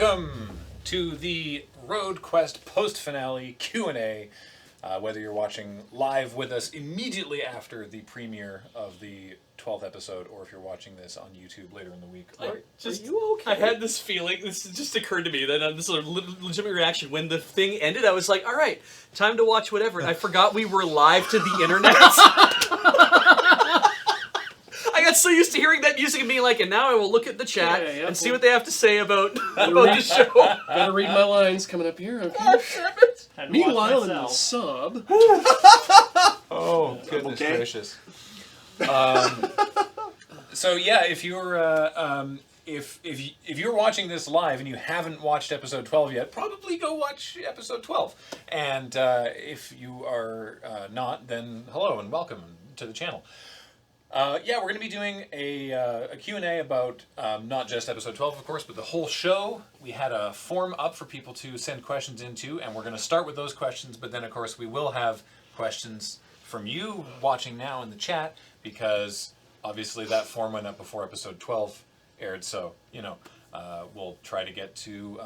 Welcome to the Road Quest post-finale Q&A. Whether you're watching live with us immediately after the premiere of the 12th episode, or if you're watching this on YouTube later in the week. Are you okay? I had this feeling, this just occurred to me, that this sort of legitimate reaction. When the thing ended, I was like, all right, time to watch whatever. And I forgot we were live to the internet. I got so used to hearing that music and being like, and now I will look at the chat and see what they have to say about the show. Gotta read my lines coming up here, okay? God damn it. Meanwhile, in the sub... Oh, goodness gracious. So yeah, if you're if you're watching this live and you haven't watched episode 12 yet, probably go watch episode 12. And if you are not, then hello and welcome to the channel. Yeah, we're going to be doing a Q&A about not just episode 12, of course, but the whole show. We had a form up for people to send questions into, and we're going to start with those questions, but then, of course, we will have questions from you watching now in the chat, because obviously that form went up before episode 12 aired, so, you know, we'll try to get to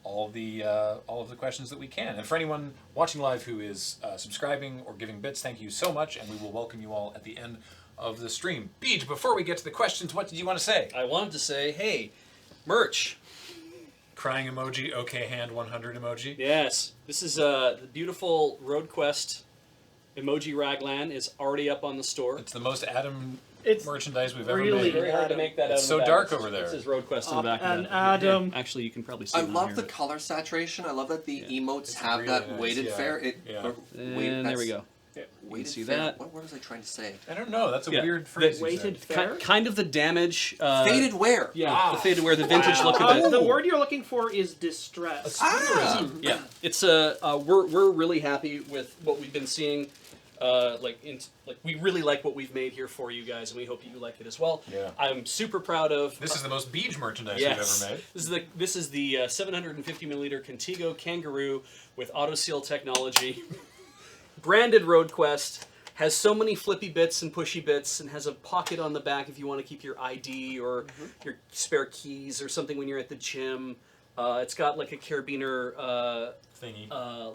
all of the questions that we can. And for anyone watching live who is subscribing or giving bits, thank you so much, and we will welcome you all at the end of the stream. Beej, before we get to the questions, what did you want to say? I wanted to say, hey, merch. Crying emoji, okay hand 100 emoji. Yes, this is the beautiful Road Quest emoji raglan is already up on the store. It's the most Adam merchandise we've ever Really made. very hard to make that out. It's so dark over there. This is Road Quest in the back and of Adam. Yeah, actually, you can probably see I it on love here. the color saturation. I love that the emotes It's have really that nice, weighted yeah. fair. And there we go. Weighted see fair. that? What word was I trying to say? I don't know, that's a weird phrase. Weighted fair? Kind of the damage. Faded wear. Yeah, the faded wear, the vintage look of it. The word you're looking for is distress. Yeah, it's we're really happy with what we've been seeing. We really like what we've made here for you guys, and we hope you like it as well. Yeah. I'm super proud of. This is the most Beej merchandise Yes. we've ever made. This is the 750 milliliter Contigo Kangaroo with auto seal technology, branded Road Quest. Has so many flippy bits and pushy bits, and has a pocket on the back if you want to keep your ID or your spare keys or something when you're at the gym. It's got like a carabiner Thingy.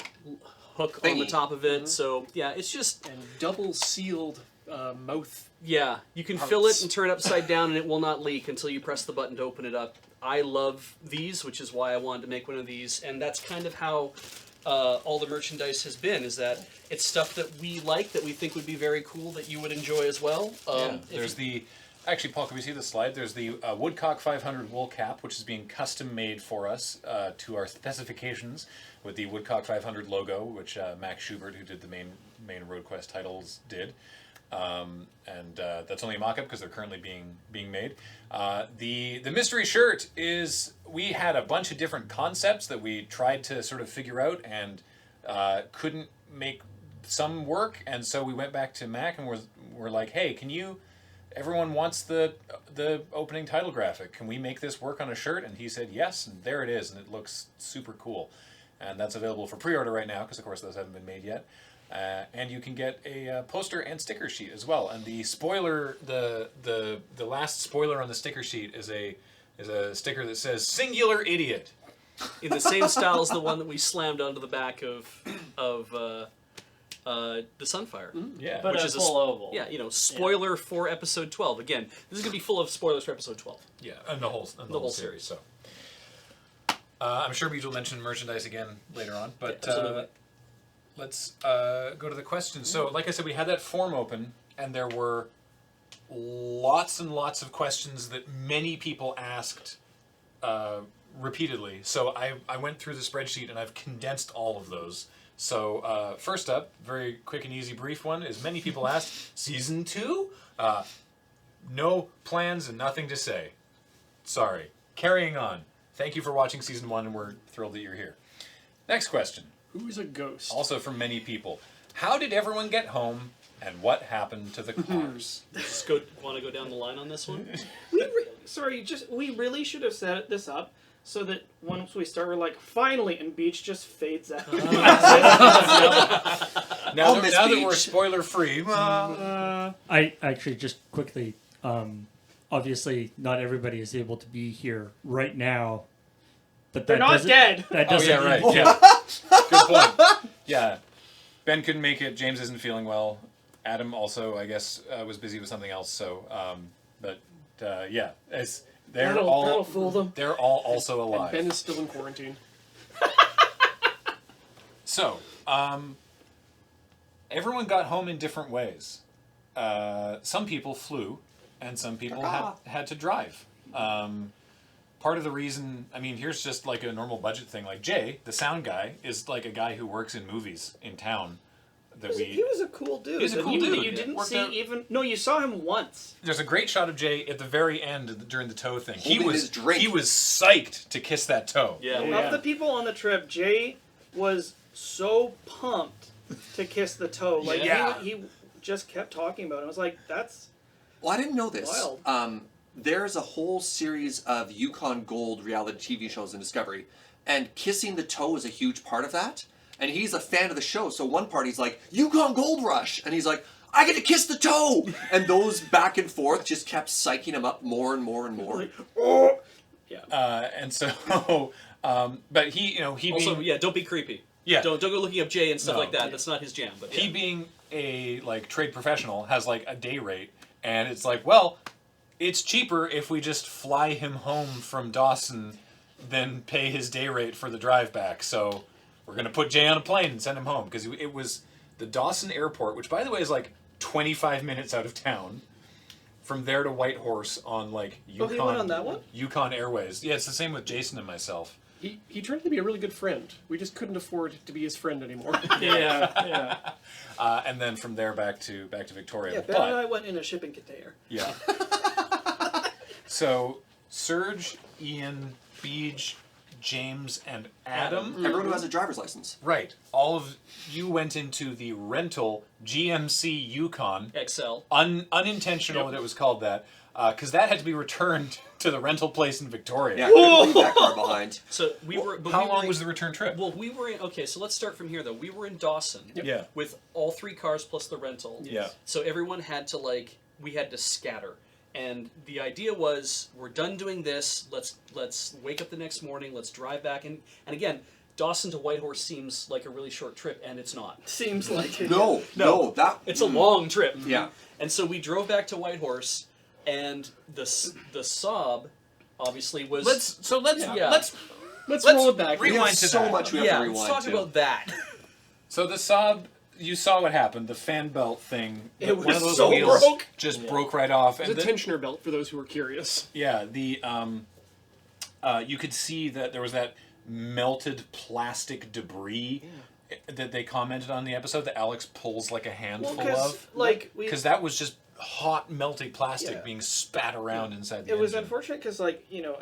hook on the top of it, so yeah, it's just And double sealed mouth. yeah. You can fill it and turn it upside down, and it will not leak until you press the button to open it up. I love these, which is why I wanted to make one of these, and that's kind of how all the merchandise has been. Is that it's stuff that we like, that we think would be very cool, that you would enjoy as well. There's actually, Paul, can we see the slide? There's the Woodcock 500 wool cap, which is being custom made for us to our specifications with the Woodcock 500 logo, which Max Schubert, who did the main Road Quest titles, did. And that's only a mock-up because they're currently being made. The mystery shirt is, we had a bunch of different concepts that we tried to sort of figure out and couldn't make some work, and so we went back to Mac and we're like, hey, everyone wants the opening title graphic. Can we make this work on a shirt? And he said yes, and there it is, and it looks super cool. And that's available for pre-order right now, because of course those haven't been made yet. And you can get a poster and sticker sheet as well. And the spoiler, the last spoiler on the sticker sheet is a sticker that says "Singular Idiot," in the same style as the one that we slammed onto the back of the Sunfire. Yeah, But which a is full oval. Yeah, spoiler for episode 12. Again, this is gonna be full of spoilers for episode 12. yeah, and the whole series. So I'm sure Beej will mention merchandise again later on, but. Absolutely. Let's go to the questions. So, like I said, we had that form open, and there were lots and lots of questions that many people asked repeatedly. So I went through the spreadsheet, and I've condensed all of those. So first up, very quick and easy brief one, is many people asked, Season 2? No plans and nothing to say. Sorry. Carrying on. Thank you for watching Season 1, and we're thrilled that you're here. Next question. Who's a ghost? Also from many people. How did everyone get home, and what happened to the cars? Just want to go down the line on this one? We really should have set this up so that once we start, we're like, finally, and Beach just fades out. now that we're spoiler free. I actually just quickly, obviously not everybody is able to be here right now But They're that not doesn't- dead. That Oh doesn't. yeah, right. Yeah. Good point. Yeah. Ben couldn't make it. James isn't feeling well. Adam also, I guess, was busy with something else. So, yeah, they're That'll fool them. They're all also And alive. Ben is still in quarantine. So, everyone got home in different ways. Some people flew, and some people had to drive. Part of the reason, I mean, here's just like a normal budget thing. Like Jay, the sound guy, is like a guy who works in movies in town. He was a cool dude. He was a that cool you, dude. that you didn't Worked see out- even. No, you saw him once. There's a great shot of Jay at the very end during the toe thing. Holding his drink. He was psyched to kiss that toe. Yeah. Oh, we- yeah. Of the people on the trip, Jay was so pumped to kiss the toe. Like Yeah. he just kept talking about it. I was like, that's Well, I didn't know this. Wild. There's a whole series of Yukon Gold reality TV shows in Discovery, and kissing the toe is a huge part of that. And he's a fan of the show, so one part he's like, Yukon Gold Rush! And he's like, I get to kiss the toe! And those back and forth just kept psyching him up more and more and more. like, oh. And so, but he, he Also, being, yeah, don't be creepy. Yeah. Don't go looking up Jay and stuff No. like that. That's not his jam. But he yeah. being a like trade professional has like a day rate, and it's like, well, it's cheaper if we just fly him home from Dawson than pay his day rate for the drive back. So we're gonna put Jay on a plane and send him home because it was the Dawson airport, which by the way is like 25 minutes out of town. From there to Whitehorse on like Yukon. Oh, he went on that one? Yukon Airways. Yeah, it's the same with Jason and myself. He tried to be a really good friend. We just couldn't afford to be his friend anymore. Yeah. And then from there back to Victoria. Yeah, Ben and I went in a shipping container. Yeah. So Serge, Ian, Beej, James, and Adam. Everyone who has a driver's license. Right. All of you went into the rental GMC Yukon. XL. Unintentional that it was called that, because that had to be returned to the rental place in Victoria. Yeah, couldn't leave that car behind. So we were. But How we long were was the return trip? Well, we were in. Okay, so let's start from here though. We were in Dawson. Yeah. With all 3 cars plus the rental. Yeah. So everyone had to we had to scatter. And the idea was, we're done doing this. Let's wake up the next morning. Let's drive back. And again, Dawson to Whitehorse seems like a really short trip, and it's not. Seems like it. No, that... It's a long trip. Yeah. And so we drove back to Whitehorse, and the Saab obviously was. Let's Yeah. Let's roll it back. We rewind have to so that. much we have yeah. to rewind Let's talk to. about that. So the Saab, you saw what happened. The fan belt thing. It one was of those so wheels broke. just broke right off. It's And a tensioner belt for those who are curious. yeah, you could see that there was that melted plastic debris that they commented on the episode that Alex pulls like a handful of. Because that was just hot, melty plastic Yeah. being spat around inside the It was engine. unfortunate because, I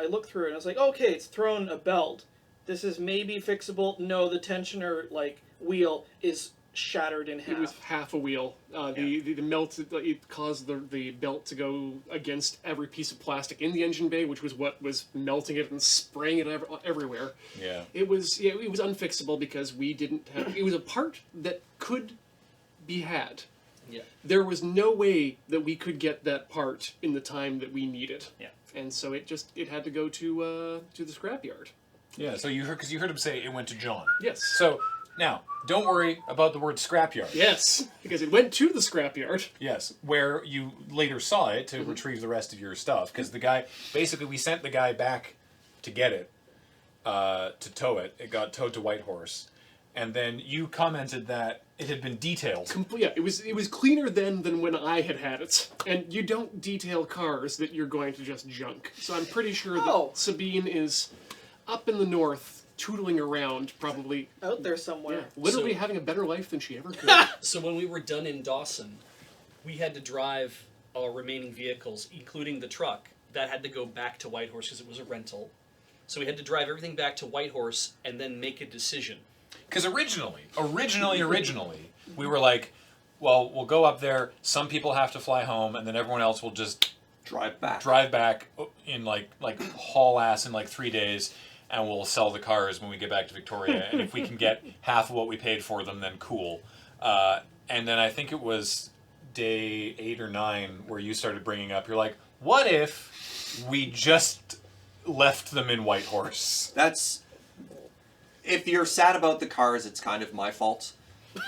looked through it and I was like, okay, it's thrown a belt. This is maybe fixable. No, the tensioner, wheel is shattered in half. It was half a wheel. The melt, it caused the belt to go against every piece of plastic in the engine bay, which was what was melting it and spraying it everywhere. Yeah. It was unfixable because we didn't have. It was a part that could be had. Yeah. There was no way that we could get that part in the time that we needed. Yeah. And so it had to go to the scrapyard. Yeah, so you heard him say it went to John. Yes. So now, don't worry about the word scrapyard. Yes, because it went to the scrapyard. Yes, where you later saw it to retrieve the rest of your stuff. Because the guy, basically, we sent the guy back to get it, to tow it. It got towed to Whitehorse, and then you commented that it had been detailed. Yeah, it was cleaner then than when I had it. And you don't detail cars that you're going to just junk. So I'm pretty sure Oh. that Sabine is up in the north, tootling around, probably. out there somewhere. Yeah, literally So- having a better life than she ever could. So when we were done in Dawson, we had to drive our remaining vehicles, including the truck, that had to go back to Whitehorse because it was a rental. So we had to drive everything back to Whitehorse and then make a decision. Because originally, we were like, well, we'll go up there, some people have to fly home, and then everyone else will just Drive back. drive back in like haul ass in 3 days, and we'll sell the cars when we get back to Victoria. And if we can get half of what we paid for them, then cool. And then I think it was day 8 or 9 where you started bringing up, you're like, what if we just left them in Whitehorse. That's... If you're sad about the cars, it's kind of my fault.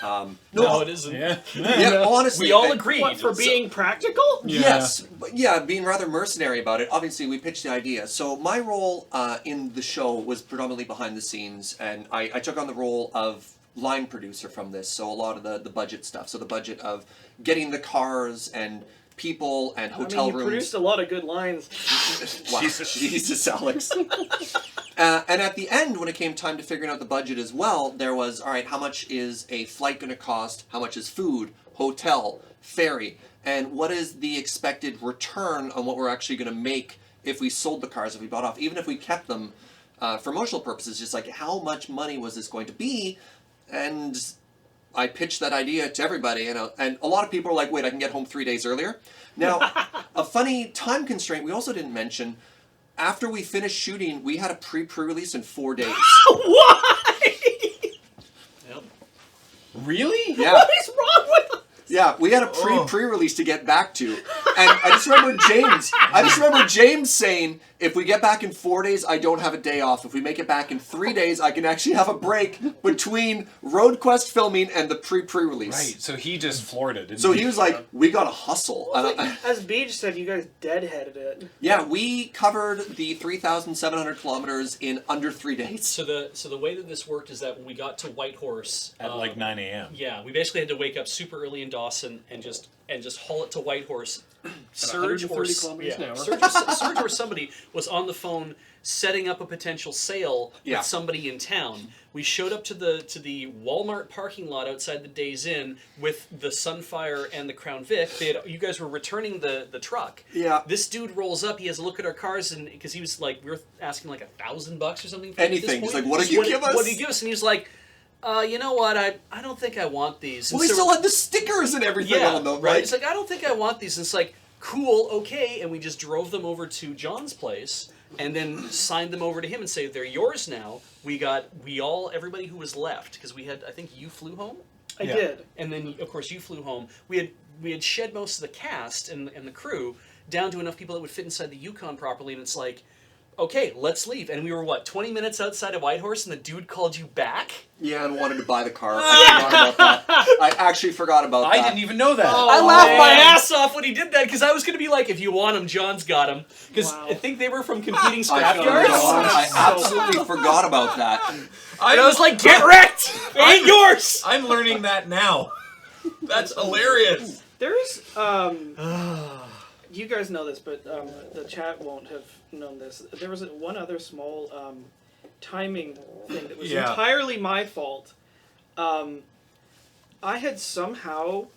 No, it isn't. Yeah, honestly. We all agreed. What, for being practical? Yes, but yeah, being rather mercenary about it. Obviously, we pitched the idea. So my role in the show was predominantly behind the scenes, and I took on the role of line producer from this. So a lot of the budget stuff. So the budget of getting the cars and people and hotel you rooms. produced a lot of good lines. Wow, Jesus, Alex. And at the end, when it came time to figuring out the budget as well, there was, all right, how much is a flight going to cost? How much is food, hotel, ferry? And what is the expected return on what we're actually going to make if we sold the cars, if we bought off? Even if we kept them for emotional purposes, just like how much money was this going to be? And I pitched that idea to everybody, and a lot of people are like, wait, I can get home 3 days earlier? Now, a funny time constraint we also didn't mention, after we finished shooting, we had a pre-release in 4 days. Why? Yep. Really? Yeah. What is wrong with us? Yeah, we had a pre-release to get back to. And I just remember James saying, if we get back in 4 days, I don't have a day off. If we make it back in 3 days, I can actually have a break between Road Quest filming and the pre-release. Right, so he just floored it. Didn't So he was like, we gotta hustle. Well, as Beach said, you guys deadheaded it. Yeah, we covered the 3,700 kilometers in under 3 days. So the way that this worked is that when we got to Whitehorse at like 9 a.m. Yeah, we basically had to wake up super early in Dawson and just haul it to Whitehorse. Surge or 130 kilometers an hour. Surge or somebody was on the phone setting up a potential sale with somebody in town. We showed up to the Walmart parking lot outside the Days Inn with the Sunfire and the Crown Vic. You guys were returning the truck. Yeah. This dude rolls up. He has a look at our cars, and because he was like, we were asking like $1,000 or something. For Anything. He's like, what do you give us? What do you give us? And he was like, you know what? I don't think I want these. Well, we still had the stickers and everything on them, right? It's like, I don't think I want these. And it's like, cool, okay. And we just drove them over to John's place and then signed them over to him and say, they're yours now. Everybody who was left, because we had, I think you flew home? I did. And then, of course, you flew home. We had shed most of the cast and the crew down to enough people that would fit inside the Yukon properly. And it's like, okay, let's leave. And we were, 20 minutes outside of Whitehorse, and the dude called you back? Yeah, and wanted to buy the car. I forgot about that. I actually forgot about that. I didn't even know that. I laughed my ass off when he did that, because I was going to be like, if you want him, John's got him. Because I think they were from competing scrapyards. I absolutely forgot about that. And I was like, get wrecked! Ain't yours! I'm learning that now. That's hilarious. There's, you guys know this, but the chat won't have known this. There was one other small timing thing that was entirely my fault. I had somehow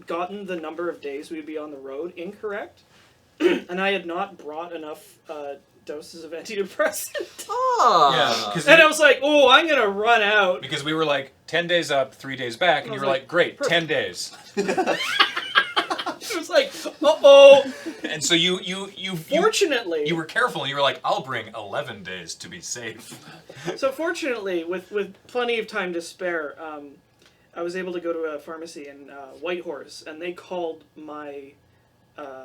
gotten the number of days we'd be on the road incorrect, and I had not brought enough doses of antidepressant. Yeah, and I was like, oh, I'm going to run out. Because we were like 10 days up, 3 days back, and you were like, great, perfect. 10 days. It was like, uh-oh. And so you Fortunately, you were careful, and you were like, I'll bring 11 days to be safe. So fortunately, with plenty of time to spare, I was able to go to a pharmacy in Whitehorse, and they called my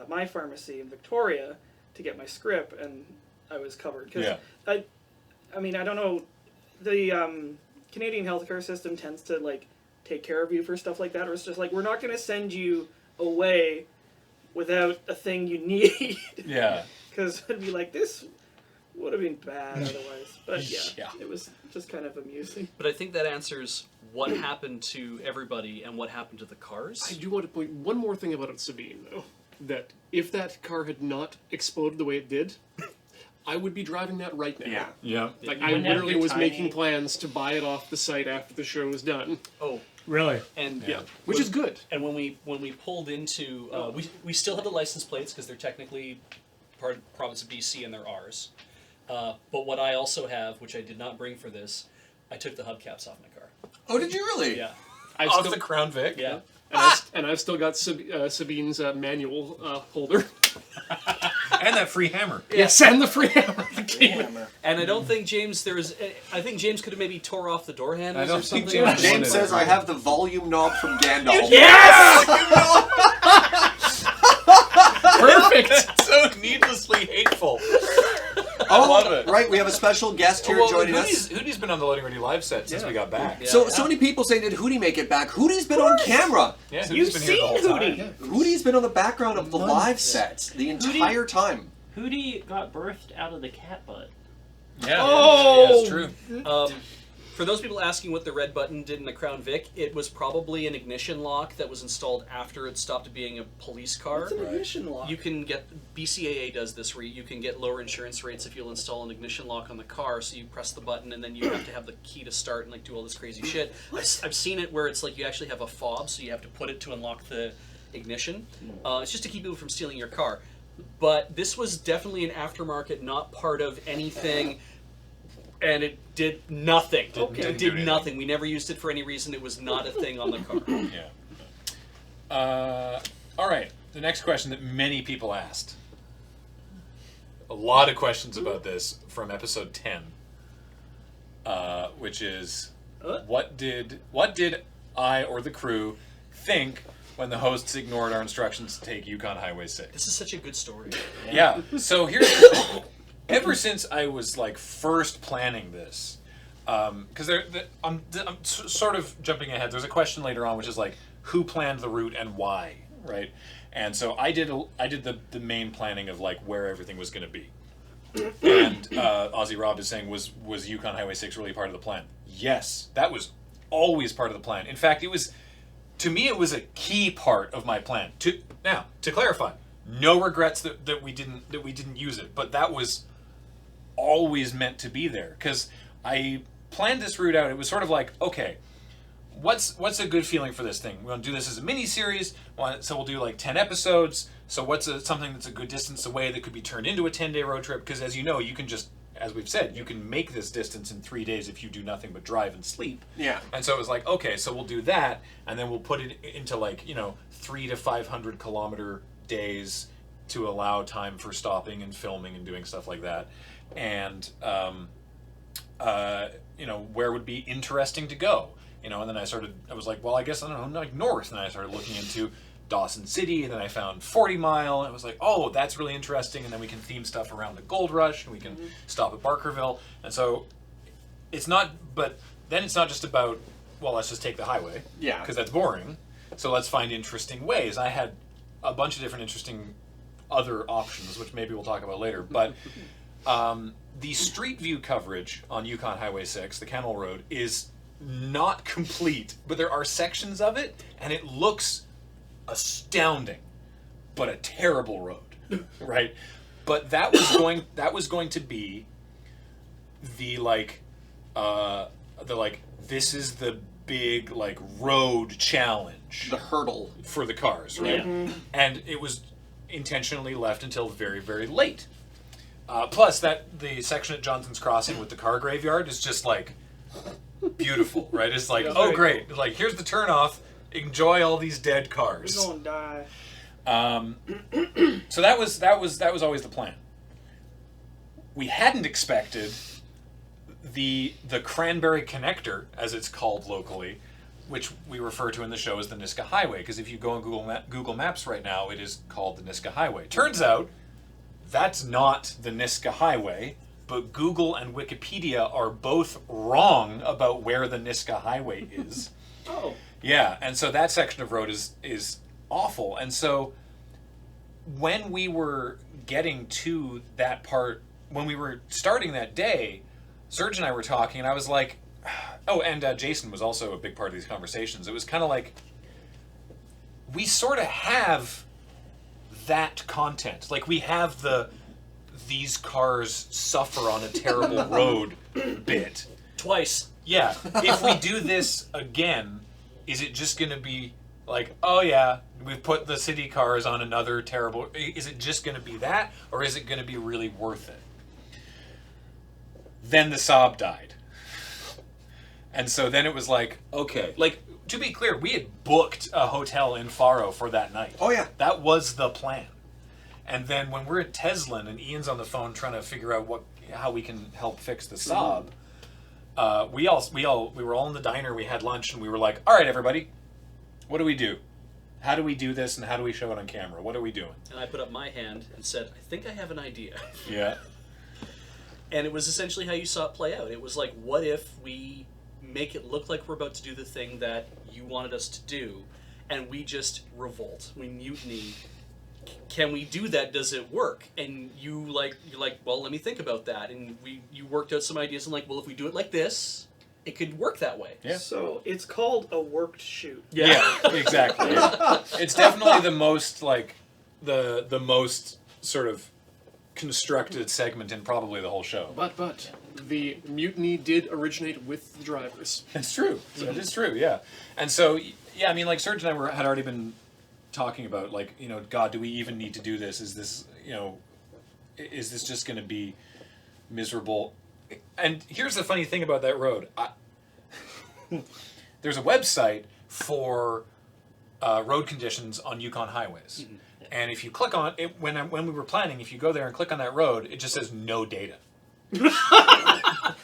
my pharmacy in Victoria to get my script, and I was covered. Cause I mean, I don't know, the Canadian healthcare system tends to like take care of you for stuff like that, or it's just like, we're not going to send you away without a thing you need. Yeah. Because it'd be like, this would have been bad otherwise. But yeah, it was just kind of amusing. But I think that answers what happened to everybody and what happened to the cars. I do want to point one more thing about Sabine, though. That if that car had not exploded the way it did, I would be driving that right now. Yeah. Like, I literally was making plans to buy it off the site after the show was done. Oh. Really? And Which is good. And when we pulled into, we still had the license plates because they're technically part of the province of BC and they're ours. But what I also have, which I did not bring for this, I took the hubcaps off my car. Oh, did you really? Yeah. Off the Crown Vic? Yeah. And I've still got Sabine's manual holder. And that free hammer. Yes, and the free hammer. And I don't think James, I think James could have maybe tore off the door handles I don't or something. think James says I have the volume knob from Gandalf. Yes! Perfect! So needlessly hateful. Oh, love it. right. We have a special guest here joining us. Hootie's been on the Loading Ready Live set since we got back. Yeah. So many people saying, did Hootie make it back? Hootie's been on camera. Yeah, You've Hootie's been here the whole seen time. Hootie. Hootie's been on the background of the live set the entire time. Hootie got birthed out of the cat butt. Yeah, Oh! yeah, it's true. For those people asking what the red button did in the Crown Vic, it was probably an ignition lock that was installed after it stopped being a police car. It's an ignition lock. You can get, BCAA does this where you can get lower insurance rates if you'll install an ignition lock on the car, so you press the button and then you have to have the key to start and like do all this crazy shit. I've seen it where it's like you actually have a fob, so you have to put it to unlock the ignition. It's just to keep people from stealing your car. But this was definitely an aftermarket, not part of anything, and it did nothing. Didn't It do did nothing. We never used it for any reason. It was not a thing on the car. Yeah. All right. The next question that many people asked. A lot of questions about this from episode 10, which is, what did I or the crew think when the hosts ignored our instructions to take Yukon Highway 6? This is such a good story. Yeah. So here's the thing. Ever since I was like first planning this, because I'm sort of jumping ahead. There's a question later on which is like, who planned the route and why, right? And so I did the main planning of like where everything was going to be. And Aussie Rob is saying, was Yukon Highway 6 really part of the plan? Yes, that was always part of the plan. In fact, to me it was a key part of my plan. To clarify, no regrets that we didn't use it, but that was always meant to be there because I planned this route out. It was sort of like, okay, what's a good feeling for this thing? We're gonna do this as a mini series, so we'll do like 10 episodes. So what's something that's a good distance away that could be turned into a 10-day road trip? Because as you know, you can just, as we've said, you can make this distance in 3 days if you do nothing but drive and sleep. Yeah. And so it was like, okay, so we'll do that, and then we'll put it into like 300 to 500 kilometer days to allow time for stopping and filming and doing stuff like that. And where would be interesting to go, and then I was like, well, I guess, I don't know, like north, and I started looking into Dawson City, and then I found 40 Mile, and I was like, oh, that's really interesting, and then we can theme stuff around the Gold Rush, and we can stop at Barkerville, and so it's not just about, well, let's just take the highway, because that's boring, so let's find interesting ways. I had a bunch of different interesting other options, which maybe we'll talk about later, but the street view coverage on Yukon Highway 6, the Kennel Road, is not complete, but there are sections of it, and it looks astounding, but a terrible road, right? But that was going to be the this is the big like road challenge, The hurdle for the cars, right? Yeah. And it was intentionally left until very, very late. Plus, the section at Johnson's Crossing with the car graveyard is just like beautiful, right? It's like, oh great, cool. Like here's the turnoff. Enjoy all these dead cars. We're gonna die. So that was always the plan. We hadn't expected the Cranberry Connector, as it's called locally, which we refer to in the show as the Niska Highway, because if you go on Google Maps right now, it is called the Niska Highway. Turns out that's not the Niska Highway, but Google and Wikipedia are both wrong about where the Niska Highway is. Oh. Yeah, and so that section of road is awful. And so when we were getting to that part, when we were starting that day, Serge and I were talking, and I was like, oh, and Jason was also a big part of these conversations. It was kind of like, we sort of have that content. Like, we have these cars suffer on a terrible road bit. Twice. Yeah. If we do this again, is it just going to be like, oh yeah, we've put the city cars on another terrible... Is it just going to be that, or is it going to be really worth it? Then the Saab died. And so then it was like, okay. Like, to be clear, we had booked a hotel in Faro for that night. Oh, yeah. That was the plan. And then when we're at Teslin and Ian's on the phone trying to figure out how we can help fix the Saab, we were all in the diner, we had lunch, and we were like, all right, everybody, what do we do? How do we do this, and how do we show it on camera? What are we doing? And I put up my hand and said, I think I have an idea. Yeah. And it was essentially how you saw it play out. It was like, what if we make it look like we're about to do the thing that you wanted us to do, and we just revolt, we mutiny? Can we do that? Does it work? And you're like, well, let me think about that. And you worked out some ideas and like, well, if we do it like this, it could work that way. Yeah. So it's called a worked shoot. Yeah, exactly. Yeah. It's definitely the most like the most sort of constructed segment in probably the whole show. But the mutiny did originate with the drivers. It's true. So it is true. Yeah. And so yeah, I mean, like Serge and I had already been talking about like, you know, God, do we even need to do this? Is this, you know, is this just going to be miserable? And here's the funny thing about that road. There's a website for road conditions on Yukon highways. Mm-hmm. And if you click on it, when we were planning, if you go there and click on that road, it just says no data.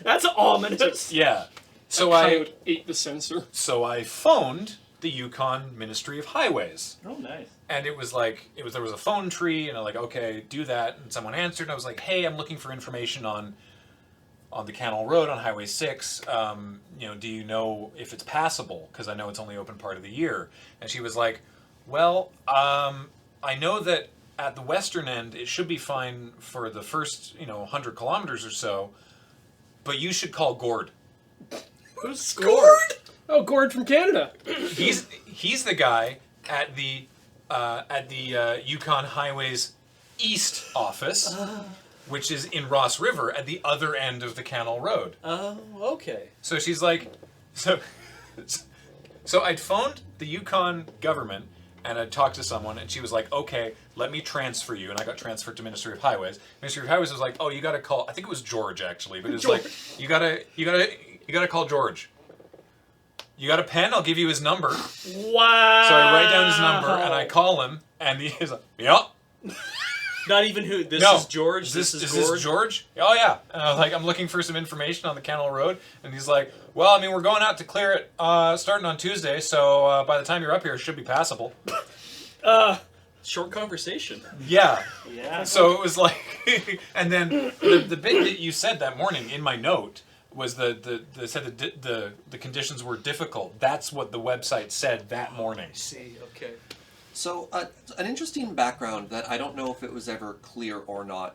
That's ominous. Yeah. So Coyote ate the sensor. So I phoned the Yukon Ministry of Highways. Oh, nice. And it was like, there was a phone tree, and I'm like, okay, do that. And someone answered, and I was like, hey, I'm looking for information on the Canal Road on Highway 6. You know, do you know if it's passable? Because I know it's only open part of the year. And she was like, well, I know that at the western end, it should be fine for the first, 100 kilometers or so, but you should call Gord. Who's Gord? Oh, Gord from Canada. He's the guy at the Yukon Highways East office, which is in Ross River at the other end of the Canal Road. Oh, okay. So she's like, so I'd phoned the Yukon government and I'd talked to someone, and she was like, okay, let me transfer you. And I got transferred to Ministry of Highways. Ministry of Highways was like, oh, you got to call, I think it was George actually, but it was like, you gotta call George. You got a pen? I'll give you his number. Wow. So I write down his number and I call him, and he's like, yeah. Not even who. This No. is George. This is Gord. This George? Oh yeah. And I was like, I'm looking for some information on the Canal Road, and he's like, well, I mean, we're going out to clear it starting on Tuesday, so by the time you're up here, it should be passable. Short conversation. Yeah. Yeah. So it was like, and then the bit that you said that morning in my note was the conditions were difficult. That's what the website said that morning. I see. Okay. So, an interesting background that I don't know if it was ever clear or not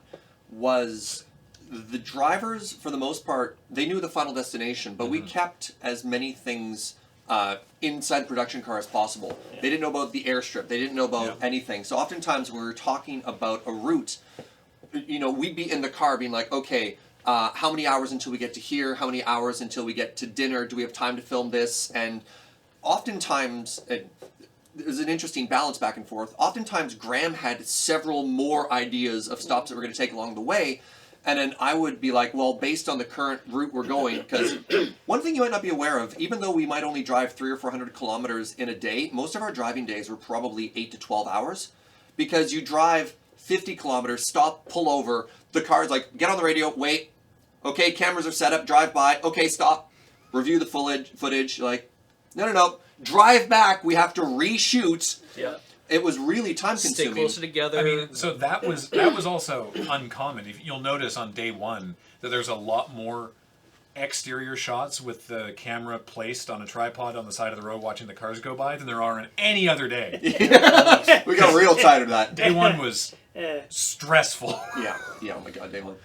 was the drivers, for the most part, they knew the final destination, but we kept as many things inside the production car as possible. Yeah. They didn't know about the airstrip. They didn't know about anything. So oftentimes when we were talking about a route, we'd be in the car being like, okay, how many hours until we get to here? How many hours until we get to dinner? Do we have time to film this? And oftentimes, there's an interesting balance back and forth. Oftentimes, Graham had several more ideas of stops that we're going to take along the way. And then I would be like, well, based on the current route we're going, because one thing you might not be aware of, even though we might only drive 300 or 400 kilometers in a day, most of our driving days were probably 8 to 12 hours. Because you drive 50 kilometers, stop, pull over, the car's like, get on the radio, wait, okay, cameras are set up, drive by, okay, stop, review the footage, like, no, drive back, we have to reshoot. Yeah. It was really time consuming. Stay closer together. I mean, so that was also uncommon. You'll notice on day one that there's a lot more exterior shots with the camera placed on a tripod on the side of the road watching the cars go by than there are on any other day. We got real tired of that. Day one was stressful. Yeah, oh my god, day one.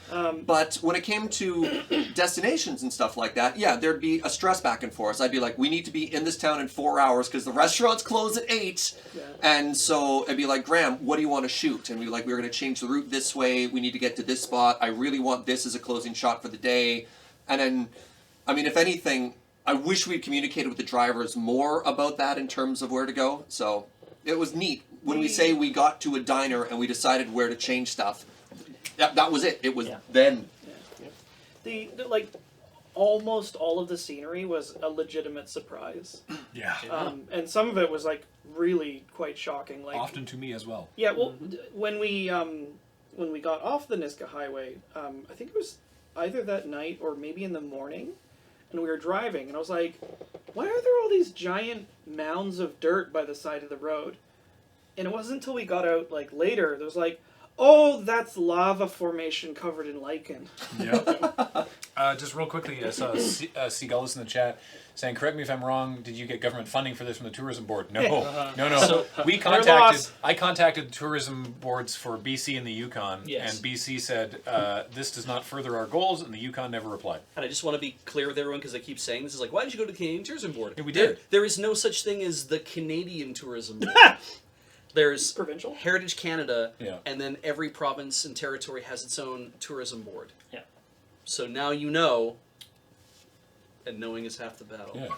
But when it came to destinations and stuff like that, yeah, there'd be a stress back and forth. I'd be like, we need to be in this town in 4 hours because the restaurants close at 8. Yeah. And so I'd be like, Graham, what do you want to shoot? And we're like, we're going to change the route this way. We need to get to this spot. I really want this as a closing shot for the day. And then, I mean, if anything, I wish we'd communicated with the drivers more about that in terms of where to go. So it was neat. When we say we got to a diner and we decided where to change stuff, that was it. It was then. Yeah. The almost all of the scenery was a legitimate surprise. Yeah. And some of it was like really quite shocking. Like often to me as well. Yeah. Well, when we got off the Niska highway, I think it was either that night or maybe in the morning, and we were driving, and I was like, why are there all these giant mounds of dirt by the side of the road? And it wasn't until we got out like later, there was like, Oh, that's lava formation covered in lichen. Yep. Just real quickly, I saw Seagullis in the chat saying, "Correct me if I'm wrong. Did you get government funding for this from the tourism board?" No, no. So, I contacted tourism boards for BC and the Yukon, Yes. and BC said this does not further our goals, and the Yukon never replied. and I just want to be clear with everyone because I keep saying this is like, why did you go to the Canadian Tourism Board? Yeah, we did. There is no such thing as the Canadian Tourism Board. There's Provincial? Heritage Canada, Yeah. and then every province and territory has its own tourism board. Yeah. So now you know, and knowing is half the battle. Yeah.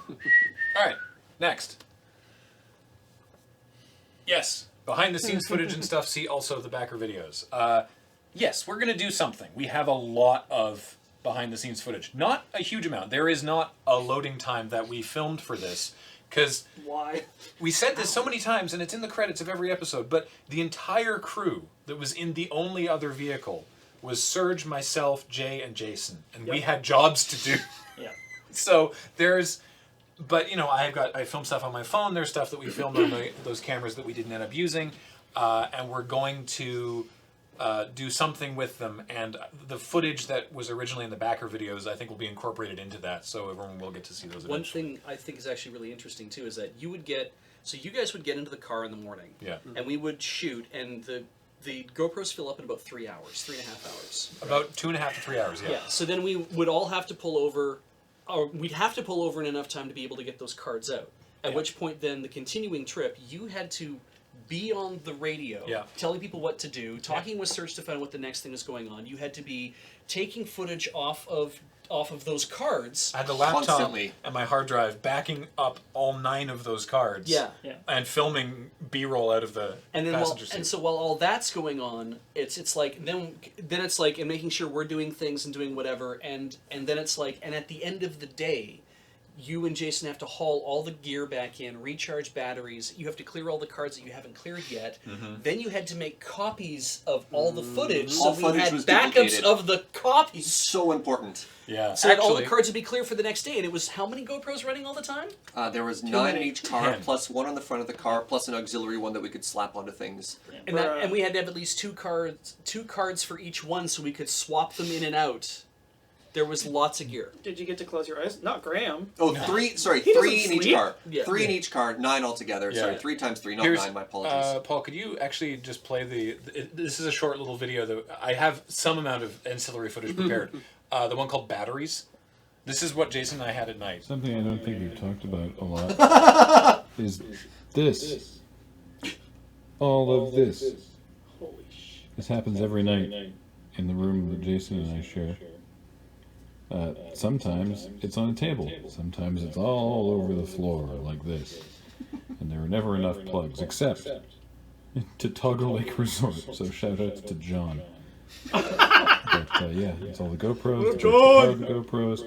All right. Next. Yes. Behind the scenes footage and stuff. See also the backer videos. Yes, we're going to do something. We have a lot of behind the scenes footage. Not a huge amount. There is not a loading time that we filmed for this. Because Why? we said this so many times, and it's in the credits of every episode, but the entire crew that was in the only other vehicle was Serge, myself, Jay, and Jason. And we Yep. had jobs to do. Yeah. So there's, but you know, I filmed stuff on my phone. There's stuff that we filmed on those cameras that we didn't end up using, and we're going to do something with them. And the footage that was originally in the backer videos, I think, will be incorporated into that, so everyone will get to see those. One eventually. thing I think is actually really interesting too is that you guys would get into the car in the morning, Yeah. and we would shoot, and the GoPros fill up in about 3 hours, 3.5 hours. About 2.5 to 3 hours. Yeah. Yeah. So then we would all have to pull over, or we'd have to pull over in enough time to be able to get those cards out. At Yeah. which point, then the continuing trip, you had to be on the radio, Yeah. telling people what to do, talking with Search to find what the next thing was going on. You had to be taking footage off of those cards. I had the laptop Constantly. and my hard drive backing up all 9 of those cards. Yeah. Yeah. And filming B-roll out of the And then passenger seat. and so while all that's going on, it's like then it's like and making sure we're doing things and doing whatever, and then it's like, and at the end of the day, you and Jason have to haul all the gear back in, recharge batteries. You have to clear all the cards that you haven't cleared yet. Then you had to make copies of all the footage, so All we footage had was backups duplicated. of the copies. So important. yeah. So that all the cards would be clear for the next day, and it was how many GoPros running all the time? There was 9 in many. each car, 10. plus one on the front of the car, plus an auxiliary one that we could slap onto things. And and we had to have at least two cards for each one, so we could swap them in and out. There was lots of gear. Did you get to close your eyes? Not Graham. Oh, 3, sorry, He 3 doesn't in each sleep. car. Yeah. 3 in each car, 9 altogether. Yeah. Sorry, 3 times 3, not Here's, 9, my apologies. Paul, could you actually just play this is a short little video that I have some amount of ancillary footage prepared. The one called Batteries. This is what Jason and I had at night. Something I don't think we've talked about a lot is this. All of this. Holy sh! This happens every night in the room that Jason and I share. Sometimes it's on a table. Sometimes it's all over the floor like this. And there are never enough plugs, except to Toggle Lake Resort. So shout out to John. But yeah, it's all the GoPros, the GoPros.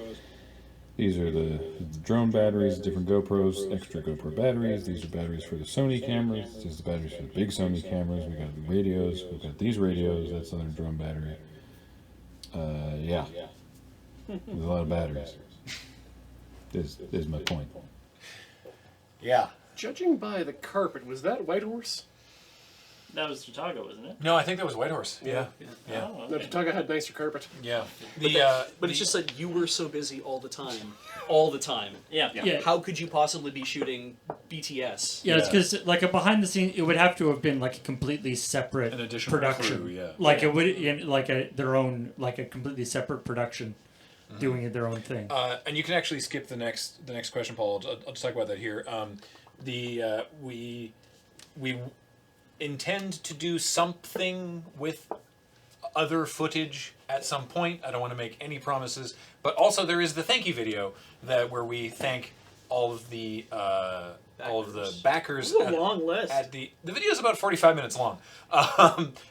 These are the drone batteries, different GoPros, extra GoPro batteries. These are batteries for the Sony cameras. These are the batteries for the big Sony cameras. We got the radios. We've got these radios. That's another drone battery. Yeah. There's a lot of batteries. Is my point. Yeah. Judging by the carpet, was that Whitehorse? That was Chicago, wasn't it? No, I think that was Whitehorse. Yeah. Yeah. Oh, No, okay. Tataga had nicer carpet. Yeah. But it's just like you were so busy all the time. All the time. Yeah. Yeah. How could you possibly be shooting BTS? Yeah, it's because like a behind the scenes, it would have to have been like a completely separate An additional production. crew, yeah. Like it would, like their own, like a completely separate production, doing their own thing. And you can actually skip the next question, Paul. I'll just talk about that here. We intend to do something with other footage at some point. I don't want to make any promises, but also there is the thank you video where we thank all of the backers. This is a long list. The video is about 45 minutes long,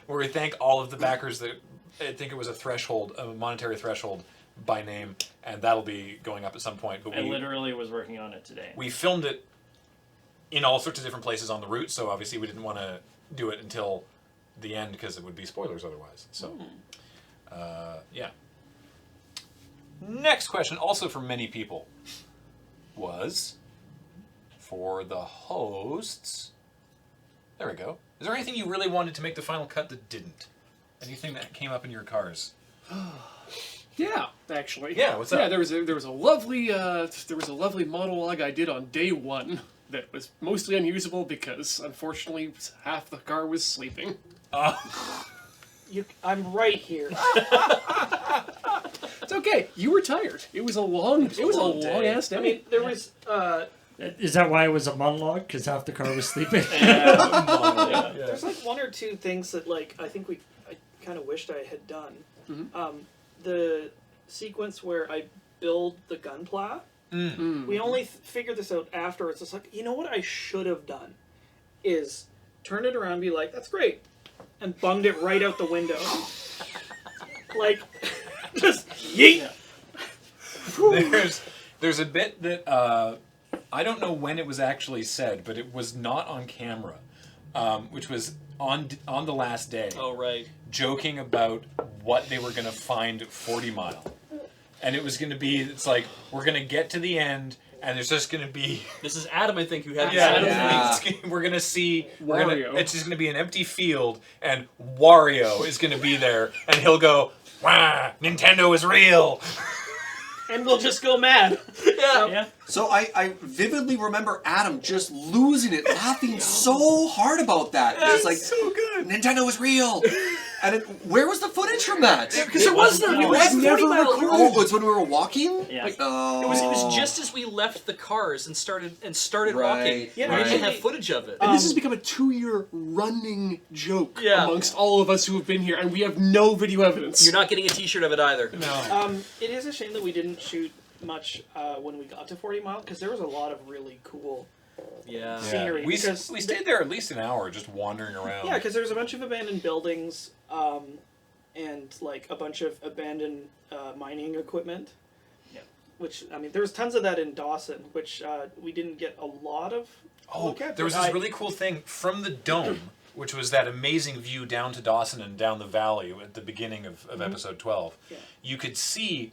where we thank all of the backers that I think it was a monetary threshold by name, and that'll be going up at some point. But I literally was working on it today. we filmed it in all sorts of different places on the route, so obviously we didn't want to do it until the end because it would be spoilers otherwise. So, yeah. Next question, also from many people, was for the hosts. There we go. Is there anything you really wanted to make the final cut that didn't? Anything that came up in your cars? Yeah, actually. Yeah, what's up? Yeah, there was a lovely monologue I did on day one that was mostly unusable because unfortunately half the car was sleeping. I'm right here. It's okay. You were tired. It was a long ass day. I mean, there was. Is that why it was a monologue? Because half the car was sleeping. There's like one or two things that like I think I kind of wished I had done. Mm-hmm. The sequence where I build the gunpla. We only figured this out afterwards. It's like, you know what I should have done is turn it around and be like, that's great, and bunged it right out the window. Like, just yeet. There's a bit that I don't know when it was actually said, but it was not on camera, which was on the last day. Oh, right. Joking about what they were going to find at 40 Mile. And it was going to be, it's like, we're going to get to the end, and there's just going to be... This is Adam, I think, who had We're going to see... Wario. It's just going to be an empty field, and Wario is going to be there, and he'll go, "Wah, Nintendo is real!" And we'll just go mad. Yeah. So I vividly remember Adam just losing it, laughing so hard about that. It's like, so good. Nintendo is real. And where was the footage from that? Because it was It it was was never 40 Mile. recorded. Oh, it was when we were walking? Yeah. Like, oh. It was just as we left the cars and started walking. Right, Yeah, right. we didn't have footage of it. And this has become a 2-year running joke Yeah. amongst all of us who have been here, and we have no video evidence. You're not getting a T-shirt of it either. No. It is a shame that we didn't shoot much when we got to 40 Mile, because there was a lot of really cool Yeah. scenery. We because stayed there at least an hour just wandering around. Yeah, because there's a bunch of abandoned buildings and like a bunch of abandoned mining equipment. Yeah. Which, I mean, there was tons of that in Dawson, which we didn't get a lot of. Oh, look at, there was but this really cool thing from the dome, which was that amazing view down to Dawson and down the valley at the beginning of episode 12. Yeah. You could see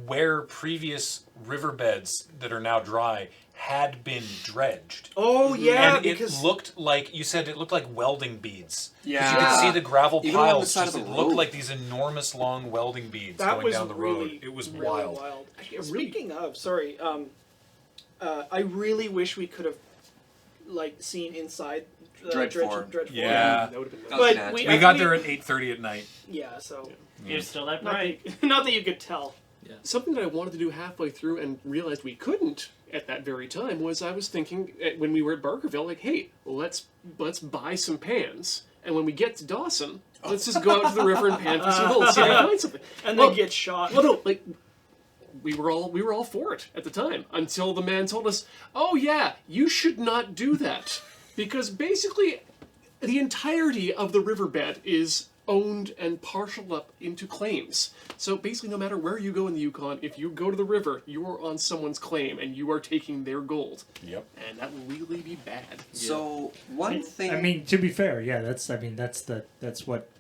where previous riverbeds that are now dry had been dredged. Oh yeah, And because it looked like, you said it looked like welding beads. 'Cause Yeah. you could see the gravel Even along the piles. side Just, of the it looked road. like these enormous long welding beads that going was down the really, road. It was really wild. Speaking of, sorry, I really wish we could have like seen inside Dredge 4. Dredge 4. Yeah. That would have been That was But nasty. We got there at 8:30 at night. Yeah, so You're still that not bright. that, not that you could tell. Something that I wanted to do halfway through and realized we couldn't at that very time was I was thinking when we were at Barkerville, like, hey, let's buy some pans, and when we get to Dawson, let's just go out to the river and pan for some holes, see if we find something. And Well, then get shot. Well, no, like we were all for it at the time until the man told us, "Oh yeah, you should not do that because basically the entirety of the riverbed is owned and partialed up into claims. So basically, no matter where you go in the Yukon, if you go to the river, you are on someone's claim and you are taking their gold, Yep. and that will really be bad." So, one thing... I mean, to be fair, yeah, that's what.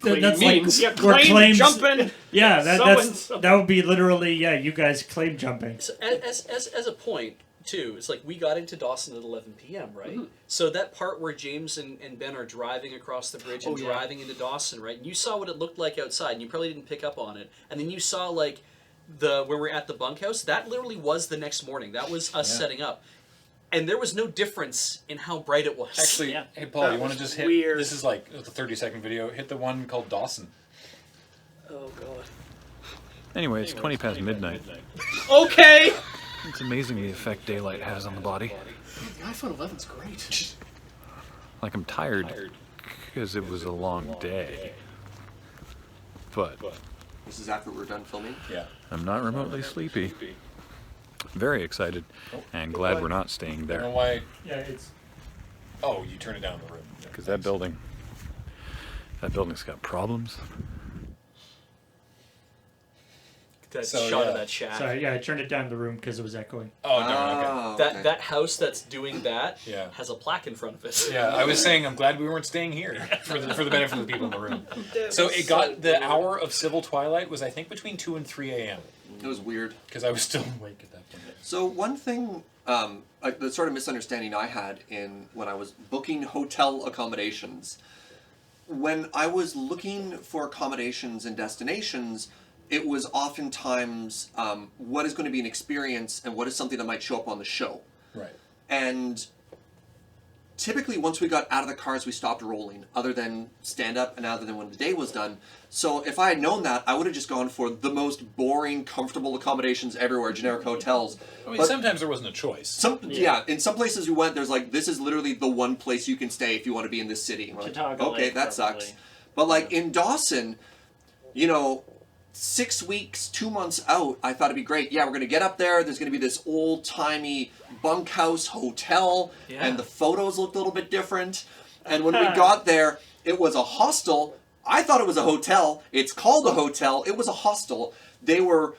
Claim That's means. like Yeah, where claim claims. jumping. Yeah, So that's and so. that would be literally you guys claim jumping. So as a point too, it's like we got into Dawson at 11 p.m. right? So that part where James and Ben are driving across the bridge and Oh, yeah. driving into Dawson, right? And you saw what it looked like outside, and you probably didn't pick up on it. And then you saw like where we're at the bunkhouse. That literally was the next morning. That was us setting up. And there was no difference in how bright it was. Actually, Yeah. hey Paul, That you want to was just hit? weird. This is like a 30-second video. Hit the one called Dawson. Oh god. Anyway, it's 20 past midnight. Okay. It's amazing the effect daylight has on the body. The iPhone 11's great. Like, I'm tired because it was a long day. But This is after we're done filming? Yeah. I'm not remotely sleepy. Very excited and glad we're not staying I don't know there. why. Yeah, it's. Oh, you turn it down in the room. Because that building's got problems. That So, shot yeah. of that shack. Sorry, yeah, I turned it down in the room because it was echoing. Oh no. Okay. Oh, okay. That house that's doing that Yeah. has a plaque in front of it. Yeah, I was saying I'm glad we weren't staying here for the benefit of the people in the room. So it got the hour of civil twilight was I think between 2 and 3 a.m. It was weird. because I was still awake at that point. So one thing, the sort of misunderstanding I had when I was booking hotel accommodations, when I was looking for accommodations and destinations, it was oftentimes what is going to be an experience and what is something that might show up on the show. Right. And typically, once we got out of the cars, we stopped rolling, other than stand-up and other than when the day was done. So if I had known that, I would have just gone for the most boring, comfortable accommodations everywhere, generic hotels. I mean, But sometimes there wasn't a choice. in some places we went, there's like, this is literally the one place you can stay if you want to be in this city. And we're like, Chautauqua okay, Lake, that probably. sucks. But like in Dawson, 6 weeks, 2 months out, I thought it'd be great. Yeah, we're going to get up there. There's going to be this old-timey bunkhouse hotel, and the photos looked a little bit different. And when we got there, it was a hostel. I thought it was a hotel. It's called a hotel. It was a hostel. They were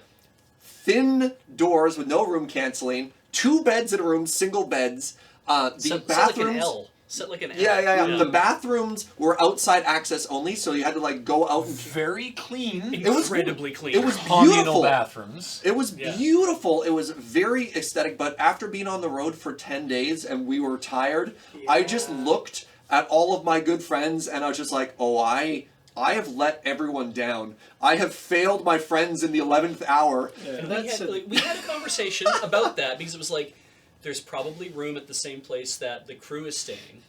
thin doors with no room canceling, 2 beds in a room, single beds. The bathrooms... Set like an L. Yeah. The bathrooms were outside access only, so you had to like go out and Very clean. Incredibly clean. It was Communal beautiful. bathrooms. It was beautiful. It was very aesthetic. But after being on the road for 10 days and we were tired, I just looked at all of my good friends and I was just like, oh, I have let everyone down. I have failed my friends in the 11th hour. And we had a conversation about that because it was like, there's probably room at the same place that the crew is staying.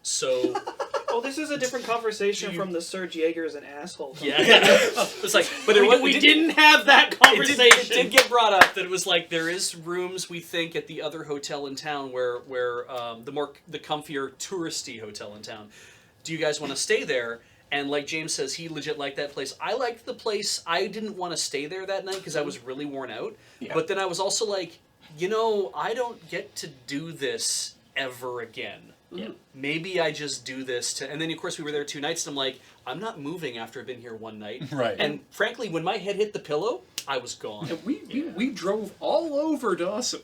So... Oh, this is a different conversation from the Serge Yeager's an asshole. Yeah. It's like, but we didn't have that conversation. It did get brought up that it was like, there is rooms, we think, at the other hotel in town where the comfier touristy hotel in town. Do you guys want to stay there? And like James says, he legit liked that place. I liked the place. I didn't want to stay there that night because I was really worn out. Yeah. But then I was also like, I don't get to do this ever again. Yeah. Maybe I just do this and then of course we were there 2 nights and I'm like, I'm not moving after I've been here 1 night. Right. And frankly, when my head hit the pillow, I was gone. And we drove all over Dawson.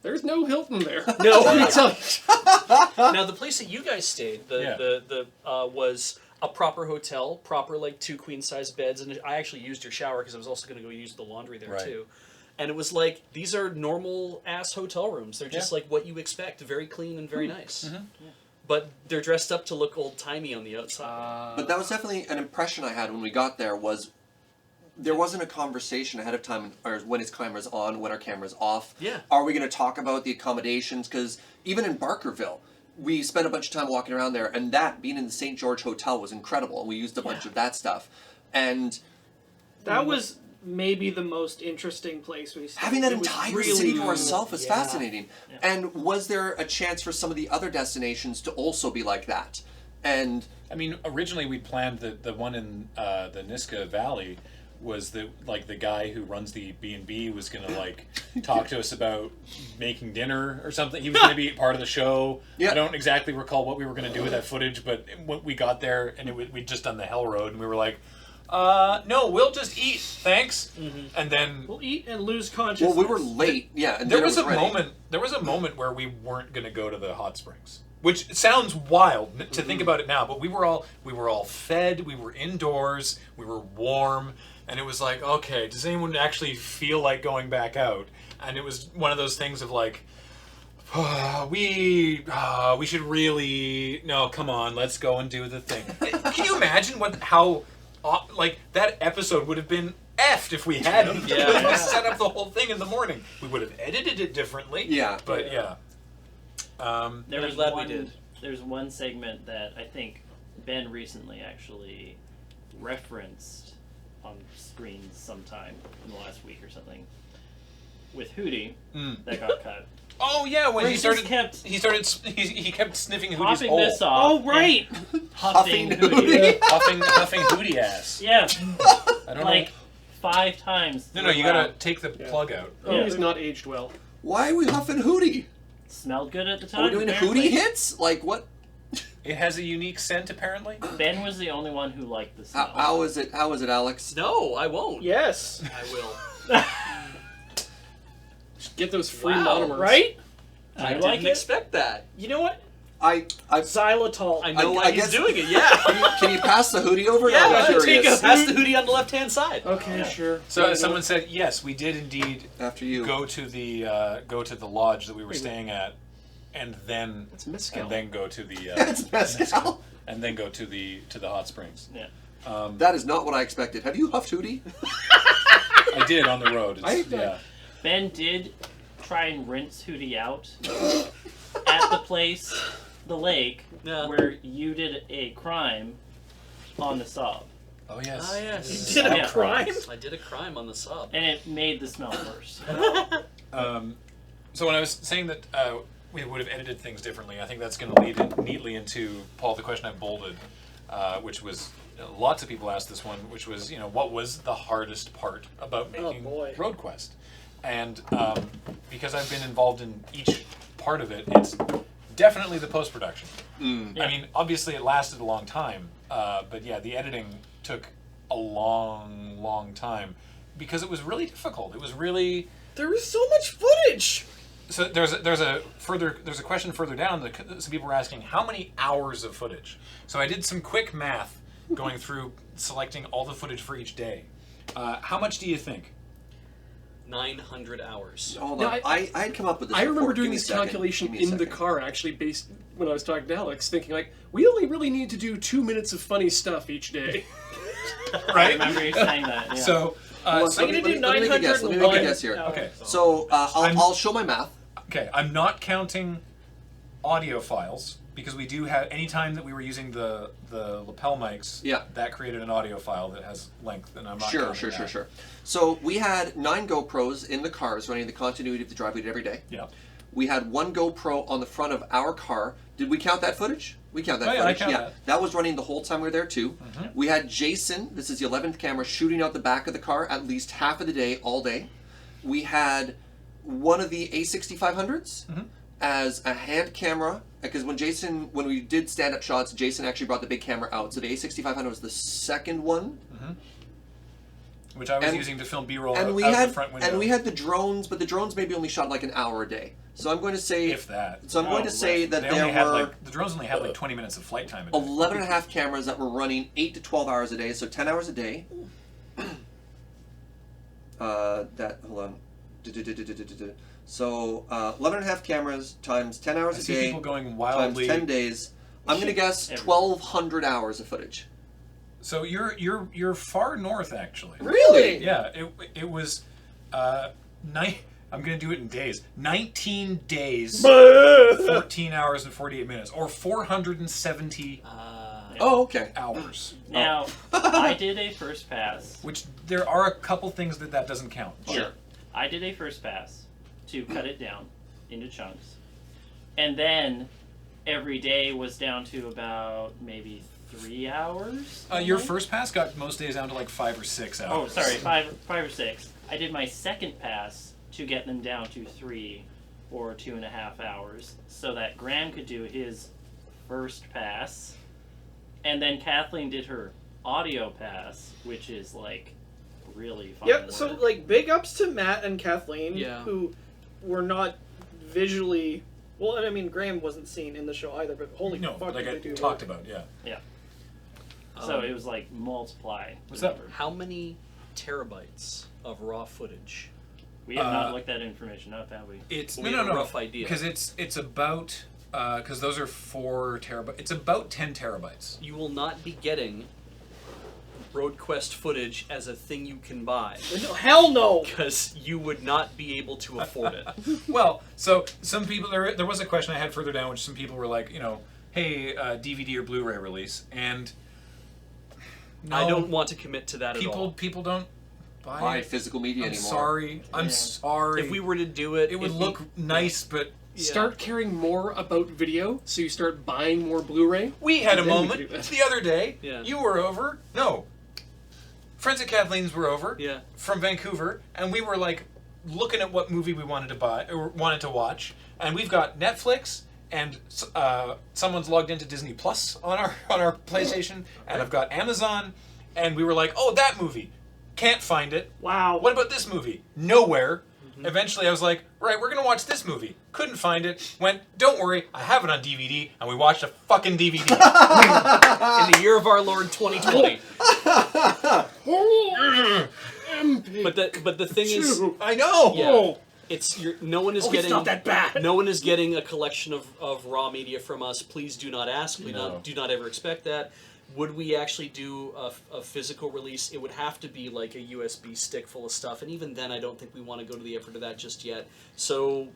There's no Hilton there. No. Let me tell you. Now the place that you guys stayed, was a proper hotel, proper like 2 queen-size beds, and I actually used your shower because I was also going to go use the laundry there too. And it was like, these are normal-ass hotel rooms. They're just like what you expect, very clean and very nice. Mm-hmm. Yeah. But they're dressed up to look old-timey on the outside. But that was definitely an impression I had when we got there, was there wasn't a conversation ahead of time, or when his camera's on, when our camera's off. Yeah. Are we going to talk about the accommodations? Because even in Barkerville, we spent a bunch of time walking around there, and that, being in the St. George Hotel, was incredible. And we used a bunch of that stuff. And that was maybe the most interesting place we stayed. Having that entire city to ourselves is Yeah. fascinating. Yeah. And was there a chance for some of the other destinations to also be like that? And I mean, originally we planned the one in the Niska Valley was the guy who runs the B&B was going to like talk to us about making dinner or something. He was going to be part of the show. Yeah. I don't exactly recall what we were going to do with that footage, but when we got there and we'd just done the Hell Road and we were like, no, we'll just eat, thanks. Mm-hmm. And then we'll eat and lose consciousness. Well, we were late, yeah. And there was a moment where we weren't going to go to the hot springs, which sounds wild to think about it now. But we were all fed. We were indoors. We were warm, and it was like, okay, does anyone actually feel like going back out? And it was one of those things of like, we should really come on, let's go and do the thing. Can you imagine how that episode would have been effed if we hadn't set up the whole thing in the morning. We would have edited it differently. Yeah. But There's one segment that I think Ben recently actually referenced on screens sometime in the last week or something with Hootie that got cut. Oh yeah, when he kept sniffing Hootie's hole. This off. Oh right, huffing Hootie, huffing Hootie ass. Yeah, I don't know. 5 times. No, you gotta take the plug out. Oh, he's not aged well. Why are we huffing Hootie? Smelled good at the time. Are we doing apparently. Hootie hits? Like what? It has a unique scent, apparently. Ben was the only one who liked the smell. How is it, Alex? No, I won't. Yes, I will. Get those free monomers. Right? I didn't expect that. You know what? Xylitol. I know why he's doing it, yeah. Can you pass the Hootie over? Yeah, I'm curious. pass the Hootie on the left-hand side. Okay, sure. So someone said, yes, we did indeed after you go to the lodge that we were staying at. and then It's mezcal. and then go to the It's mezcal. and then go to the hot springs. Yeah. That is not what I expected. Have you huffed Hootie? I did on the road. Yeah. Ben did try and rinse Hootie out at the place, the lake, Yeah. where you did a crime on the Saab. Oh yes. Ah, yes. You did a Yeah. crime? I did a crime on the Saab. And it made the smell worse. So when I was saying that we would have edited things differently, I think that's going to lead in neatly into, Paul, the question I bolded, which was, lots of people asked this one, which was, what was the hardest part about making boy. Road Quest? And because I've been involved in each part of it, it's definitely the post-production. I mean, obviously it lasted a long time, but yeah, the editing took a long, long time because it was really difficult. It was really... There was so much footage. So there's a question further down that some people were asking how many hours of footage. So I did some quick math going through selecting all the footage for each day. How much do you think? 900 hours. Hold No, on. I had come up with this. I remember before. doing Give me a this second. calculation Give me a in the second. car, actually, based when I was talking to Alex, thinking like, we only really need to do 2 minutes of funny stuff each day. I Right? remember you saying that. Yeah. So, Well, so I'm gonna do let me make a guess. Let me make a 901 guess here. okay. So I'll show my math. Okay, I'm not counting audio files because we do have any time that we were using the lapel mics. Yeah. That created an audio file that has length, and I'm not Sure. counting that. So we had 9 GoPros in the cars running the continuity of the drive we did every day. Yeah. We had 1 GoPro on the front of our car. Did we count that footage? We count that Oh, yeah, I footage. count that. That was running the whole time we were there too. We had Jason, this is the 11th camera, shooting out the back of the car at least half of the day, all day. We had one of the A6500s as a hand camera, because when we did stand-up shots, Jason actually brought the big camera out. So the A6500 was the second one. Which I was And- using to film B-roll And out we the had front window. and we had the drones, but the drones maybe only shot like an hour a day. So I'm going to say if that. So I'm going to say that They there only had were the drones only had like 20 minutes of flight time. A day. 11 and a half cameras that were running 8 to 12 hours a day, so 10 hours a day. Hold on. So 11 and a half cameras times 10 hours I a see day people going times wildly. 10 days. I'm going to guess 1,200 hours of footage. So you're far north actually. Really? Yeah, it was I'm going to do it in days. 19 days, 14 hours and 48 minutes, or 470 Oh, okay. hours. Now, I did a first pass. Which there are a couple things that doesn't count. Yeah. I did a first pass to cut it down into chunks. And then every day was down to about maybe 3 hours. Your first pass got most days down to like 5 or 6 Oh, hours. sorry, five or six. I did my second pass to get them down to 3 or 2.5 hours so that Graham could do his first pass. And then Kathleen did her audio pass, which is like really fun. Yep, work. so like big ups to Matt and Kathleen, Yeah. who were not visually well, and I mean Graham wasn't seen in the show either, but holy No, fuck but did like they I do talked work. about, yeah. So it was like multiply. What's the up? number. How many terabytes of raw footage? We have not looked at information up, have we? It's We have a rough idea. because it's about because those are 4 terabytes. It's about 10 terabytes. You will not be getting Road Quest footage as a thing you can buy No, hell no! because you would not be able to afford it. Well, so some people there was a question I had further down, which some people were like, hey, DVD or Blu-ray release, and no, I don't want to commit to that at all. people don't buy Buy physical media I'm anymore. sorry. I'm sorry. If we were to do it, it would it'd look be- nice, but Yeah. Start caring more about video, so you start buying more Blu-ray. we had a Then we moment could do that. the other day. Yeah. You were over. No. Friends of Kathleen's were over. Yeah. From Vancouver, and we were like looking at what movie we wanted to buy or wanted to watch, and we've got Netflix, and someone's logged into Disney Plus on our PlayStation, and I've got Amazon, and we were like, oh, that movie, can't find it. Wow. What about this movie? Nowhere. Eventually, I was like, right, we're gonna watch this movie. Couldn't find it. Went, don't worry, I have it on DVD, and we watched a fucking DVD. in the year of our Lord 2020. But the thing is, I know. yeah. no one is Oh, getting it's not that bad. No one is getting a collection of raw media from us. Please do not ask. No. Do not ever expect that. Would we actually do a physical release? It would have to be like a USB stick full of stuff, and even then, I don't think we want to go to the effort of that just yet. So,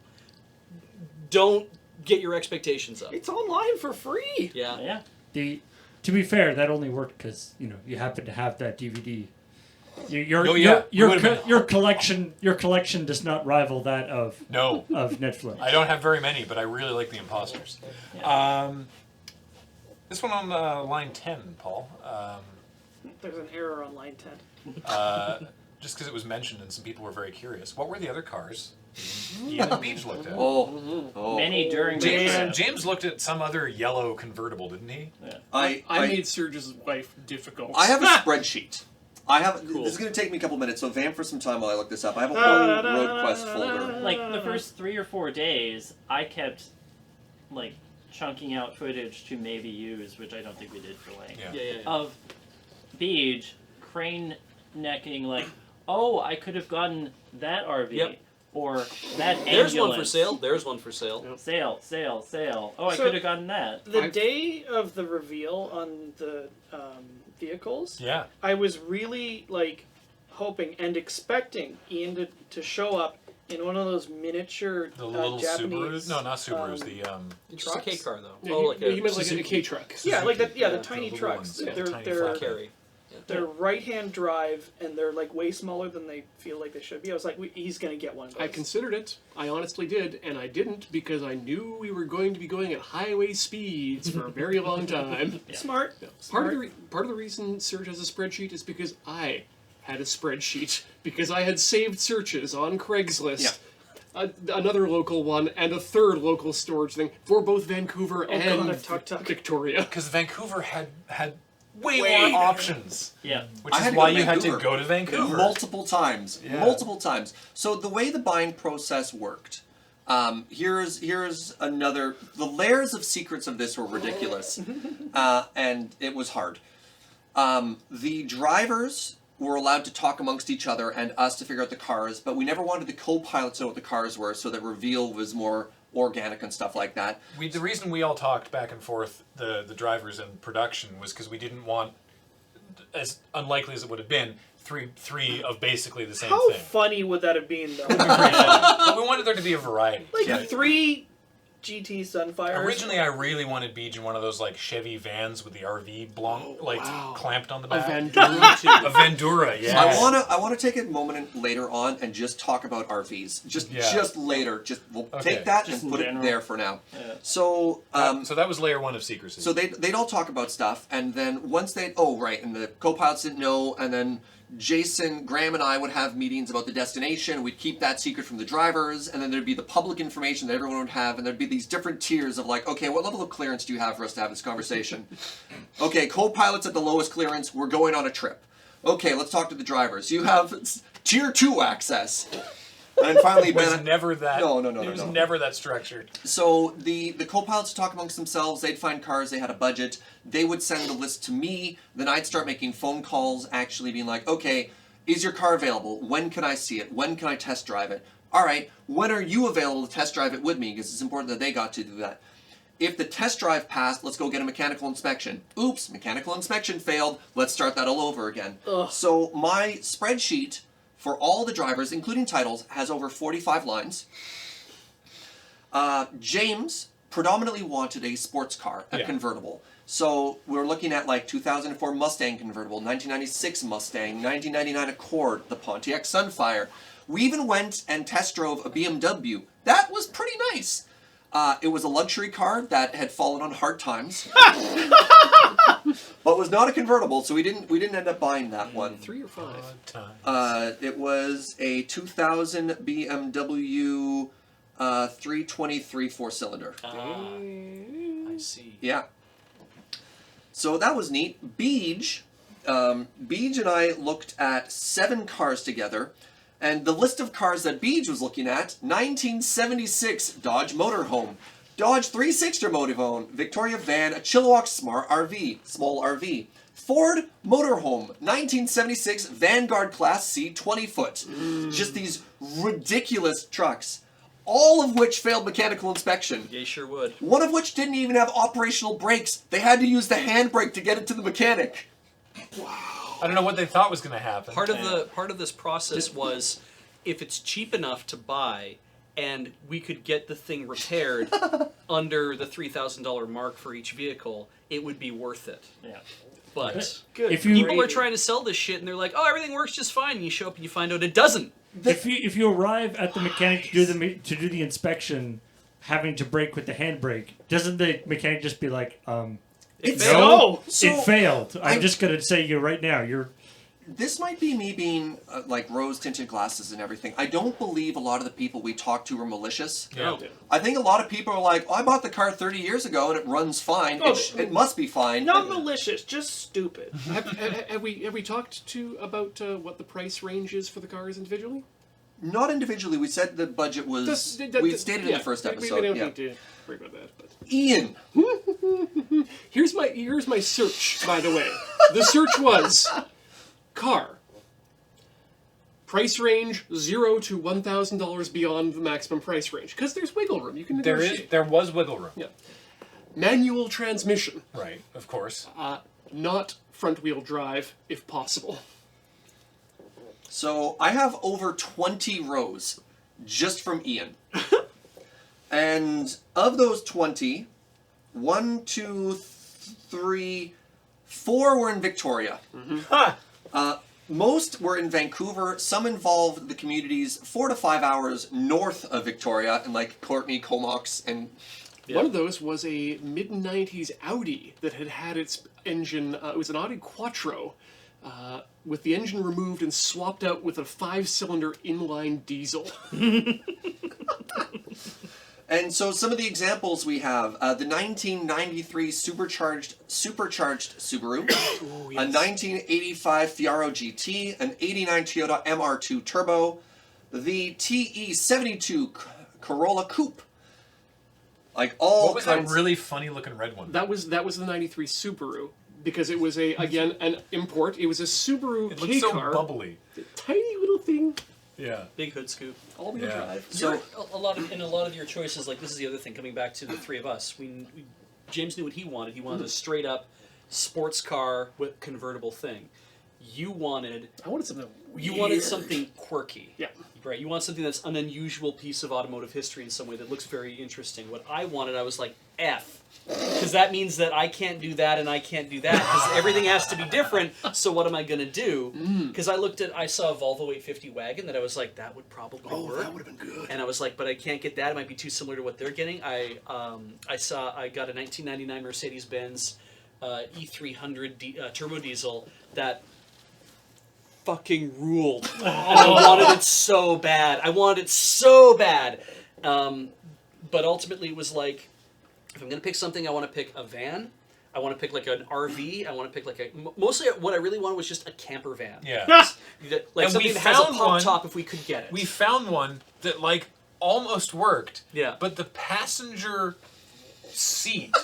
don't get your expectations up. It's online for free. Yeah. Yeah. To be fair, that only worked because you happen to have that DVD. Your collection does not rival that of No. Netflix. I don't have very many, but I really like the Imposters. This one on line 10, Paul. There's an error on line 10. Just because it was mentioned and some people were very curious. What were the other cars Ian and Beach looked at? Many during the trip. James looked at some other yellow convertible, didn't he? Yeah. I made Serge's wife difficult. I have a spreadsheet. This is going to take me a couple minutes, so vamp for some time while I look this up. I have a whole road quest folder. Like the first 3 or 4 days, I kept like chunking out footage to maybe use, which I don't think we did for length, Yeah. of Beej crane necking like, oh, I could have gotten that RV. Yep. Or that There's ambulance. one for sale. There's one for sale. Sale. Oh, I So, could have gotten that. The day of the reveal on the vehicles, Yeah. I was really hoping and expecting Ian to show up in one of those miniature The little Japanese. Subarus? No, not Subarus. It's just a K car though. Yeah, he meant like a K truck. Yeah, like that. Yeah, the Suzuki. tiny The trucks. ones, yeah, They're tiny they're flat carry. they're right-hand drive, and they're way smaller than they feel like they should be. I was like, he's gonna get one of those. I considered it. I honestly did, and I didn't because I knew we were going to be going at highway speeds for a very long time. Smart. Part of the reason Serge has a spreadsheet is because I had a spreadsheet because I had saved searches on Craigslist. Another local one and a third local storage thing for both Vancouver and Victoria. Because Vancouver had way more options. Yeah. Which I had is to why go to you had to Vancouver. go to Vancouver. Multiple times. Yeah. Multiple times. So the way the bind process worked, here's another... The layers of secrets of this were ridiculous. And it was hard. The drivers were allowed to talk amongst each other and us to figure out the cars, but we never wanted the co-pilots to know what the cars were, so that reveal was more organic and stuff like that. The reason we all talked back and forth, the drivers in production, was because we didn't want, as unlikely as it would have been, three of basically the same How thing. funny would that have been, though? But we wanted there to be a variety. Three GT Sunfires. Originally, I really wanted Beej in one of those Chevy vans with the RV clamped on the back. A Vandura. A Vandura, yeah. I wanna take a moment later on and just talk about RVs. Just later. We'll take that and put it there for now. Yeah. So so that was layer 1 of secrecy. So they'd all talk about stuff, and then once and the co-pilots didn't know, and then Jason, Graham, and I would have meetings about the destination. We'd keep that secret from the drivers, and then there'd be the public information that everyone would have, and there'd be these different tiers of okay, what level of clearance do you have for us to have this conversation? Okay, co-pilots at the lowest clearance, we're going on a trip. Okay, let's talk to the drivers. You have tier 2 access. And finally, it was never that. No. It was never that structured. So the co-pilots would talk amongst themselves. They'd find cars. They had a budget. They would send the list to me. Then I'd start making phone calls, actually being like, okay, is your car available? When can I see it? When can I test drive it? All right, when are you available to test drive it with me? Because it's important that they got to do that. If the test drive passed, let's go get a mechanical inspection. Oops, mechanical inspection failed. Let's start that all over again. Ugh. So my spreadsheet for all the drivers, including titles, has over 45 lines. James predominantly wanted a sports car, a convertible. So we're looking at 2004 Mustang convertible, 1996 Mustang, 1999 Accord, the Pontiac Sunfire. We even went and test drove a BMW. That was pretty nice. It was a luxury car that had fallen on hard times, but was not a convertible, so we didn't end up buying that one. 3 or 5? It was a 2000 BMW 323 4-cylinder. I see. Yeah. So that was neat. Beej and I looked at 7 cars together. And the list of cars that Beej was looking at, 1976 Dodge Motorhome, Dodge 360 Motorhome, Victoria van, a Chilliwack small RV, Ford Motorhome, 1976 Vanguard Class C 20-foot. Just these ridiculous trucks, all of which failed mechanical inspection. They sure would. One of which didn't even have operational brakes. They had to use the handbrake to get it to the mechanic. I don't know what they thought was going to happen. Part of this process was, if it's cheap enough to buy, and we could get the thing repaired under the $3,000 mark for each vehicle, it would be worth it. Yeah. But If you people are trying to sell this shit, and they're like, "Oh, everything works just fine," and you show up and you find out it doesn't. if you arrive at the mechanic to do the inspection, having to brake with the handbrake, doesn't the mechanic just be like, It no, So, it failed. I'm I'm- just gonna say you right now. This might be me being like rose-tinted glasses and everything. I don't believe a lot of the people we talk to are malicious. Yeah. I think a lot of people are like, oh, I bought the car 30 years ago and it runs fine. Oh, It must be fine. Not malicious, just stupid. Have we talked about what the price range is for the cars individually? Not individually. We said the budget was. We stated in the first episode. We don't Yeah. need to worry about that. But Ian. here's my search. By the way, the search was car. Price range $0 to $1,000 beyond the maximum price range, because there's wiggle room. You can negotiate. There was wiggle room. Yeah. Manual transmission, Right, of course. not front wheel drive, if possible. So I have over 20 rows just from Ian. And of those 20, 1, 2, 3, 4 were in Victoria. Most were in Vancouver. Some involved the communities 4 to 5 hours north of Victoria, in like Courtenay, Comox, and One of those was a mid-90s Audi that had its engine, it was an Audi Quattro, with the engine removed and swapped out with a 5-cylinder inline diesel. And so some of the examples we have, the 1993 supercharged Subaru, a 1985 Fiaro GT, an 89 Toyota MR2 Turbo, the TE72 Corolla Coupe. Like all What was that kinds. really funny looking red one? That was the 93 Subaru, because it was again an import. It was a Subaru It K looked so car, bubbly. tiny little thing, Yeah. Big hood scoop. all-wheel Yeah. drive. So a lot of your choices, like this is the other thing. Coming back to the three of us, James knew what he wanted. He wanted a straight up sports car with convertible thing. You wanted I wanted something. something quirky. Yeah. Right. You want something that's an unusual piece of automotive history in some way that looks very interesting. What I wanted, I was like, F. Because that means that I can't do that and I can't do that. Because everything has to be different. So what am I going to do? Because I saw a Volvo 850 wagon that I was like, that would probably work. That would have been good. And I was like, but I can't get that. It might be too similar to what they're getting. I got a 1999 Mercedes-Benz E300 turbo diesel that fucking ruled. And I wanted it so bad. But ultimately it was like, if I'm going to pick something, I want to pick a van. I want to pick like an RV. I want to pick like mostly what I really wanted was just a camper van. Yeah. Like And something we that has a found pop one- top if we could get it. We found one that like almost worked. Yeah. But the passenger seat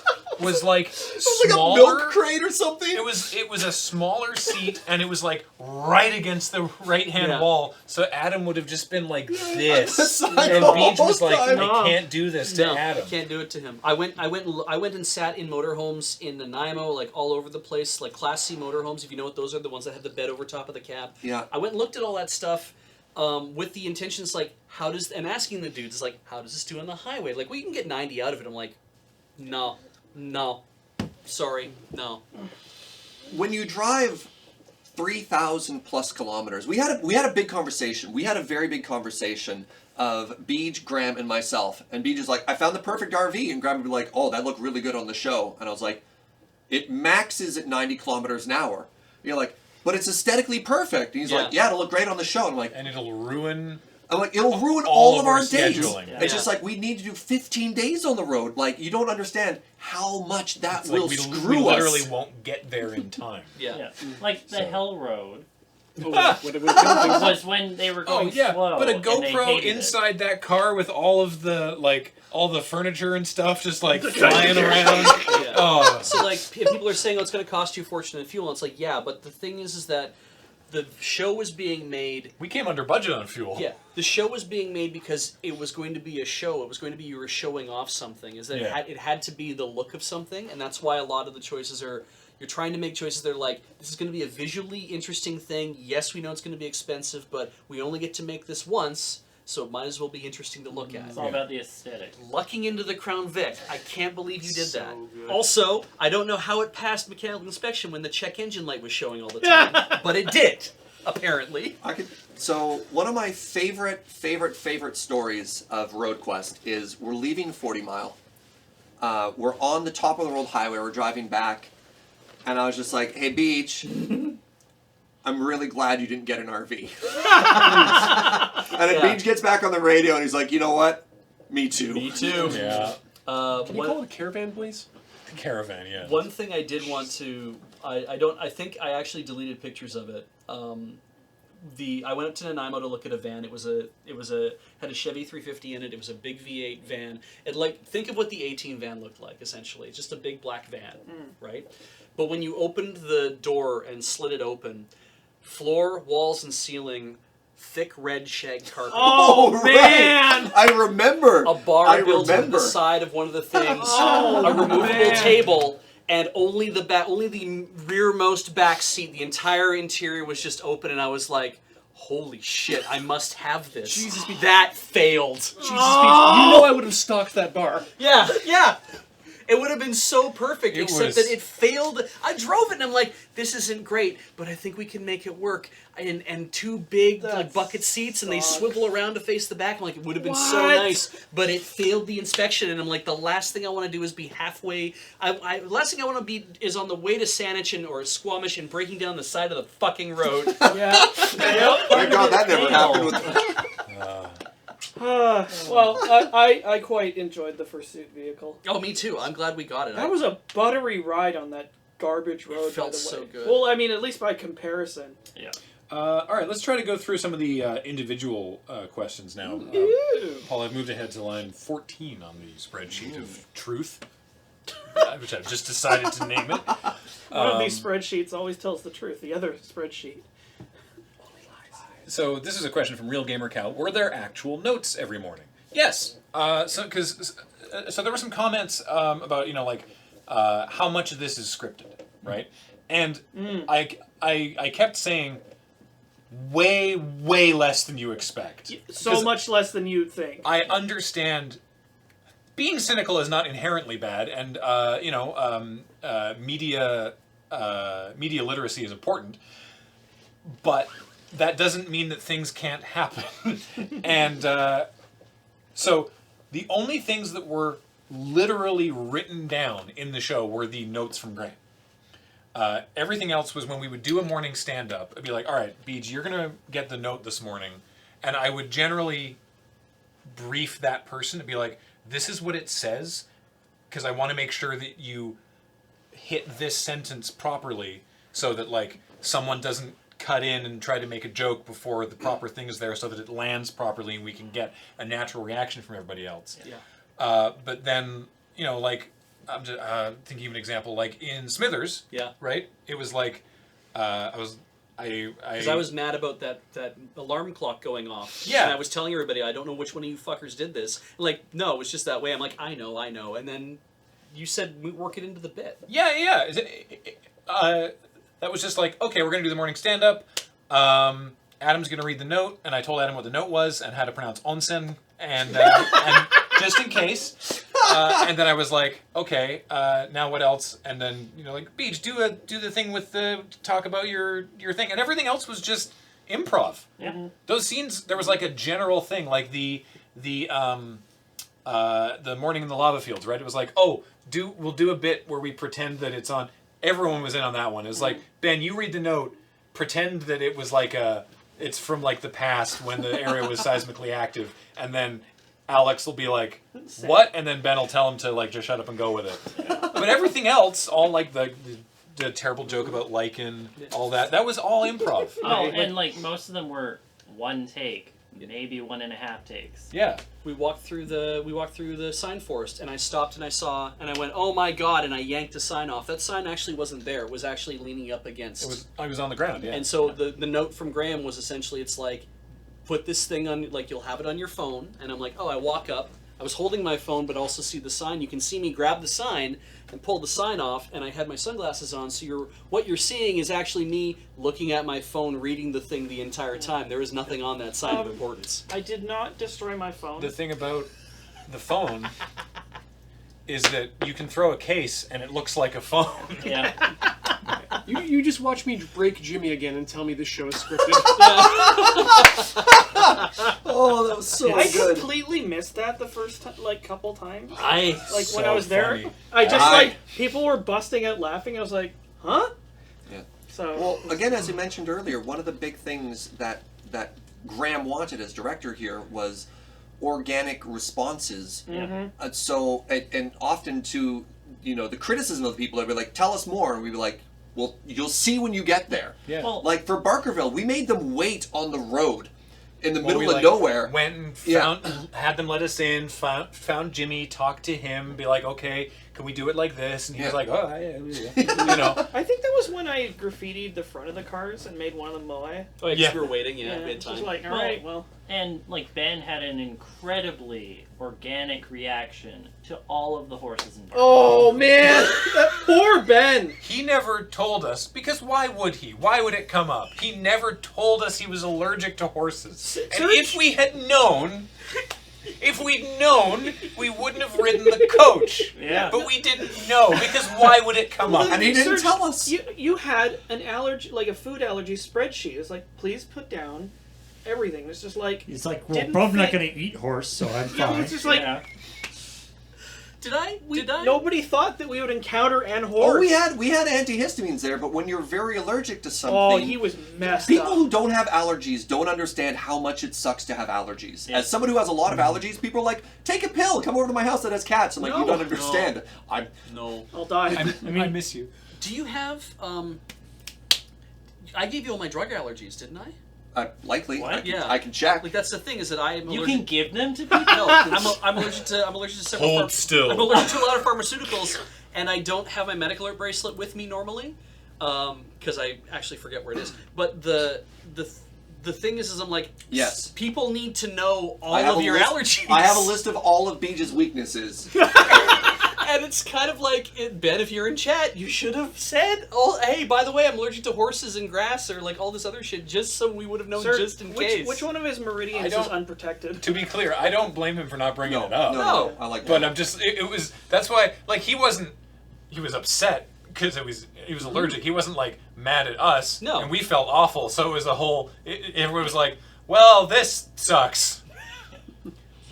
was like It was like a smaller. milk crate or something. It was a smaller seat, and it was like right against the right hand Yeah. wall. So Adam would have just been like this, Side and the Beach was whole like, time. "I can't do this to No, Adam." I can't do it to him. I went and sat in motorhomes in Nanaimo, like all over the place, like Class C motorhomes. If you know what those are, the ones that have the bed over top of the cab. Yeah. I went and looked at all that stuff with the intentions like, and asking the dudes like, how does this do on the highway? Like, we can get 90 out of it. I'm like, no, sorry, no. When you drive 3,000 plus kilometers, we had a big conversation. We had a very big conversation of Beej, Graham, and myself. And Beej is like, I found the perfect RV. And Graham would be like, oh, that looked really good on the show. And I was like, it maxes at 90 kilometers an hour. You're like, but it's aesthetically perfect. And he's like, yeah, it'll look great on the show. And I'm like, And it'll ruin. it'll ruin all all of of our our days. scheduling. It's just like, we need to do 15 days on the road. Like, you don't understand how much that It's will like we screw literally us. won't get there in time. Yeah. Yeah. Like the Hell Road It was when they were Oh going yeah, slow. but a and they GoPro hated it. inside that car with all the furniture and stuff just like flying around. Yeah. Oh, So like people are saying, oh, it's going to cost you a fortune in fuel. And it's like, yeah, but the thing is that the show was being made. we came under budget on fuel. Yeah, the show was being made because it was going to be a show. It was going to be you were showing off something. Is that Yeah. it had to be the look of something, and that's why a lot of the choices are. You're trying to make choices that are like, this is going to be a visually interesting thing. Yes, we know it's going to be expensive, but we only get to make this once, so it might as well be interesting to look at. It's all about the aesthetic. Lucking into the Crown Vic. I can't believe you did So that. good. Also, I don't know how it passed mechanical inspection when the check engine light was showing all the time, but it did, apparently. So one of my favorite stories of Road Quest is we're leaving 40 Mile. We're on the top of the world highway. We're driving back, and I was just like, "Hey, Beach, I'm really glad you didn't get an RV." And then Yeah. Beach gets back on the radio, and he's like, "You know what? Me too." Me too. Yeah, Can you call it a caravan, please? caravan. Yeah. One thing I did want to, I think I actually deleted pictures of it. I went up to Nanaimo to look at a van. It had a Chevy 350 in it. It was a big V8 van. Think of what the 18 van looked like, essentially. It's just a big black van, right? But when you opened the door and slid it open, floor, walls, and ceiling, thick red shag carpet. Oh, man! I remember. A bar I built into remember. the side of one of the things, Oh, a removable man. table, and only the rearmost back seat. The entire interior was just open, and I was like, "Holy shit! I must have this." Jesus, that failed. Jesus, Beach, you know I would have stocked that bar. Yeah, yeah. It would have been so perfect, It except was- that it failed. I drove it, and I'm like, "This isn't great, but I think we can make it work." And two big That bucket seats, and they sucks. swivel around to face the back. I'm like, it would have been so What? nice, but it failed the inspection. And I'm like, the last thing I want to do is be halfway. The last thing I want to be is on the way to Saanich or Squamish and breaking down the side of the fucking road. Yeah. Thank God that never happened with. Well, I quite enjoyed the Pursuit vehicle. Oh, me too. I'm glad we got it. That was a buttery ride on that garbage road. felt by the so way. good. Well, I mean, at least by comparison. Yeah. All right, let's try to go through some of the individual questions now. Paul, I've moved ahead to line 14 on the spreadsheet of truth, which I've just decided to name it. One of these spreadsheets always tells the truth. The other spreadsheet. So this is a question from Real Gamer Cow. Were there actual notes every morning? Yes. So there were some comments about how much of this is scripted, right? And I kept saying way less than you expect. So 'Cause much less than you'd think. I understand. Being cynical is not inherently bad, and media literacy is important, but that doesn't mean that things can't happen. And so the only things that were literally written down in the show were the notes from Grant. Everything else was when we would do a morning stand-up. I'd be like, all right, Beej, you're going to get the note this morning. And I would generally brief that person to be like, this is what it says, because I want to make sure that you hit this sentence properly so that, like, someone doesn't cut in and try to make a joke before the proper thing is there so that it lands properly and we can get a natural reaction from everybody else. Yeah. But then, I'm just thinking of an example, like in Smithers, Yeah. right? It was like, Because I was mad about that alarm clock going off. Yeah. And I was telling everybody, I don't know which one of you fuckers did this. Like, no, it's just that way. I'm like, I know. And then you said, work it into the bit. Yeah. That was just like, okay, we're going to do the morning stand-up. Adam's going to read the note, and I told Adam what the note was and how to pronounce onsen, and just in case. And then I was like, okay, now what else? And then, Beach, do the thing with talk about your thing. And everything else was just improv. Yeah. Those scenes, there was like a general thing, like the morning in the lava fields, right? It was like, we'll do a bit where we pretend that it's on. Everyone was in on that one. It was like, Ben, you read the note, pretend that it was like it's from like the past when the area was seismically active, and then Alex will be like, what? And then Ben will tell him to like just shut up and go with it. But everything else, all like the the terrible joke about lichen, all that. That was all improv. Oh, and like most of them were one take, maybe 1.5 takes. Yeah. We walked through the sign forest, and I stopped and I saw, and I went, "Oh my god!" And I yanked the sign off. That sign actually wasn't there; it was actually leaning up against. I was on the ground. Yeah. And so the note from Graham was essentially, it's like, put this thing on, like you'll have it on your phone. And I'm like, oh, I walk up. I was holding my phone, but also see the sign. You can see me grab the sign and pull the sign off, and I had my sunglasses on. So what you're seeing is actually me looking at my phone, reading the thing the entire time. There is nothing on that sign of importance. I did not destroy my phone. The thing about the phone is that you can throw a case and it looks like a phone. Yeah. You just watch me break Jimmy again and tell me this show is scripted. Oh, that was so I good. completely missed that the first couple times. I Like when So I was there, funny. I just I- like people were busting out laughing. I was like, huh? Yeah. So Well, again, as you mentioned earlier, one of the big things that Graham wanted as director here was organic responses. So, and often to, the criticism of the people, they'd be like, tell us more. And we'd be like, well, you'll see when you get there. Yeah. Well, Like for Barkerville, we made them wait on the road in the Well, middle we, of like, nowhere. Went and Yeah. had them let us in, found Jimmy, talked to him, be like, okay, can we do it like this? And he was Yeah. like, oh, yeah. I think that was when I graffitied the front of the cars and made one of them moe. Oh, yeah, 'cause Yeah. we were waiting. Yeah, we had Just time. like, all Well, right, well, and like Ben had an incredibly organic reaction to all of the horses in oh man, that poor Ben. He never told us, because why would he? Why would it come up? He never told us he was allergic to horses. And Search- if we had known, we wouldn't have ridden the coach. Yeah. But we didn't know, because why would it come up? And he didn't Serge, tell us. You had an allergy, like a food allergy spreadsheet. It's like, please put down everything. It's just like, It's like, we're Didn't both not fit. going to eat horse, so I'm yeah, fine. it's just like, Yeah. Did I? nobody thought that we would encounter an horse. Oh, we had antihistamines there, but when you're very allergic to something, Oh, he was messed people up. who don't have allergies don't understand how much it sucks to have allergies. Yeah. As someone who has a lot of allergies, people are like, take a pill, come over to my house that has cats. I'm like, you No. don't understand. No. I'll die. I miss you. Do you have? I gave you all my drug allergies, didn't I? Likely. What? Yeah. I can check. Like that's the thing is that I am You allergic. can give them to people? No, I'm allergic to several. Hold still. I'm allergic to a lot of pharmaceuticals, and I don't have my medical alert bracelet with me normally, because I actually forget where it is. But the thing is I'm like, Yes. people need to know all I have of a your list- allergies. I have a list of all of Beej's weaknesses. And it's kind of like, Ben, if you're in chat, you should have said, "Oh, hey, by the way, I'm allergic to horses and grass," or like all this other shit, just so we would have known, Sir, just in case. Which one of his I meridians is don't- unprotected? To be clear, I don't blame him for not bringing No, it up. no, I like that. But I'm just, it was, that's why, like, he was upset because he was allergic. He wasn't, like, mad at us. No. And we felt awful. So it was a whole, everyone was like, well, this sucks.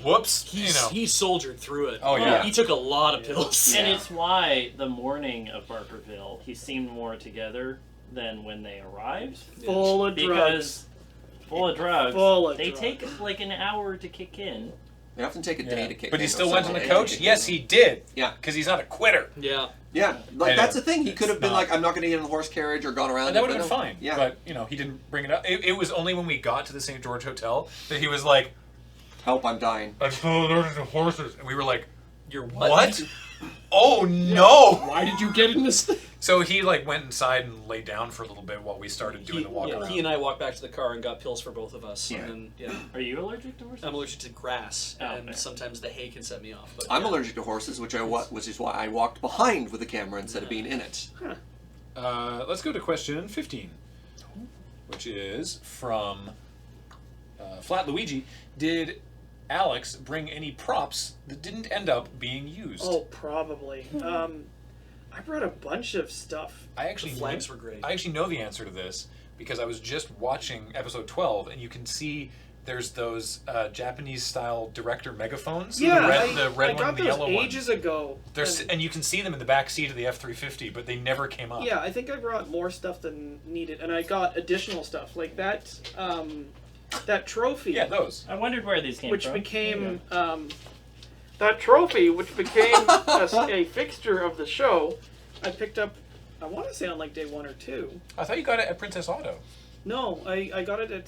Whoops. He soldiered through it. Oh, yeah. He took a lot of pills. And it's why the morning of Barkerville, he seemed more together than when they arrived. Full of drugs. Because full of drugs. Full of they drugs. take like an hour to kick in. They often take a day to kick But he in, still or went on the several days coach? to kick Yes, in. he did. Yeah. Because he's not a quitter. Yeah. Yeah, like I that's know. the thing. He could have It's been not. like, I'm not going to get in the horse carriage or gone around. And that it, would have but been no. fine. Yeah. But, he didn't bring it up. It was only when we got to the St. George Hotel that he was like, Help, I'm dying. I'm so allergic to horses. And we were like, You're what? Oh, no! Why did you get in this thing? So he like went inside and lay down for a little bit while we started doing the walk around. He and I walked back to the car and got pills for both of us. Yeah. And then, Are you allergic to horses? I'm allergic to grass, Oh, and okay. sometimes the hay can set me off. But I'm yeah. allergic to horses, which is why I walked behind with the camera instead of being in it. Let's go to question 15, which is from Flat Luigi. Did Alex bring any props that didn't end up being used? Oh, probably. I brought a bunch of stuff. I actually The flags were great. I actually know the answer to this because I was just watching episode 12, and you can see there's those Japanese-style director megaphones. Yeah, the red I one, got and the those yellow one. ages ago. And you can see them in the back seat of the F-350, but they never came up. Yeah, I think I brought more stuff than needed, and I got additional stuff like that. That trophy. Yeah, those. I wondered where these came which from. became that trophy, which became a fixture of the show. I picked up I want to say on like day 1 or 2. I thought you got it at Princess Auto. No, I got it at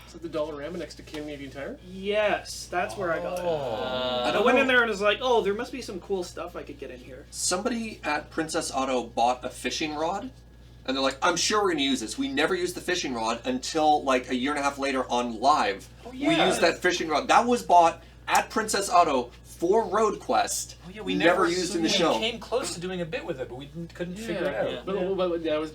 Is it the Dollarama next to Canadian Tire? yes, that's where I got it. I I don't went know. in there and was like, oh, there must be some cool stuff I could get in here. Somebody at Princess Auto bought a fishing rod, and they're like, I'm sure we're going to use this. We never used the fishing rod until like a year and a half later on Live. We yeah. used that fishing rod. That was bought at Princess Auto for Road Quest. Oh, yeah, we never used in the show. We came close to doing a bit with it, but we couldn't figure it out. Yeah. But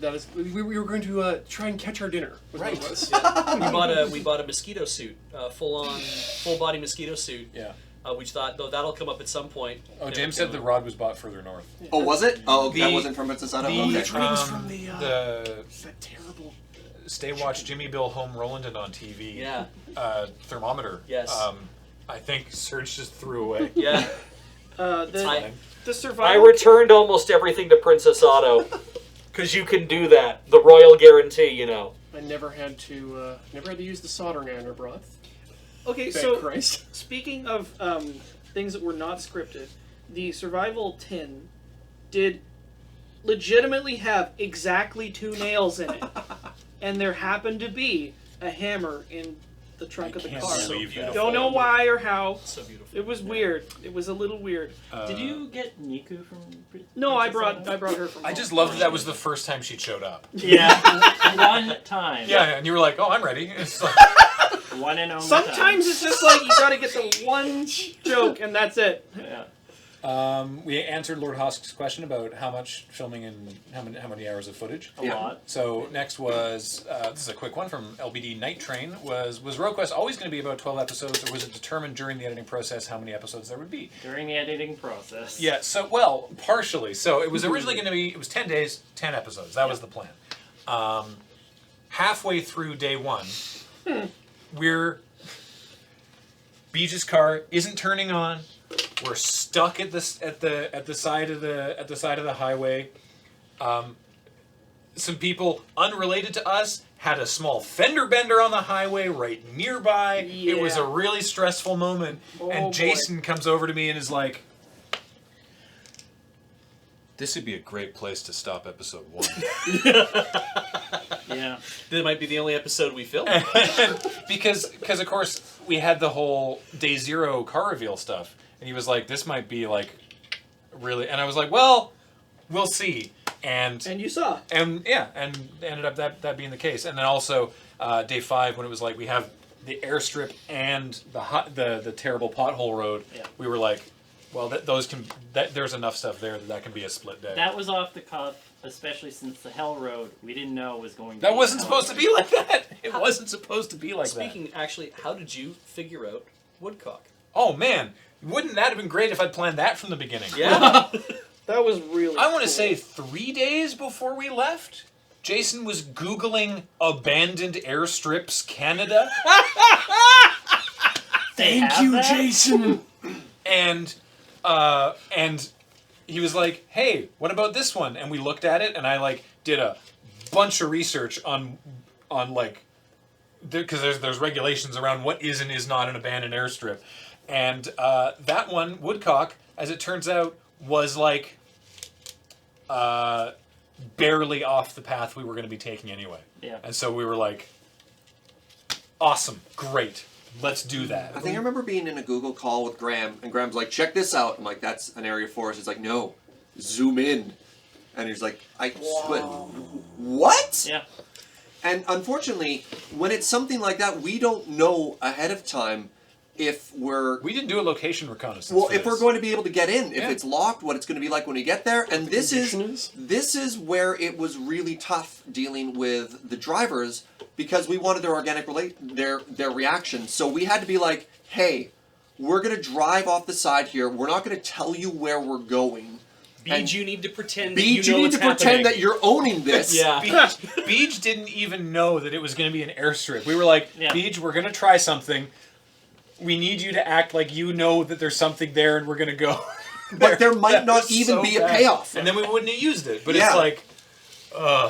that is we were going to try and catch our dinner. Was what it Right. was. We bought a mosquito suit, full body mosquito suit. Yeah. We thought though that'll come up at some point. Oh, James said the rod was bought further north. Oh, was it? Oh, okay, that The- wasn't from Princess Auto? The, Okay. Rings from the the that terrible. Stay Watch Jimmy Bill Home Roland on TV. Yeah. Thermometer. Yes. I think Serge just threw away. Yeah. The I survival. returned almost everything to Princess Auto because you can do that. The royal guarantee, you know. I never had to use the soldering iron I brought. Okay, Thank so Christ. speaking of things that were not scripted, the survival tin did legitimately have exactly 2 nails in it, and there happened to be a hammer in the trunk of the can't car. believe that. Don't know why or how. So beautiful. It was weird. It was a little weird. Did you get Niku from? No, I Princess brought Auto? her from. I home. just loved that was the first time she showed up. Yeah, one time. Yeah, and you were like, "Oh, I'm ready." It's like, One and only Sometimes it's just like you gotta get the one joke and that's it. time. Yeah. we answered Lord Hosk's question about how much filming and how many hours of footage. A lot. So next was this is a quick one from LBD Night Train. Was Road Quest always going to be about 12 episodes, or was it determined during the editing process how many episodes there would be? During the editing process. Yeah. So partially. So it was originally going to be 10 days, 10 episodes. That was the plan. Halfway through day 1, Beach's car isn't turning on. We're stuck at the side of the highway. Some people unrelated to us had a small fender bender on the highway right nearby. It was a Yeah. really stressful moment. Oh, and boy. Jason comes over to me and is like, "This would be a great place to stop episode 1." Yeah. That might be the only episode we filmed. because of course we had the whole day 0 car reveal stuff, and he was like, "This might be like really," and I was like, "Well, we'll see." And you saw. and ended up that being the case. And then also day 5 when it was like we have the airstrip and the terrible pothole road. Yeah. We were like, well, there's enough stuff there that can be a split day. That was off the cuff, especially since the Hell Road we didn't know was going to That be wasn't a supposed to Hell be like that. It wasn't supposed to be like that. Speaking, actually, how did you figure out Woodcock? Oh man, wouldn't that have been great if I'd planned that from the beginning? Yeah. That was really I want to cool. say 3 days before we left, Jason was Googling abandoned airstrips Canada. They Thank have you, that? Jason. and he was like, "Hey, what about this one?" And we looked at it, and I like did a bunch of research on like because there's regulations around what is and is not an abandoned airstrip, and that one, Woodcock, as it turns out, was like barely off the path we were going to be taking anyway. Yeah. And so we were like, "Awesome, great, let's do that." I think I remember being in a Google call with Graham, and Graham's like, "Check this out." I'm like, "That's an area for us." He's like, "No, zoom in." And he's like, what? Yeah. And unfortunately, when it's something like that, we don't know ahead of time if We didn't do a location reconnaissance. well, for if we're this. going to be able to get in, if Yeah. it's locked, what it's going to be like when we get there. And this conditions? is where it was really tough dealing with the drivers because we wanted their organic their reaction. So we had to be like, "Hey, we're going to drive off the side here. We're not going to tell you where we're going. Beej, you need to pretend that Beej, you know need what's to pretend happening. that you're owning this." Yeah. Beej didn't even know that it was going to be an airstrip. We were like, Yeah. Beej, we're going to try something. We need you to act like you know that there's something there and we're going to go. But there might That not was even so be a bad. payoff. And then we wouldn't have used it. But Yeah. it's like,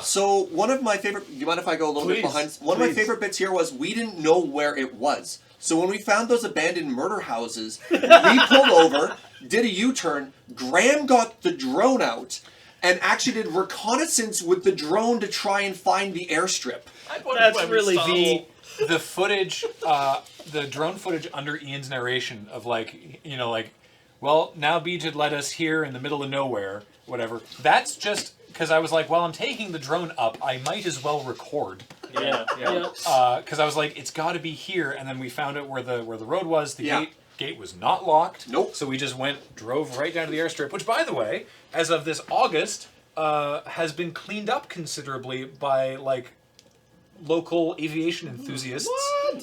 So one of my favorite. Do you mind if I go a little bit Please, behind? One of my please. favorite bits here was we didn't know where it was. So when we found those abandoned murder houses, we pulled over, did a U-turn. Graham got the drone out, and actually did reconnaissance with the drone to try and find the airstrip. That's really The footage, the drone footage under Ian's narration of like, you know, like, well, now Beej had led us here in the middle of nowhere, whatever. That's just because I was like, well, I'm taking the drone up, I might as well record. Yeah. Because I was like, it's got to be here, and then we found out where the road was. The gate was not locked. Nope. So we just drove right down to the airstrip, which, by the way, as of this August, has been cleaned up considerably by like local aviation enthusiasts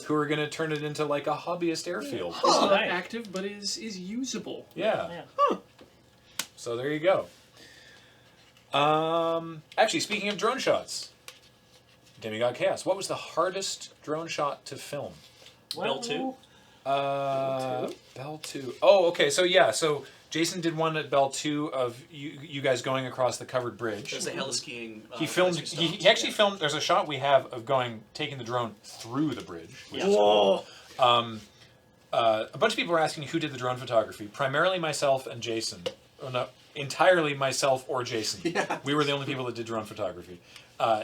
who are going to turn it into like a hobbyist airfield. It's not Nice. active, but is usable. Yeah. Yeah. So there you go. Actually, speaking of drone shots, Demigod Chaos, what was the hardest drone shot to film? Bell 2? Bell 2. Oh, okay. So yeah, so Jason did one at Bell 2 of you guys going across the covered bridge. There's the heliskiing. He filmed. He actually filmed. There's a shot we have of taking the drone through the bridge. Yeah. Whoa. A bunch of people were asking who did the drone photography. Primarily myself and Jason. Oh, no, entirely myself or Jason. Yeah. We were the only people that did drone photography.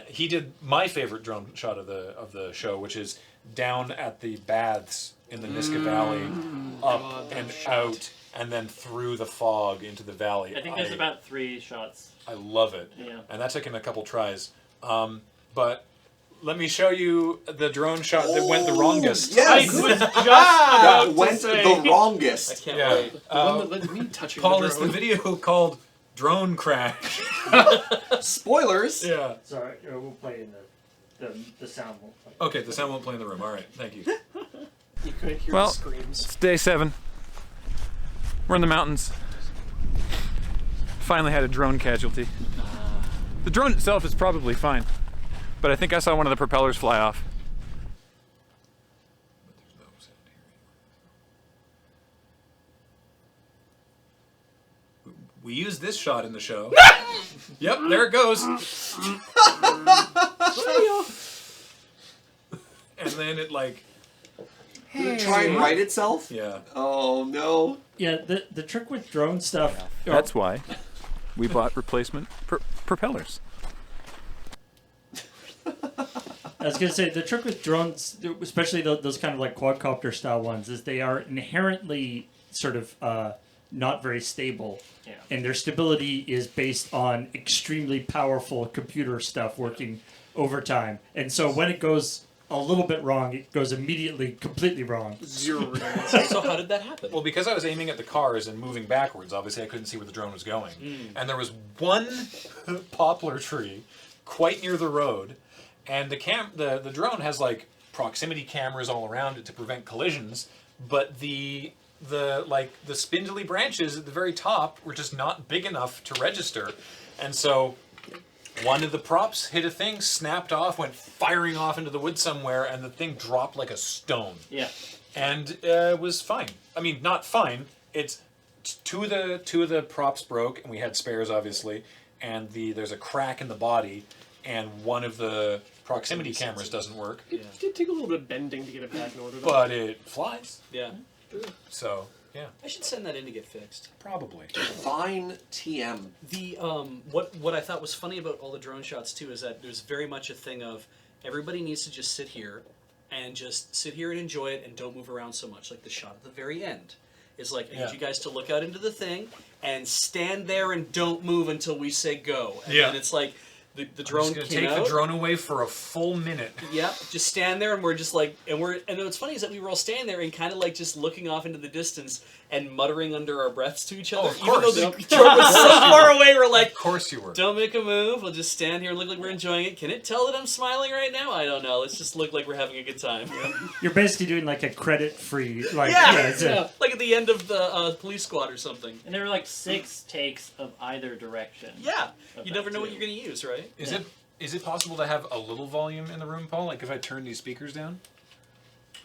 He did my favorite drone shot of the show, which is down at the baths in the Niska Valley, up and out, and then through the fog into the valley. I think there's about 3 shots. I love it. Yeah. And that took him a couple tries. But let me show you the drone shot that went the wrongest. Yes! That went the wrongest. Can't Yeah. wait. The one that led me touching Paul, the it's the drone. video called Drone Crash. Spoilers. Yeah. Sorry, we'll play in the sound won't play. Okay, the sound won't play in the room. All right, thank you. You couldn't hear Well, the screams. It's day 7. We're in the mountains. Finally had a drone casualty. The drone itself is probably fine, but I think I saw one of the propellers fly off. We used this shot in the show. Yep, there it goes. And then it like, Did it try and right itself? yeah. Oh no. Yeah, the trick with drone stuff. That's why we bought replacement propellers. I was gonna say the trick with drones, especially those kind of like quadcopter style ones, is they are inherently sort of not very stable, Yeah. and their stability is based on extremely powerful computer stuff working overtime. And so when it goes a little bit wrong, it goes immediately completely wrong. Zero. So how did that happen? Well, because I was aiming at the cars and moving backwards, obviously I couldn't see where the drone was going. And there was one poplar tree quite near the road, and the drone has like proximity cameras all around it to prevent collisions, but the spindly branches at the very top were just not big enough to register. And so one of the props hit a thing, snapped off, went firing off into the woods somewhere, and the thing dropped like a stone. Yeah. And it was fine. I mean, not fine. It's two of the props broke, and we had spares, obviously. And there's a crack in the body, and one of the proximity cameras doesn't work. It did take a little bit of bending to get it back in order. though. But it flies. Yeah. So yeah, I should send that in to get fixed. probably. Fine TM. The what I thought was funny about all the drone shots too is that there's very much a thing of everybody needs to just sit here and enjoy it and don't move around so much. Like the shot at the very end is like, I need you guys to look out into the thing and stand there and don't move until we say go. And then it's like the drone I'm just came gonna take out. the drone away for a full minute. Yep, just stand there, and we're just like, and what's funny is that we were all standing there and kind of like just looking off into the distance and muttering under our breaths to each other. of Even course. though the drone was so far away, we're like, Of course you were. don't make a move. We'll just stand here and look like we're enjoying it. Can it tell that I'm smiling right now? I don't know. Let's just look like we're having a good time. You're basically doing like a credit-free, like it's Like at the end of the police squad or something. And there were like 6 takes of either direction. Yeah, of you that never know what too. you're going to use, right? Is it possible to have a little volume in the room, Paul? Like if I turn these speakers down?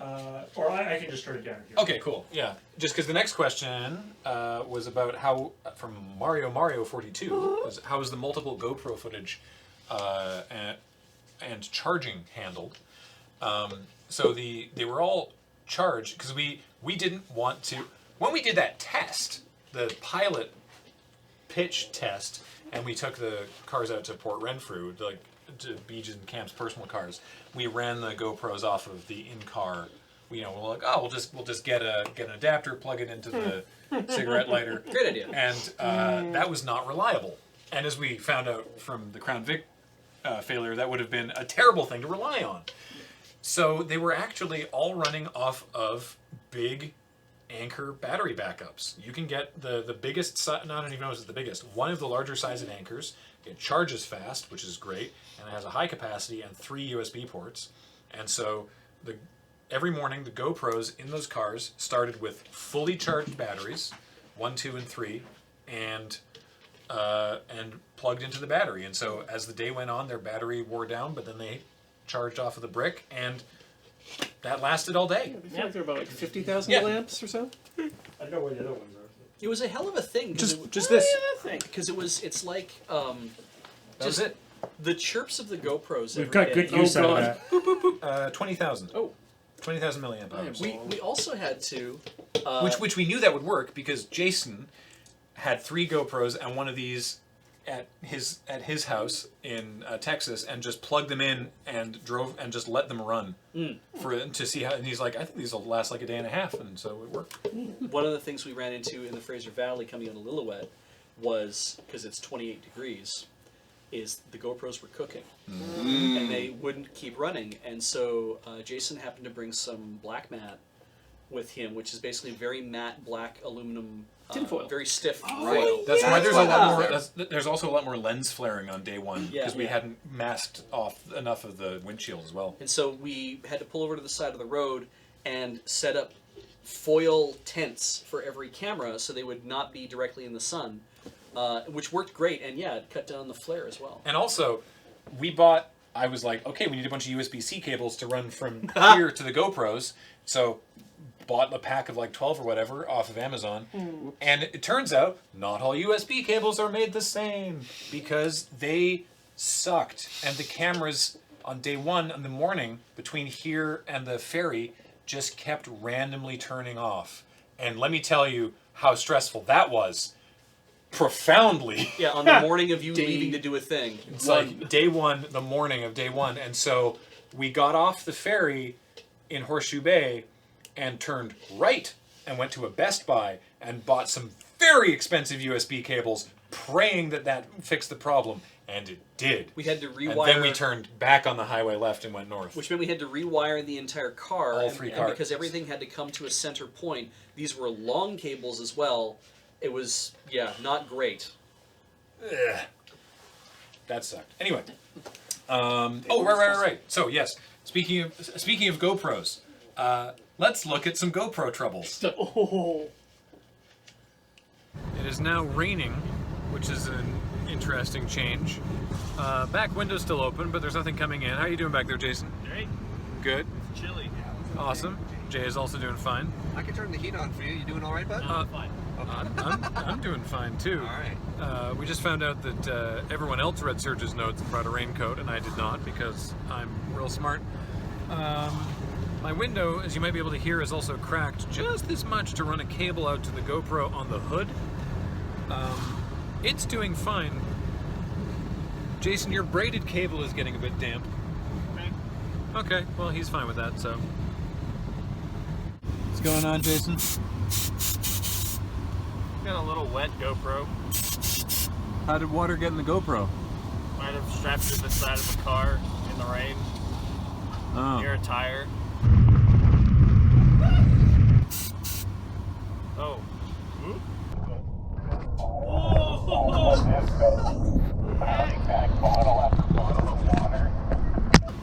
or I can just turn it down here. Okay, cool. Yeah. Just because the next question was about how, from Mario 42, was how is the multiple GoPro footage and charging handled? So they were all charged because we didn't want to. When we did that test, the pilot pitch test, and we took the cars out to Port Renfrew, like to Beach and Camp's personal cars. We ran the GoPros off of the in-car. We're like, oh, we'll just get an adapter, plug it into the cigarette lighter. Great idea. And that was not reliable. And as we found out from the Crown Vic failure, that would have been a terrible thing to rely on. So they were actually all running off of big Anchor battery backups. You can get the biggest, I don't even know if it's the biggest, one of the larger size of Anchors. It charges fast, which is great, and it has a high capacity and 3 USB ports. And so every morning the GoPros in those cars started with fully charged batteries, 1, 2, and 3, and plugged into the battery. And so as the day went on, their battery wore down, but then they charged off of the brick, and that lasted all day. I feel like they're about like 50,000 Yeah. lamps or so. I don't know where the other ones are. It was a hell of a thing. Just this. Because it's like That was it. the chirps of the GoPros. We've every got day. good use out of God. that. 20,000. Oh. 20,000 milliamp hours. We also had to. Which we knew that would work because Jason had 3 GoPros and one of these at his house in Texas, and just plugged them in and drove and just let them run to see how. And he's like, I think these will last like a day and a half, and so it worked. One of the things we ran into in the Fraser Valley coming out of Lillooet was, because it's 28 degrees, is the GoPros were cooking. And they wouldn't keep running. And so Jason happened to bring some black mat with him, which is basically very matte black aluminum, Tinfoil. very stiff Right. foil. That's why there's a why lot that more. was There's also a lot more lens flaring on day one Yeah. because we Yeah. hadn't masked off enough of the windshield as well. And so we had to pull over to the side of the road and set up foil tents for every camera so they would not be directly in the sun, which worked great. And yeah, it cut down the flare as well. And also, I was like, okay, we need a bunch of USB-C cables to run from here to the GoPros. So bought a pack of like 12 or whatever off of Amazon. And it turns out not all USB cables are made the same because they sucked. And the cameras on day one in the morning between here and the ferry just kept randomly turning off. And let me tell you how stressful that was. Profoundly. Yeah, on the morning of you leaving to do a thing. It's like day one, the morning of day one. And so we got off the ferry in Horseshoe Bay and turned right and went to a Best Buy and bought some very expensive USB cables, praying that fixed the problem. And it did. We had to And rewire. then we turned back on the highway left and went north. Which meant we had to rewire the entire car. All 3 cars. Because everything had to come to a center point. These were long cables as well. It was, not great. Ugh. That sucked. Anyway. Right. So, yes, speaking of GoPros, let's look at some GoPro troubles. Oh. It is now raining, which is an interesting change. Back window's still open, but there's nothing coming in. How are you doing back there, Jason? Great. Good. It's chilly. Awesome. Jay is also doing fine. I can turn the heat on for you. You doing all right, bud? Fine. I'm doing fine too. All right. We just found out that everyone else read Serge's notes and brought a raincoat, and I did not because I'm real smart. My window, as you might be able to hear, is also cracked just this much to run a cable out to the GoPro on the hood. It's doing fine. Jason, your braided cable is getting a bit damp. Okay, well, he's fine with that, so. What's going on, Jason? Got a little wet GoPro. How did water get in the GoPro? Might have strapped it to the side of the car in the rain. Oh. Near a tire. Oh. Whoop.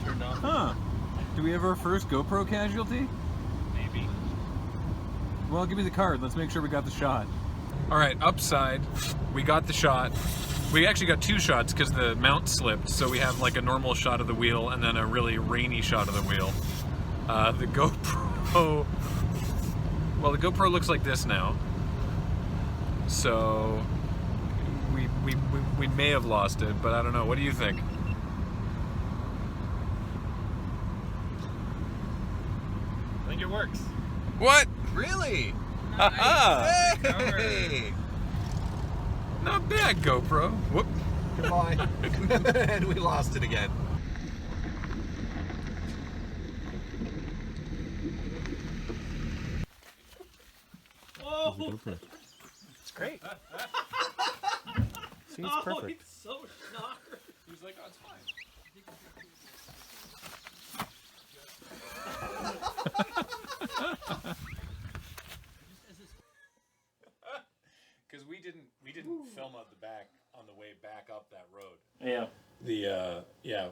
Turned on. Huh. Do we have our first GoPro casualty? Maybe. Well, give me the card. Let's make sure we got the shot. All right, upside, we got the shot. We actually got 2 shots because the mount slipped, so we have like a normal shot of the wheel and then a really rainy shot of the wheel. The GoPro, well, the GoPro looks like this now. So we may have lost it, but I don't know. What do you think? I think it works. What? Really? Haha! Hey! Not bad, GoPro. Whoop. Goodbye. And we lost it again. Oh, It's great. See, it's oh, perfect. it's so knocker. He's like, oh, it's fine. Because we didn't film out the back on the way back up that road. Yeah.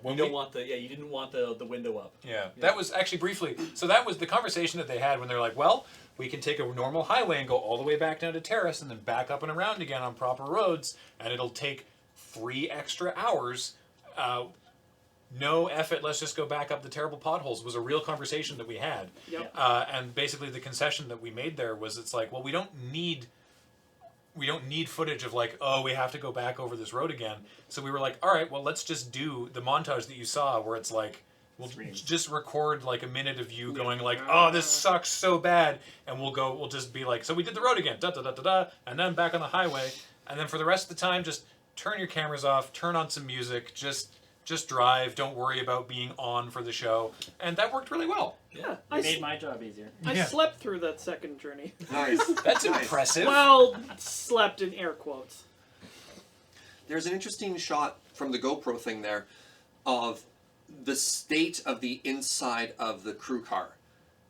When You didn't want the window up. Yeah, that was actually briefly. So that was the conversation that they had when they're like, well, we can take a normal highway and go all the way back down to Terrace and then back up and around again on proper roads, and it'll take 3 extra hours. No effort, let's just go back up the terrible potholes was a real conversation that we had. Yep. And basically the concession that we made there was it's like, well, we don't need footage of like, oh, we have to go back over this road again. So we were like, all right, well, let's just do the montage that you saw where it's like, we'll just record like a minute of you going like, oh, this sucks so bad. And we'll just be like, so we did the road again, da da da da da, and then back on the highway. And then for the rest of the time, just turn your cameras off, turn on some music, just drive, don't worry about being on for the show. And that worked really well. Yeah, It made my job easier. I Yeah. slept through that second journey. Nice. That's Nice. impressive. Well, slept in air quotes. There's an interesting shot from the GoPro thing there of the state of the inside of the crew car.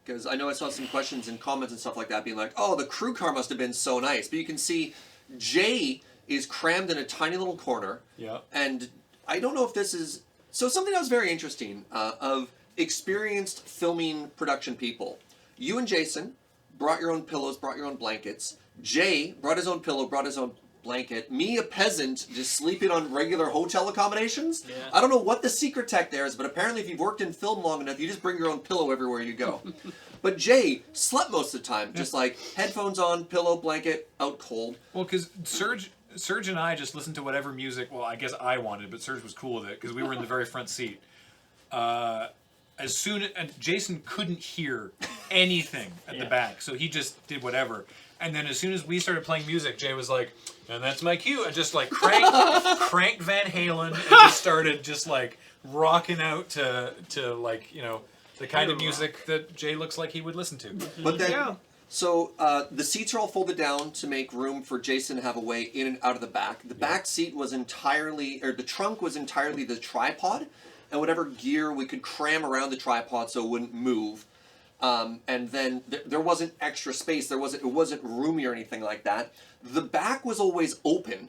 Because I know I saw some questions and comments and stuff like that being like, oh, the crew car must have been so nice. But you can see Jay is crammed in a tiny little corner. Yeah. And I don't know if this is... So something that was very interesting of experienced filming production people. You and Jason brought your own pillows, brought your own blankets. Jay brought his own pillow, brought his own blanket. Me, a peasant, just sleeping on regular hotel accommodations. Yeah. I don't know what the secret tech there is, but apparently if you've worked in film long enough, you just bring your own pillow everywhere you go. But Jay slept most of the time, just like headphones on, pillow, blanket, out cold. Well, because Serge and I just listened to whatever music, well, I guess I wanted, but Serge was cool with it because we were in the very front seat. And Jason couldn't hear anything at the back, so he just did whatever. And then as soon as we started playing music, Jay was like, and that's my cue, and just like cranked Van Halen and just started just like rocking out to like, you know, the kind of music that Jay looks like he would listen to. But then, Yeah. so the seats are all folded down to make room for Jason to have a way in and out of the back. The back seat was entirely, or the trunk was entirely the tripod, and whatever gear we could cram around the tripod so it wouldn't move. And then there wasn't extra space. It wasn't roomy or anything like that. The back was always open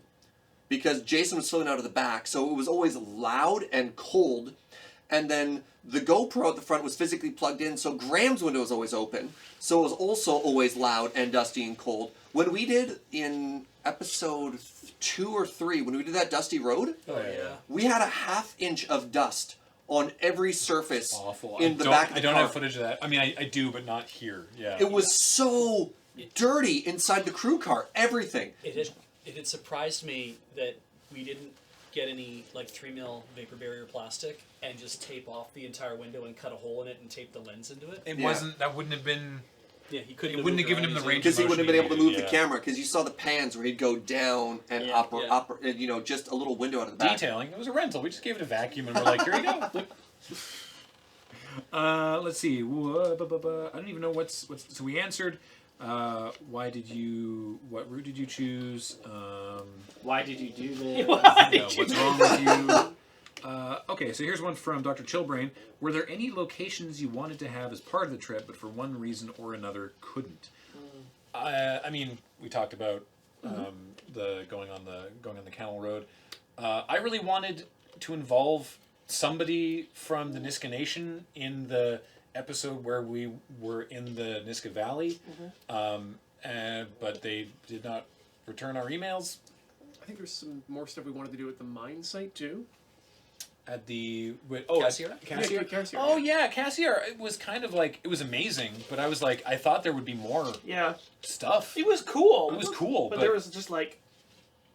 because Jason was filling out of the back, so it was always loud and cold. And then the GoPro at the front was physically plugged in, so Graham's window was always open. So it was also always loud and dusty and cold. When we did in episode 2 or 3, when we did that dusty road, we had a ½ inch of dust on every surface Awful. in the back of the I don't car. have footage of that. I mean, I do, but not here. Yeah. It was so dirty inside the crew car. Everything. It had surprised me that we didn't get any like 3mm vapor barrier plastic and just tape off the entire window and cut a hole in it and tape the lens into it. It Yeah. wasn't. That wouldn't have been. Yeah, he couldn't. It wouldn't have given him the range. Because he wouldn't have been able to move the Yeah. camera, because you saw the pans where he'd go down and Yeah, up, yeah. you know, just a little window out of the back. Detailing. It was a rental. We just gave it a vacuum and we're like, here you go. Let's see. I don't even know what's. So we answered. What route did you choose? Why did you do this? What's wrong with you? Okay, so here's one from Dr. Chillbrain. Were there any locations you wanted to have as part of the trip, but for one reason or another couldn't? I mean, we talked about the going on the Camel Road. I really wanted to involve somebody from the Niska Nation in the episode where we were in the Niska Valley, but they did not return our emails. I think there's some more stuff we wanted to do at the mine site too. At the Cassiar? Cassiar? Yeah, Cassiar. Oh yeah, Cassiar. It was kind of like, it was amazing, but I was like, I thought there would be more Yeah, stuff. it was cool. It was cool, but there was just like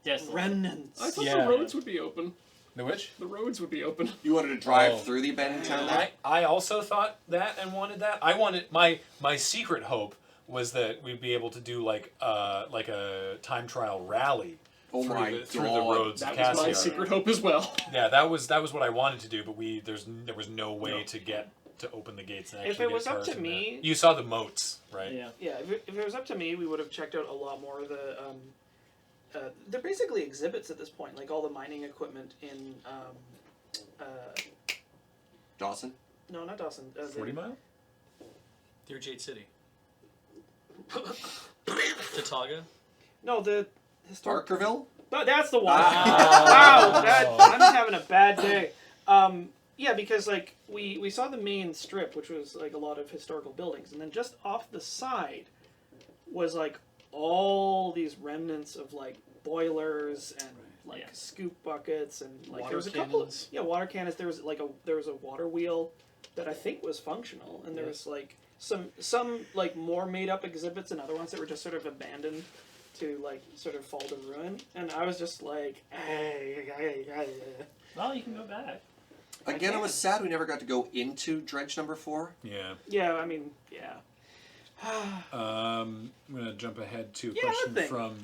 Desolate. remnants. I thought Yeah. the roads would be open. The which? The roads would be open. You wanted to drive Oh. through the abandoned town there? I also thought that and wanted that. I wanted my secret hope was that we'd be able to do like a time trial rally Oh my through the God. roads of That was my Cassiar. secret hope as well. Yeah, that was what I wanted to do, but there was no way to open the gates and actually If it get was up cars to in me- there. You saw the moats, right? Yeah. Yeah, if it was up to me, we would have checked out a lot more of the. They're basically exhibits at this point, like all the mining equipment in. Dawson? No, not Dawson. 40 Mile? Dear Jade City. Tataga. No, the historic. Barkerville? But that's the one. Wow, I'm having a bad day. Yeah, because like we saw the main strip, which was like a lot of historical buildings, and then just off the side was like all these remnants of like boilers and like Yeah. scoop buckets and like Water there was a couple of cannons. water cannons. There was a water wheel that I think was functional, and there was like some like more made up exhibits and other ones that were just sort of abandoned to like sort of fall to ruin. And I was just like, Well, you can go back. Again, I was sad we never got to go into Dredge number 4. Yeah. yeah, I mean, yeah. I'm going to jump ahead to a Yeah, question that thing. from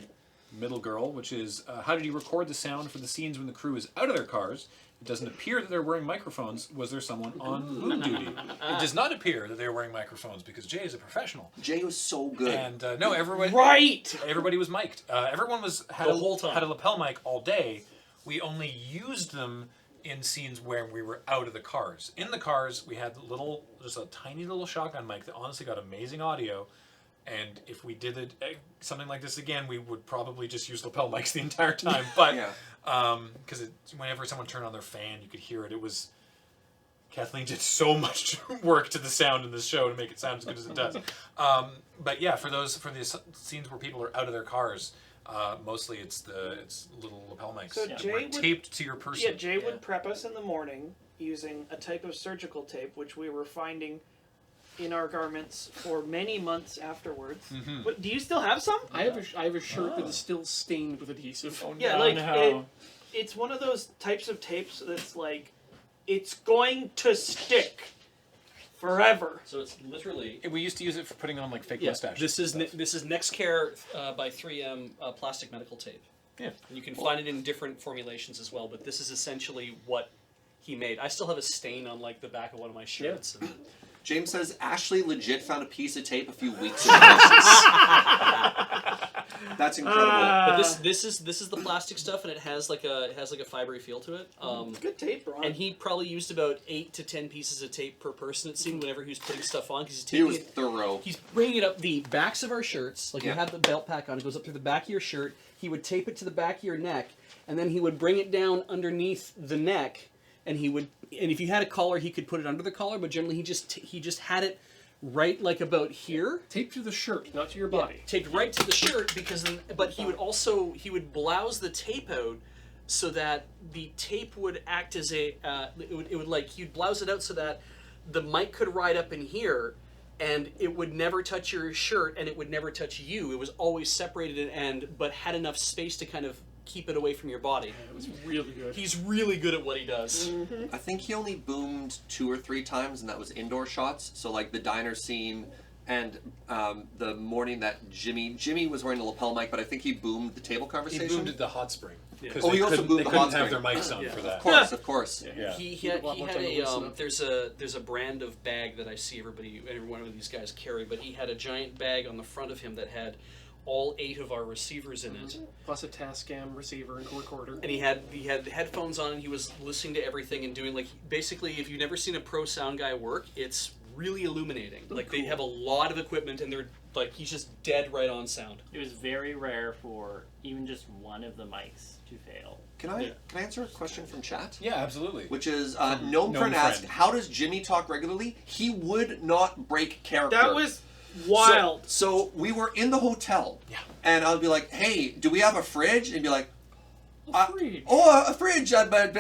Middle Girl, which is, how did you record the sound for the scenes when the crew is out of their cars? It doesn't appear that they're wearing microphones. Was there someone on moon duty? It does not appear that they were wearing microphones because Jay is a professional. Jay was so good. And no, everybody was mic'd. Everyone had The whole time. had a lapel mic all day. We only used them in scenes where we were out of the cars. In the cars, we had just a tiny little shotgun mic that honestly got amazing audio. And if we did something like this again, we would probably just use lapel mics the entire time. But because whenever someone turned on their fan, you could hear it. It was Kathleen did so much work to the sound in this show to make it sound as good as it does. But yeah, for the scenes where people are out of their cars, mostly it's little lapel mics. So that Jay were would- taped to your person. Yeah, Jay would prep us in the morning using a type of surgical tape, which we were finding in our garments for many months afterwards. Mm-hmm. But do you still have some? I have a shirt that is still stained with adhesive. Yeah, Oh, like no. it's one of those types of tapes that's like it's going to stick forever. So it's literally. We used to use it for putting on like fake Yeah, mustaches. this is Nexcare by 3M plastic medical tape. Yeah. And you can find it in different formulations as well, but this is essentially what he made. I still have a stain on like the back of one of my shirts. And James says Ashley legit found a piece of tape a few weeks ago. That's incredible. but this is the plastic stuff, and it has like a fibery feel to it. Good tape, Ron. And he probably used about 8 to 10 pieces of tape per person. It seemed whenever he was putting stuff on, because he's He taking was it. thorough. He's bringing it up the backs of our shirts. Like Yeah. you have the belt pack on, it goes up through the back of your shirt. He would tape it to the back of your neck, and then he would bring it down underneath the neck, and if you had a collar, he could put it under the collar. But generally, he just had it right like about here. Taped to the shirt, not to your body. Yeah, taped right to the shirt, because but he would blouse the tape out so that the tape would act as a it would like you'd blouse it out so that the mic could ride up in here, and it would never touch your shirt and it would never touch you. It was always separated but had enough space to kind of keep it away from your body. It was really good. He's really good at what he does. I think he only boomed 2 or 3 times, and that was indoor shots. So like the diner scene and the morning that Jimmy was wearing a lapel mic, but I think he boomed the table He conversation. boomed at the hot spring. Because Oh, he they also couldn't- boomed they the couldn't hot have their spring. mics on for that. Of course. Yeah. He You had have a lot more time to listen there's a brand of bag that I see every one of these guys carry, but he had a giant bag on the front of him that had all 8 of our receivers in it. Plus a Tascam receiver and recorder. And he had headphones on, and he was listening to everything and doing, like, basically, if you've never seen a pro sound guy work, it's really illuminating. Like, they have a lot of equipment, and they're like, he's just dead right on sound. It was very rare for even just one of the mics to fail. Can I answer a question from chat? Yeah, absolutely. Which is Gnome Gnome Friend asked, Friend. how does Jimmy talk regularly? He would not break character. that was wild. So we were in the hotel. Yeah. And I'll be like, hey, do we have a fridge? And he'd be like, Fridge. a fridge, but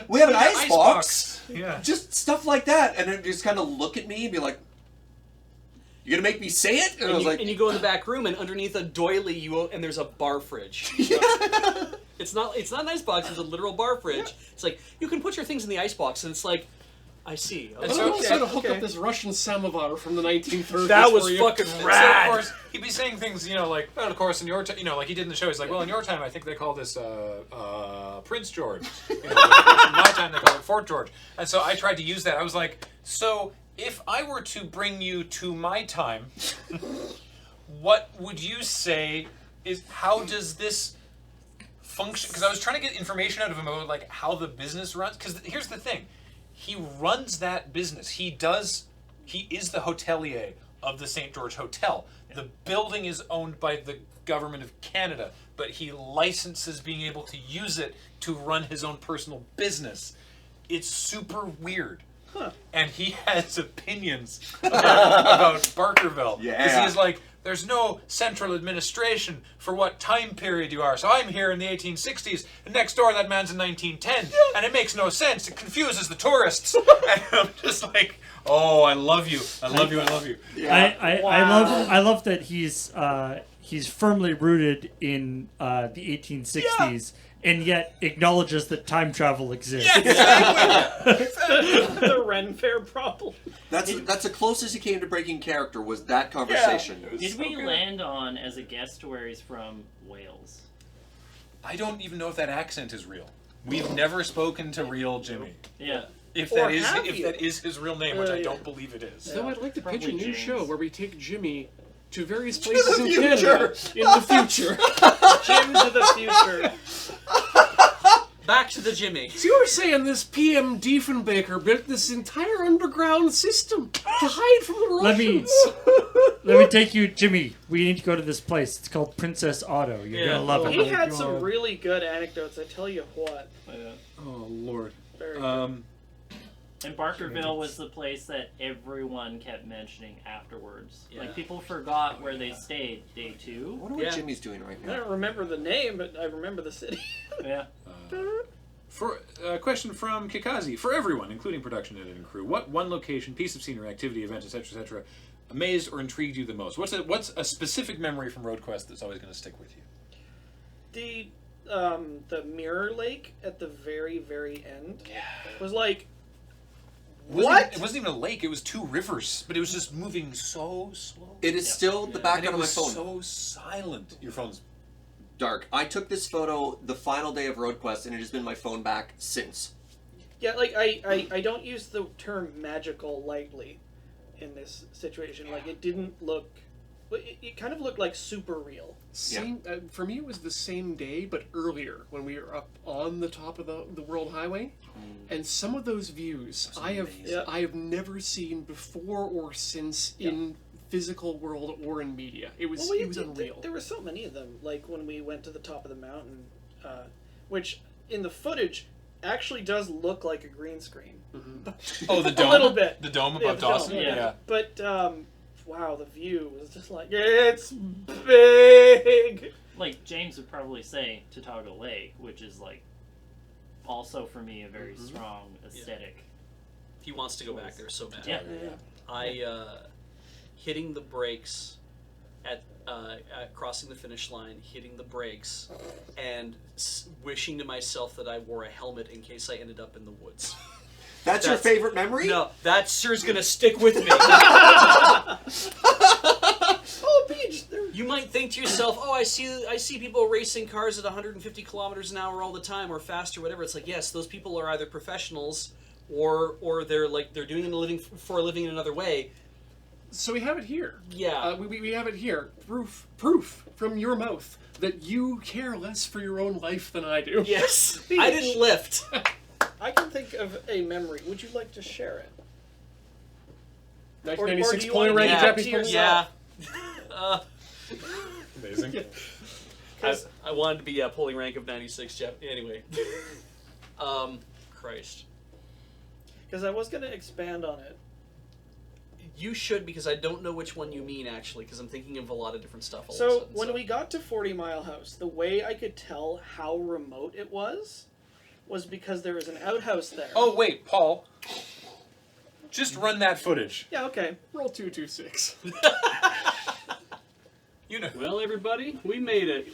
we have an ice box. Yeah. Just stuff like that. And then just kind of look at me and be like, you gonna make me say it? And I was like, And you go in the back room, and underneath a doily, and there's a bar fridge. It's not an ice box. It's a literal bar fridge. It's like you can put your things in the ice box, and it's like I see. And Okay. so also to hook okay. up this Russian samovar from the 1930s. That was for you. fucking So of rad. course he'd be saying things, like, well, of course in your time, like he did in the show. He's like, well, in your time I think they call this Prince George. But of course, in my time they call it Fort George. And so I tried to use that. I was like, so if I were to bring you to my time, what would you say is how does this function? Because I was trying to get information out of him about like how the business runs. Because here's the thing. He runs that business. He is the hotelier of the St. George Hotel. The building is owned by the government of Canada, but he licenses being able to use it to run his own personal business. It's super weird. Huh. And he has opinions about Barkerville. Yeah. Because he's like, there's no central administration for what time period you are. So I'm here in the 1860s, and next door that man's in 1910, and it makes no sense. It confuses the tourists. And I'm just like, oh, I love you. I love you. I love you. Yeah. I love that he's firmly rooted in the 1860s, and yet acknowledges that time travel exists. The Ren Fair problem. That's the closest he came to breaking character was that conversation. Did we land on as a guest to where he's from Wales? I don't even know if that accent is real. We've never spoken to real Jimmy. Yeah. If Or that have is you? his real name, which I yeah. don't believe it is. So I'd like to pitch a Probably new James. show where we take Jimmy to various places in future. Canada in the future. Jim to the future. Back to the Jimmy. So you were saying this PM Diefenbaker built this entire underground system to hide from the Russians. Let me take you, Jimmy. We need to go to this place. It's called Princess Auto. You're gonna love He it. had some really good anecdotes, I tell you what. Oh, Lord. Very good. And Barkerville was the place that everyone kept mentioning afterwards. Yeah. Like, people forgot where they stayed day 2. I wonder what Yeah. Jimmy's doing right I now. don't remember the name, but I remember the city. Yeah. For a question from Kikazi, for everyone, including production edit and crew, what one location, piece of scenery, activity, event, etc., amazed or intrigued you the most? What's a specific memory from RoadQuest that's always going to stick with you? The Mirror Lake at the very, very end was like, It wasn't even a lake; it was 2 rivers, but it was just moving so slow. It is still the And background it of my was phone. so silent. Your phone's Dark. I took this photo the final day of RoadQuest, and it has been my phone back since. yeah, like I don't use the term magical lightly in this situation. Like it didn't look, it kind of looked like super real. Same for me. It was the same day, but earlier when we were up on the top of the World Highway, and some of those views I have never seen before or since in physical world or in media. It was unreal. There were so many of them. Like when we went to the top of the mountain, which in the footage actually does look like a green screen. oh the dome, A little bit. the dome Yeah, above the dome, Dawson. yeah. But wow, the view was just like it's big. Like, James would probably say Tataga Lake, which is, like, also for me a very strong aesthetic. He wants to go back there so bad. Yeah. Hitting the brakes at crossing the finish line, hitting the brakes, and wishing to myself that I wore a helmet in case I ended up in the woods. That's your favorite memory? No, that sure's gonna stick with me. Oh, Peach! You might think to yourself, "Oh, I see people racing cars at 150 kilometers an hour all the time, or faster, whatever." It's like, yes, those people are either professionals, or they're doing a living for a living in another way. So we have it here. Yeah. We have it here. Proof from your mouth that you care less for your own life than I do. Yes, I didn't lift. I can think of a memory. Would you like to share it? 1996 do you pulling want rank to of keep it Japanese to pulling. yourself? Yeah. Amazing. I wanted to be pulling rank of 96. Anyway. Christ. Because I was going to expand on it. You should, because I don't know which one you mean, actually, because I'm thinking of a lot of different stuff all of a So sudden. when we got to 40 Mile House, the way I could tell how remote it was because there was an outhouse there. Oh wait, Paul. Just run that footage. Yeah, okay. Roll 226. You know. Well, everybody, we made it.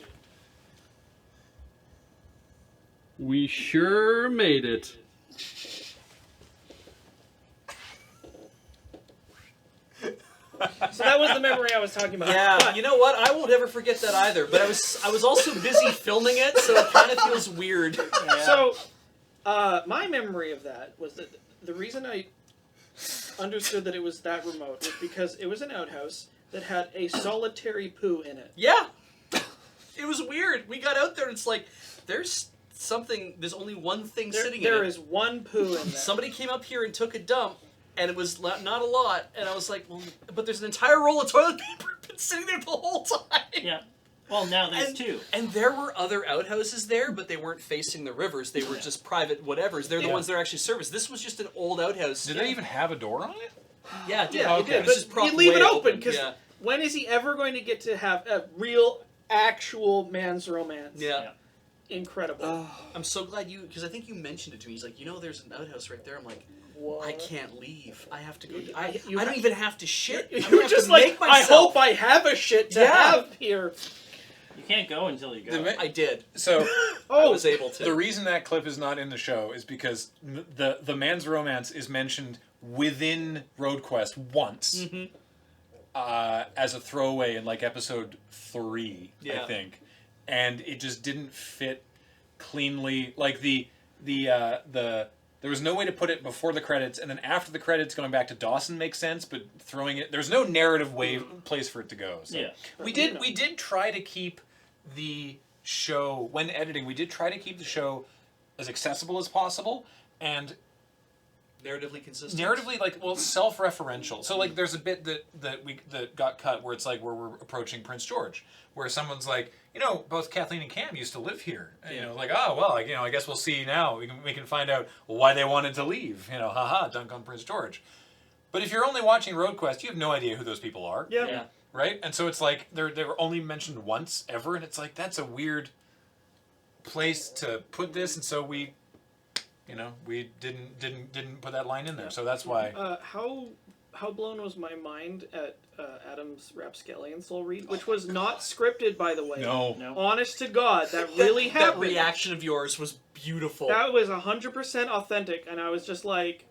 We sure made it. So that was the memory I was talking about. Yeah, But you know what? I won't ever forget that either. But I was also busy filming it, so it kind of feels weird. So, my memory of that was that the reason I understood that it was that remote was because it was an outhouse that had a solitary poo in it. Yeah, it was weird. We got out there, and it's like there's only one thing sitting There in it. is one poo in there. Somebody came up here and took a dump, and it was not a lot. And I was like, well, but there's an entire roll of toilet paper been sitting there the whole time. Yeah. Well, now there's two. And there were other outhouses there, but they weren't facing the rivers. They were just private whatevers. They're the ones that are actually serviced. This was just an old outhouse. Did they even have a door on it? Yeah, it did. Yeah, It it did. was just But propped you leave it way open because Yeah. when is he ever going to get to have a real, actual man's romance? Yeah. Incredible. I'm so glad because I think you mentioned it to me. He's like, there's an outhouse right there. I'm like, What? I can't leave. I have to go. You I have- don't even have to shit. I You don't were have just to like, make I myself. hope I have a shit to Yeah. have here. You can't go until you go. I did. So I was able to. the reason that clip is not in the show is because the man's romance is mentioned within Road Quest once as a throwaway in like episode 3, I Yeah. think, and it just didn't fit cleanly. Like there was no way to put it before the credits, and then after the credits, going back to Dawson makes sense, but throwing it, there's no narrative place for it to go. So Yeah. we did try to keep the show, when editing, we did try to keep the show as accessible as possible and Narratively consistent. self-referential. So like there's a bit that got cut where it's like where we're approaching Prince George, where someone's like, both Kathleen and Cam used to live here. And, like, oh well, like, I guess we'll see now. We can find out why they wanted to leave. Haha, dunk on Prince George. But if you're only watching Road Quest, you have no idea who those people are. Yeah. Right? And so it's like they were only mentioned once ever, and it's like that's a weird place to put this, and so we didn't put that line in there. So that's why. How blown was my mind at Adam's Rapscallion soul read, which was not scripted, by the way. No. Honest to God, that really That happened. reaction of yours was beautiful. That was 100% authentic, and I was just like,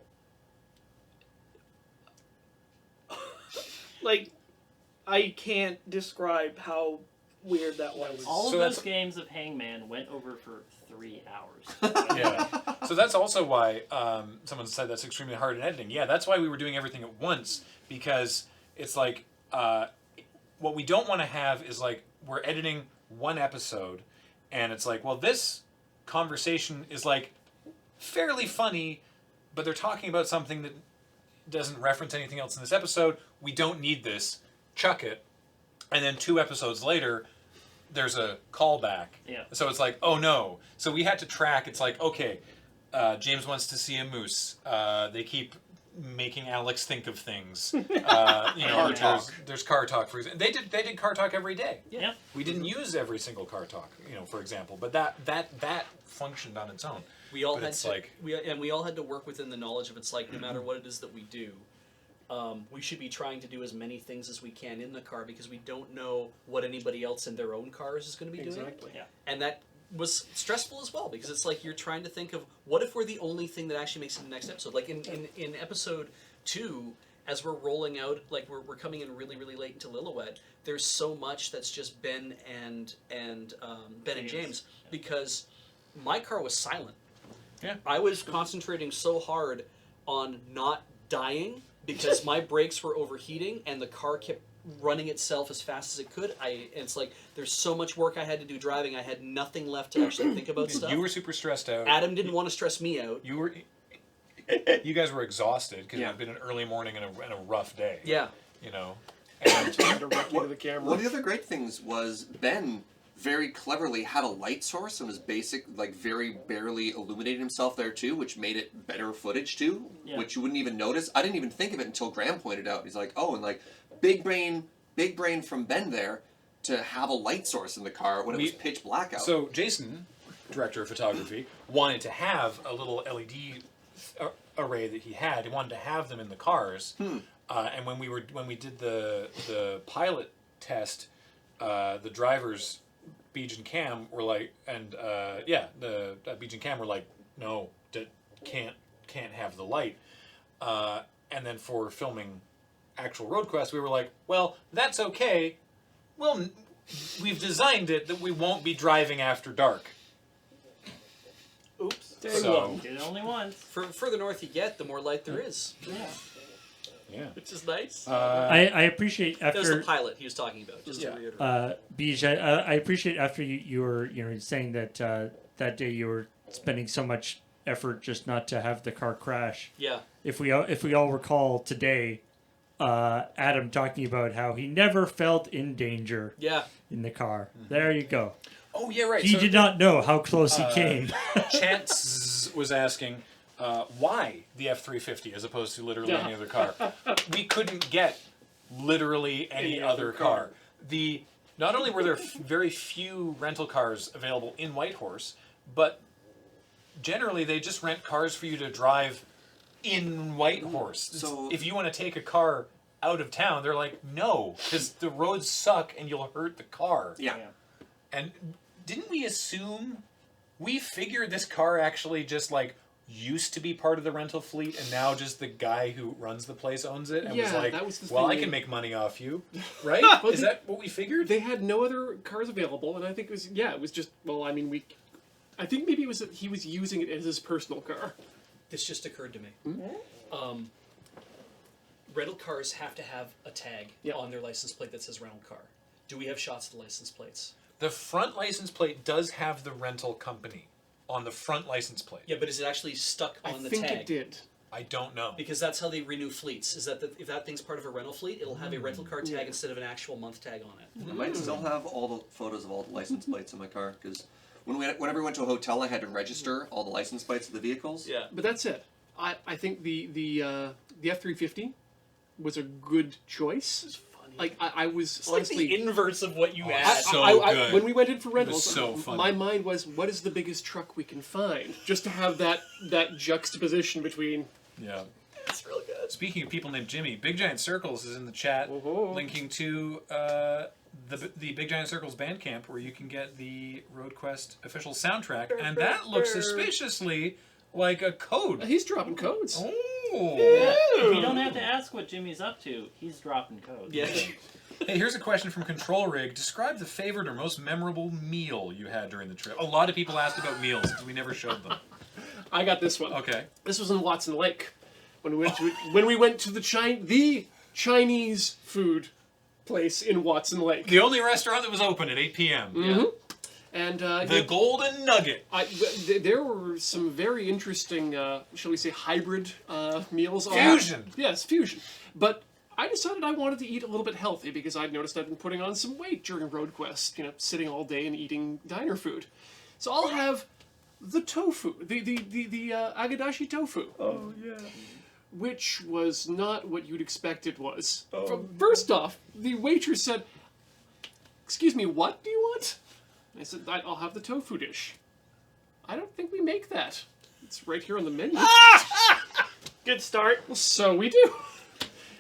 I can't describe how weird that was. All of So those that's- games of Hangman went over for 3 hours. Yeah. So that's also why someone said that's extremely hard in editing. Yeah, that's why we were doing everything at once, because it's like what we don't want to have is like we're editing one episode and it's like, well, this conversation is like fairly funny, but they're talking about something that doesn't reference anything else in this episode. We don't need this. Chuck it. And then 2 episodes later, there's a callback. Yeah. So it's like, oh no. So we had to track. It's like, okay, James wants to see a moose. They keep making Alex think of things. Car talk. There's car talk, for example. They did car talk every day. Yeah. We didn't use every single car talk, for example. But that functioned on its own. We all But had it's to, like- we all had to work within the knowledge of it's like no matter what it is that we do, we should be trying to do as many things as we can in the car because we don't know what anybody else in their own cars is going to be doing. Exactly. Yeah. And that was stressful as well because it's like you're trying to think of what if we're the only thing that actually makes it in the next episode. Like in episode 2, as we're rolling out, like we're coming in really, really late into Lillooet, there's so much that's just Ben and James because my car was silent. Yeah. I was concentrating so hard on not dying because my brakes were overheating and the car kept running itself as fast as it could. And it's like there's so much work I had to do driving. I had nothing left to actually think about stuff. You were super stressed out. Adam didn't want to stress me out. You guys were exhausted because it had been an early morning and a rough day. Yeah. And Directly to the camera. One of the other great things was Ben very cleverly had a light source and was very barely illuminated himself there too, which made it better footage too, which you wouldn't even notice. I didn't even think of it until Graham pointed out. He's like, oh, and like big brain from Ben there to have a light source in the car when it was pitch black out. So Jason, director of photography, wanted to have a little LED array that he had. He wanted to have them in the cars. And when we did the pilot test, the drivers, Beej and Cam were like, the Beej and Cam were like, no, can't have the light. And then for filming actual road quest, we were like, well, that's okay. Well, we've designed it that we won't be driving after dark. Oops. So, Did it only once. Further north you get, the more light there is, yeah. which is nice. I appreciate That was the after pilot he was talking about, just to reiterate. Beej, I appreciate after you were saying that that day you were spending so much effort just not to have the car crash. Yeah. If we all recall today, Adam talking about how he never felt in danger Yeah. in the car. There you go. Oh, yeah, right. He did not know how close he came. Chance was asking why the F-350 as opposed to literally any other car. We couldn't get literally any other car. Not only were there very few rental cars available in Whitehorse, but generally they just rent cars for you to drive in Whitehorse. So if you want to take a car out of town, they're like, no, because the roads suck and you'll hurt the car. yeah. And didn't we assume, we figured this car actually just like used to be part of the rental fleet and now just the guy who runs the place owns it and was Yeah, like, that was the well, I thing. can make money off you, right? Well, Is that what we figured? They had no other cars available, and I think it was just, well, I mean, I think maybe it was that he was using it as his personal car. This just occurred to me. Rental cars have to have a tag on their license plate that says rental car. Do we have shots of the license plates? The front license plate does have the rental company on the front license plate. Yeah, but is it actually stuck on the tag? I think it did. I don't know. Because that's how they renew fleets. Is that if that thing's part of a rental fleet, it'll have a rental car tag instead of an actual month tag on it. I might still have all the photos of all the license plates in my car because whenever we went to a hotel, I had to register all the license plates of the vehicles. Yeah. But that's it. I think the F-350 was a good choice. It's funny. Like I was It's honestly like the inverse of what you Oh, asked. so good. when we went in for rentals, so funny. my mind was, what is the biggest truck we can find? Just to have that juxtaposition between. Yeah. It's really good. Speaking of people named Jimmy, Big Giant Circles is in the chat, linking to the Big Giant Circles Bandcamp, where you can get the Road Quest official soundtrack, and that looks suspiciously like a code. He's dropping codes. Oh. You don't have to ask what Jimmy's up to. He's dropping code. Yeah. Hey, here's a question from Control Rig. Describe the favorite or most memorable meal you had during the trip. A lot of people asked about meals because we never showed them. I got this one. Okay. This was in Watson Lake when we went to the Chinese food place in Watson Lake. The only restaurant that was open at 8 p.m. Mm-hmm. And The Golden Nugget. there were some very interesting, shall we say, hybrid meals. Fusion. Yes, fusion. But I decided I wanted to eat a little bit healthy because I'd noticed I'd been putting on some weight during Road Quest, sitting all day and eating diner food. So I'll have the tofu, the agadashi tofu. Oh, yeah. Which was not what you'd expect it was. First off, the waitress said, "Excuse me, what do you want?" I said, "I'll have the tofu dish." "I don't think we make that. It's right here on the menu." Good start. So we do.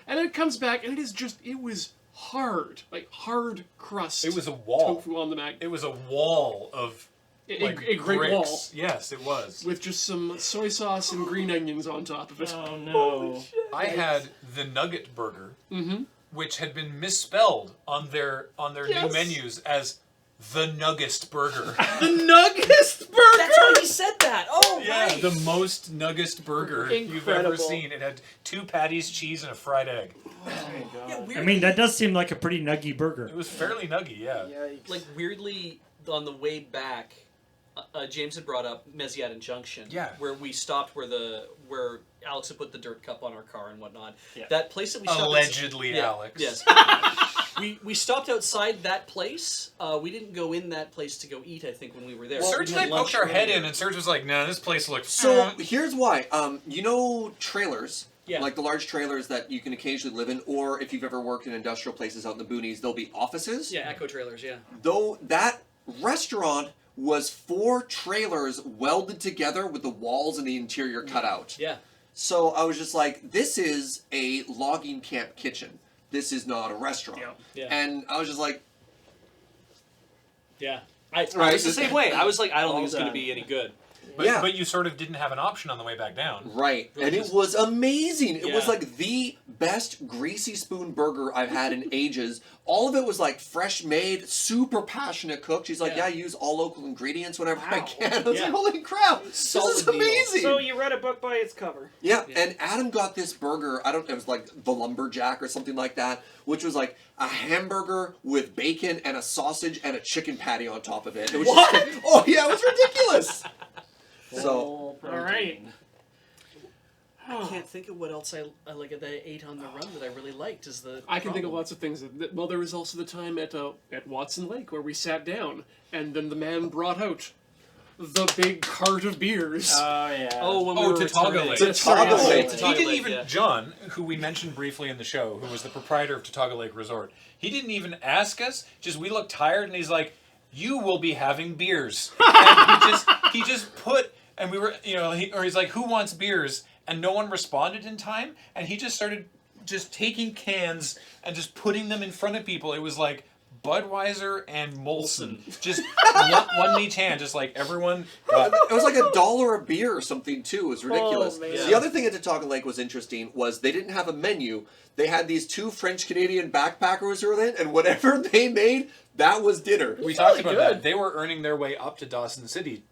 And then it comes back, and it was hard, like hard crust. It was a wall. Tofu on the mag. It was a wall of A great bricks. wall. Yes, it was. With just some soy sauce and green onions on top of it. Oh no. I had the Nugget Burger, which had been misspelled on their new menus as the Nuggest Burger. The Nuggest Burger! That's why he said that. Oh, Yeah, right. the most Nuggest Burger you've ever Incredible. seen. It had 2 patties, cheese, and a fried egg. Yeah, I weirdly, mean, that does seem like a pretty nuggy burger. It was fairly nuggy, yeah. Yikes. like weirdly, on the way back, James had brought up Mesiatin Junction, Yeah. where we stopped where Alex had put the dirt cup on our car and whatnot. Yeah. That place that we stopped Allegedly, yeah, Alex. Yes. we stopped outside that place. We didn't go in that place to go eat, I think, when we were there. Serge We and I had lunch poked our head earlier. in, and Serge was like, "No, this place looks." So here's why. Trailers. Yeah. Like the large trailers that you can occasionally live in, or if you've ever worked in industrial places out in the boonies, there'll be offices. Yeah, Echo trailers, yeah. Though that restaurant was 4 trailers welded together with the walls and the interior cut out. Yeah. So I was just like, this is a logging camp kitchen. This is not a restaurant. Yeah. And I was just like, Yeah. I Right. was the same way. I was like, I don't think it's going to done. be any good. But you sort of didn't have an option on the way back down. Right. Really And just- it was amazing. It was Yeah. like the best greasy spoon burger I've had in ages. All of it was like fresh made, super passionate cook. She's like, Yeah. I use all local ingredients whenever I Wow. can. I was Yeah. like, holy crap, this Solid is meal. amazing. So you read a book by its cover. Yeah, Yeah. and Adam got this burger, it was like the Lumberjack or something like that, which was like a hamburger with bacon and a sausage and a chicken patty on top of it. It was just like, oh yeah, it was ridiculous. So, Full all right. protein. I can't think of what else I like that I ate on the run that I really liked. Is the I can think of problem. lots of things. Well, there was also the time at Watson Lake where we sat down, and then the man brought out the big cart of beers. Oh yeah. Oh, when we Oh, were Tataga returning. Lake. Tataga Sorry, Lake. Tataga He didn't Lake, even, yeah. John, who we mentioned briefly in the show, who was the proprietor of Tataga Lake Resort, he didn't even ask us. Just we looked tired, and he's like, "You will be having beers." And he just put, and we were, he's like, "Who wants beers?" And no one responded in time, and he just started just taking cans and just putting them in front of people. It was like Budweiser and Molson, just one in each hand, just like everyone. it was like $1 a beer or something too. It was ridiculous. Oh, man. The other thing at Tataga Lake was interesting was they didn't have a menu. They had these two French-Canadian backpackers who were in, and whatever they made, that was dinner. We talked really about good. that. They were earning their way up to Dawson City,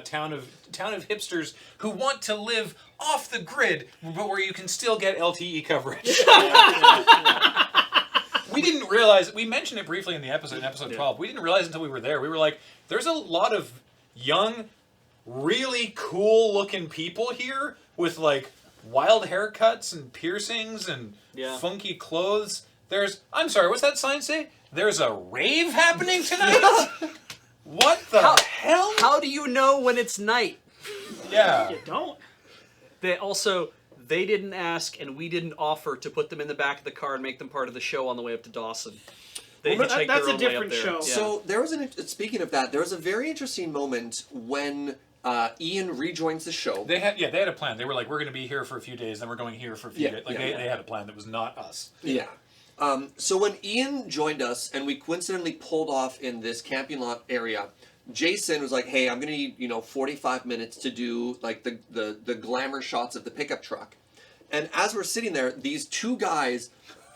town of hipsters who want to live off the grid, but where you can still get LTE coverage. We didn't realize. We mentioned it briefly in episode 12. We didn't realize until we were there. We were like, "There's a lot of young, really cool-looking people here with like wild haircuts and piercings and Yeah. funky clothes." I'm sorry, what's that sign say? There's a rave happening tonight? What the hell? How do you know when it's night? Yeah. You don't. They didn't ask, and we didn't offer to put them in the back of the car and make them part of the show on the way up to Dawson. They Well, hitchhiked that's their a own way up different there. show. Yeah. So there was speaking of that, there was a very interesting moment when Ian rejoins the show. They had a plan. They were like, we're going to be here for a few days, then we're going here for a few Yeah, days. Like yeah. they had a plan that was not us. Yeah. So when Ian joined us and we coincidentally pulled off in this camping lot area, Jason was like, "Hey, I'm gonna need 45 minutes to do like the glamour shots of the pickup truck." And as we're sitting there, these two guys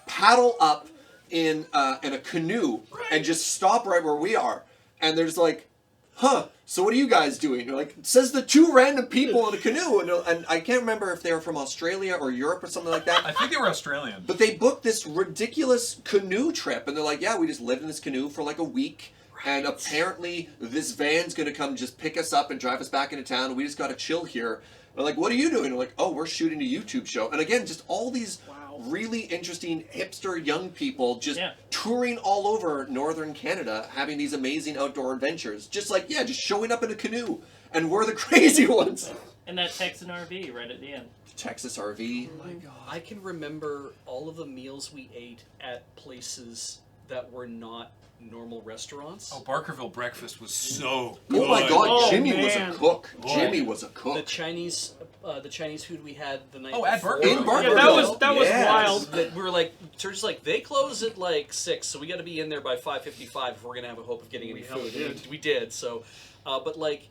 paddle up in a canoe and just stop right where we are, and they're just like, "Huh? So what are you guys doing?" They're like, says the two random people in a canoe, and I can't remember if they were from Australia or Europe or something like that. I think they were Australian. But they booked this ridiculous canoe trip, and they're like, "Yeah, we just lived in this canoe for like a week, and apparently this van's gonna come just pick us up and drive us back into town, and we just gotta chill here." They're like, "What are you doing?" We're like, "Oh, we're shooting a YouTube show." And again, just all these really interesting hipster young people just touring all over northern Canada, having these amazing outdoor adventures. Just like, just showing up in a canoe, and we're the crazy ones. And that Texan RV right at the end. Texas RV. Oh my god. I can remember all of the meals we ate at places that were not normal restaurants. Oh, Barkerville breakfast was so good. Oh my god, Oh, Jimmy man. was a cook. Boy. Jimmy was a The cook. Chinese food we had the night Oh, at before. Barkerville. In Yeah, Barkerville. that was Yes. wild. That we were like, church is like, they close at like 6, so we got to be in there by 5:55 if we're gonna have a hope of getting any food. did. We did. So, but like,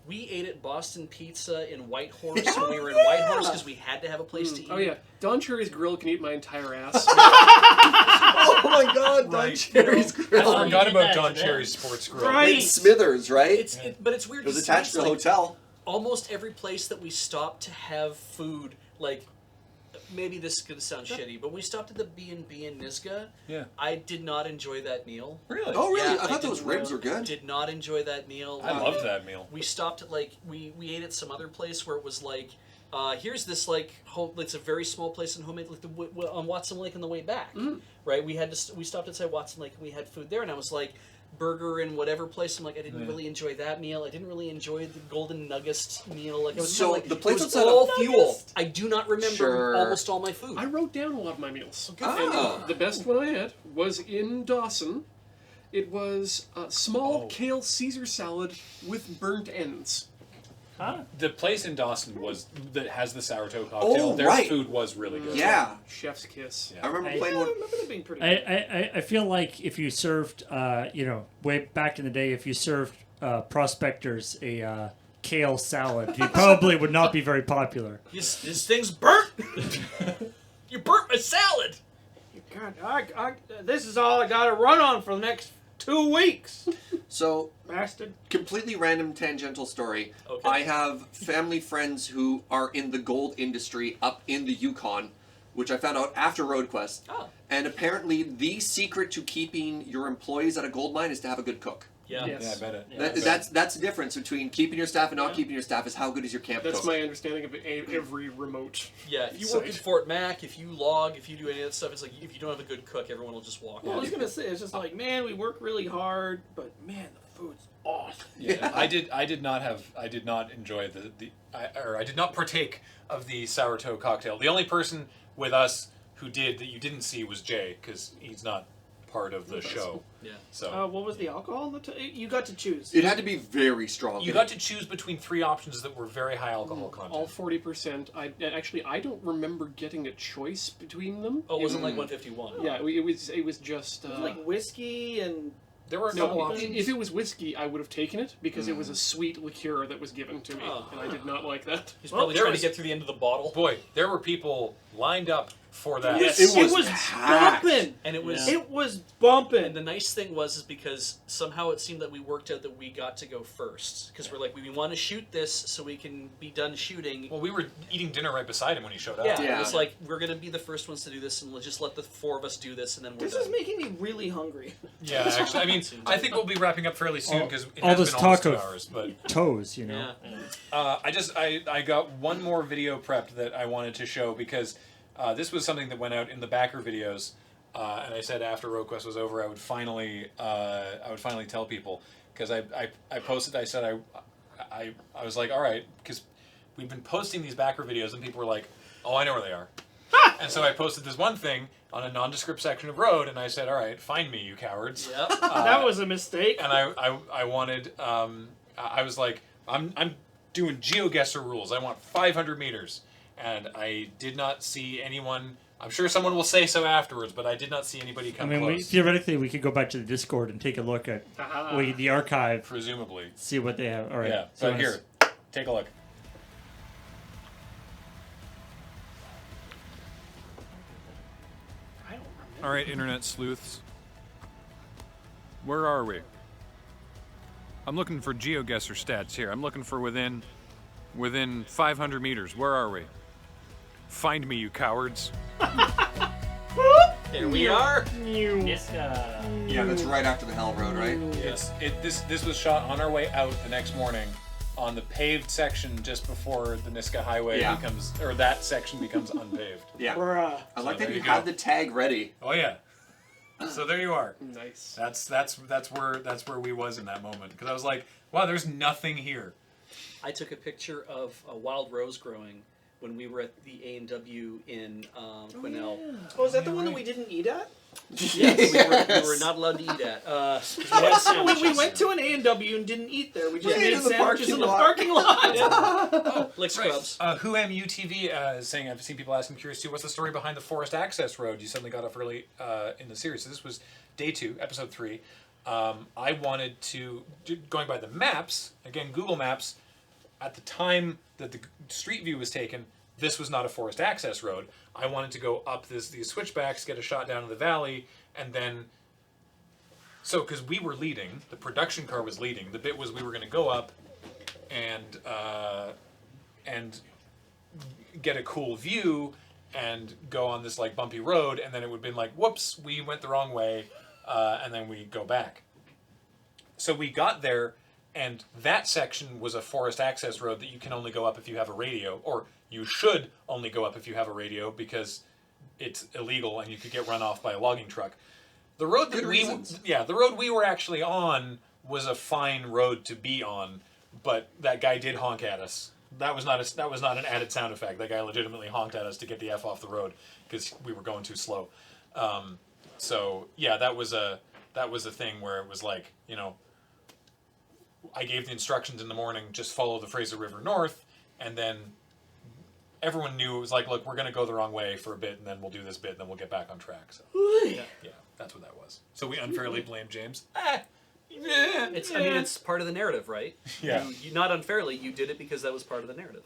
we ate at Boston Pizza in Whitehorse when we were in Whitehorse because we had to have a place to eat. Oh yeah, Don Cherry's Grill can eat my entire ass. Oh my god, Don Right. Cherry's I Grill. Oh, forgot you did about that Don today. Cherry's Sports Grill. Right. In Smithers, right? But it's weird. It was to see, attached it's to a like, hotel. Almost every place that we stopped to have food, like, maybe this is gonna sound shitty, but we stopped at the B&B in Niska. Yeah. I did not enjoy that meal. Really? Oh really? Yeah, I thought did- those ribs were good. Did not enjoy that meal. I loved that meal. We stopped at like we ate at some other place where it was like, here's this like it's a very small place in homemade like on Watson Lake on the way back, right? We stopped at Watson Lake and we had food there, and I was like, burger in whatever place. I'm like, I didn't really enjoy that meal. I didn't really enjoy the golden nuggets meal. Like, it was So, kinda like, the place it was outside of all fuel. Nuggets? I do not remember Sure. almost all my food. I wrote down a lot of my meals. Ah. And the best one I had was in Dawson. It was a small kale Caesar salad with burnt ends. Huh? The place in Dawson that has the sourdough cocktail. Oh, Their right. food was really good. Yeah. Chef's kiss. I remember I- playing I one. remember that being pretty good. I feel like if you served, way back in the day, if you served prospectors a kale salad, he probably would not be very popular. This thing's burnt. You burnt my salad. God, this is all I got to run on for the next 2 weeks. So, Bastard. completely random tangential story. Okay. I have family friends who are in the gold industry up in the Yukon, which I found out after RoadQuest. Oh. And apparently the secret to keeping your employees at a gold mine is to have a good cook. Yeah. Yes. Yeah, I bet it. Yeah. That's the difference between keeping your staff and not keeping your staff is how good is your camp That's cook. my understanding of every remote. Yeah, if you work at site. Fort Mac, if you log, if you do any of that stuff, it's like if you don't have a good cook, everyone will just walk Well, I out. was gonna say it's just like, man, we work really hard, but man, the food's awesome. Yeah, I did not enjoy I did not partake of the sourdough cocktail. The only person with us who did that you didn't see was Jay, because he's not part of the show. Yeah. So What was the alcohol? You got to choose. It had to be very strong. you got to choose between 3 options that were very high alcohol content. All 40%. I don't remember getting a choice between them. Oh, it wasn't like 151. Yeah, it was just. It was like whiskey and. There were a couple No, options. if it was whiskey, I would have taken it because it was a sweet liqueur that was given to me, Oh. and I did not like that. He's Well, probably there trying was- to get through the end of the bottle. Boy, there were people lined up for that. Yes. It was bumping. And it was. Yeah. It was bumping. And the nice thing was because somehow it seemed that we worked out that we got to go first because we're like we want to shoot this so we can be done shooting. Well, we were eating dinner right beside him when he showed up. Yeah, Yeah. it was like we're gonna be the first ones to do this, and let's just let the 4 of us do this, and then we're This done. is making me really hungry. Yeah, actually, I mean, I think we'll be wrapping up fairly soon because it all has this been almost talk 2 of- hours. But Toes, you know. Yeah. I got one more video prepped that I wanted to show because this was something that went out in the backer videos, and I said after RoadQuest was over, I would finally tell people because I posted. I said I was like, all right, because we've been posting these backer videos and people were like, oh, I know where they are. And so I posted this one thing on a nondescript section of road, and I said, all right, find me, you cowards. Yep. That was a mistake. And I wanted, I was like, I'm doing Geoguessr rules. I want 500 meters. And I did not see anyone. I'm sure someone will say so afterwards, but I did not see anybody I come mean, close. theoretically, we could go back to the Discord and take a look at the archive, Presumably. see what they have. All right. Yeah. So But here, take a look. I don't remember. All right, internet sleuths. Where are we? I'm looking for Geoguessr stats here. I'm looking for within 500 meters. Where are we? Find me, you cowards. There we are. Niska. Yeah, that's right after the Hell Road, right? This was shot on our way out the next morning on the paved section just before the Niska Highway Yeah. becomes, or that section becomes unpaved. Yeah. Bruh. I like there that you you had go. the tag ready. Oh yeah. So there you are. Nice. That's where we was in that moment because I was like, wow, there's nothing here. I took a picture of a wild rose growing when we were at the A&W in Quesnel. Oh, is that the one that we didn't eat at? Yes, we were not allowed to eat at. We had we sandwiches. went to an A&W and didn't eat there. We just Yeah, made in the sandwiches in the parking parking lot. Like scrubs. Who am UTV is saying, I've seen people asking, curious too, what's the story behind the forest access road you suddenly got up early in the series? So this was day 2, episode 3. I wanted to, going by the maps, again, Google Maps, at the time that the street view was taken, this was not a forest access road. I wanted to go up these switchbacks, get a shot down in the valley, and then... So, because we were leading, the production car was leading, the bit was we were going to go up and get a cool view and go on this like bumpy road, and then it would have been like, whoops, we went the wrong way, and then we go back. So we got there, and that section was a forest access road that you can only go up if you have a radio, or you should only go up if you have a radio because it's illegal and you could get run off by a logging truck. The road that Good reasons. the road we were actually on was a fine road to be on, but that guy did honk at us. That was not an added sound effect. That guy legitimately honked at us to get the F off the road because we were going too slow. So yeah, that was a thing where it was like, you know, I gave the instructions in the morning, just follow the Fraser River north, and then everyone knew it was like, look, we're going to go the wrong way for a bit, and then we'll do this bit, and then we'll get back on track. So yeah, that's what that was. So we unfairly blamed James. It's, I mean, it's part of the narrative, right? Yeah. You not unfairly, you did it because that was part of the narrative.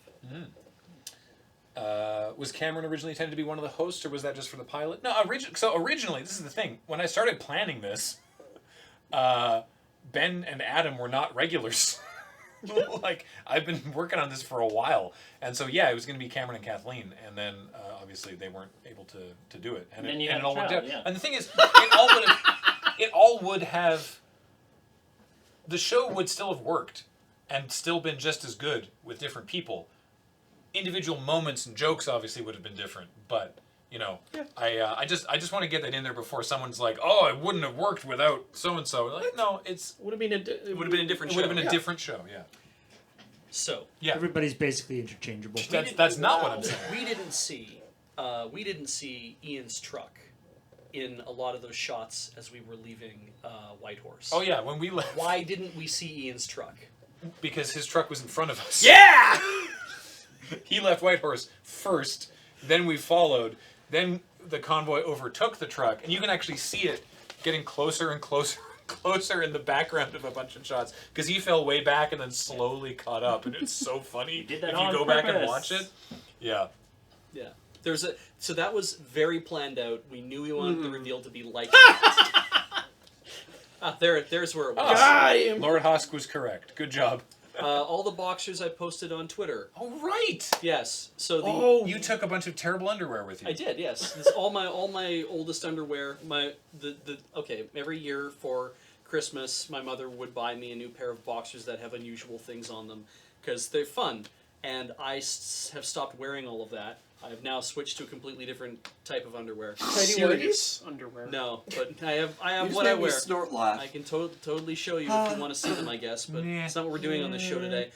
Was Cameron originally intended to be one of the hosts, or was that just for the pilot? No, originally, this is the thing. When I started planning this, Ben and Adam were not regulars. Like, I've been working on this for a while. And so, yeah, it was going to be Cameron and Kathleen. And then, obviously, they weren't able to do it. And then you it had all a worked child, out. yeah. And the thing is, it all would have... The show would still have worked and still been just as good with different people. Individual moments and jokes obviously would have been different, but you know, I just want to get that in there before someone's like, "Oh, it wouldn't have worked without so and so." Like, no, it would have been a different show. would have been a different show, yeah. So Yeah, Everybody's basically interchangeable. that's not what I'm saying. We didn't see Ian's truck in a lot of those shots as we were leaving Whitehorse. Oh yeah, when we left, Why didn't we see Ian's truck? because his truck was in front of us. Yeah. He left Whitehorse first, then we followed, then the convoy overtook the truck, and you can actually see it getting closer and closer and closer in the background of a bunch of shots, because he fell way back and then slowly caught up, and it's so funny did that if on you go back and purpose. watch it. Yeah. Yeah. So that was very planned out. We knew we wanted the reveal to be like there's where it was. Got him. Lord Hosk was correct. Good job. All the boxers I posted on Twitter. Oh, right! Yes. So You took a bunch of terrible underwear with you. I did, yes. This, all my oldest underwear. Every year for Christmas, my mother would buy me a new pair of boxers that have unusual things on them because they're fun. And I have stopped wearing all of that. I've now switched to a completely different type of underwear. Serious underwear. No, but I have You just what made I me wear. snort laugh. I can totally show you if you want to see them, I guess, but it's not what we're doing on this show today.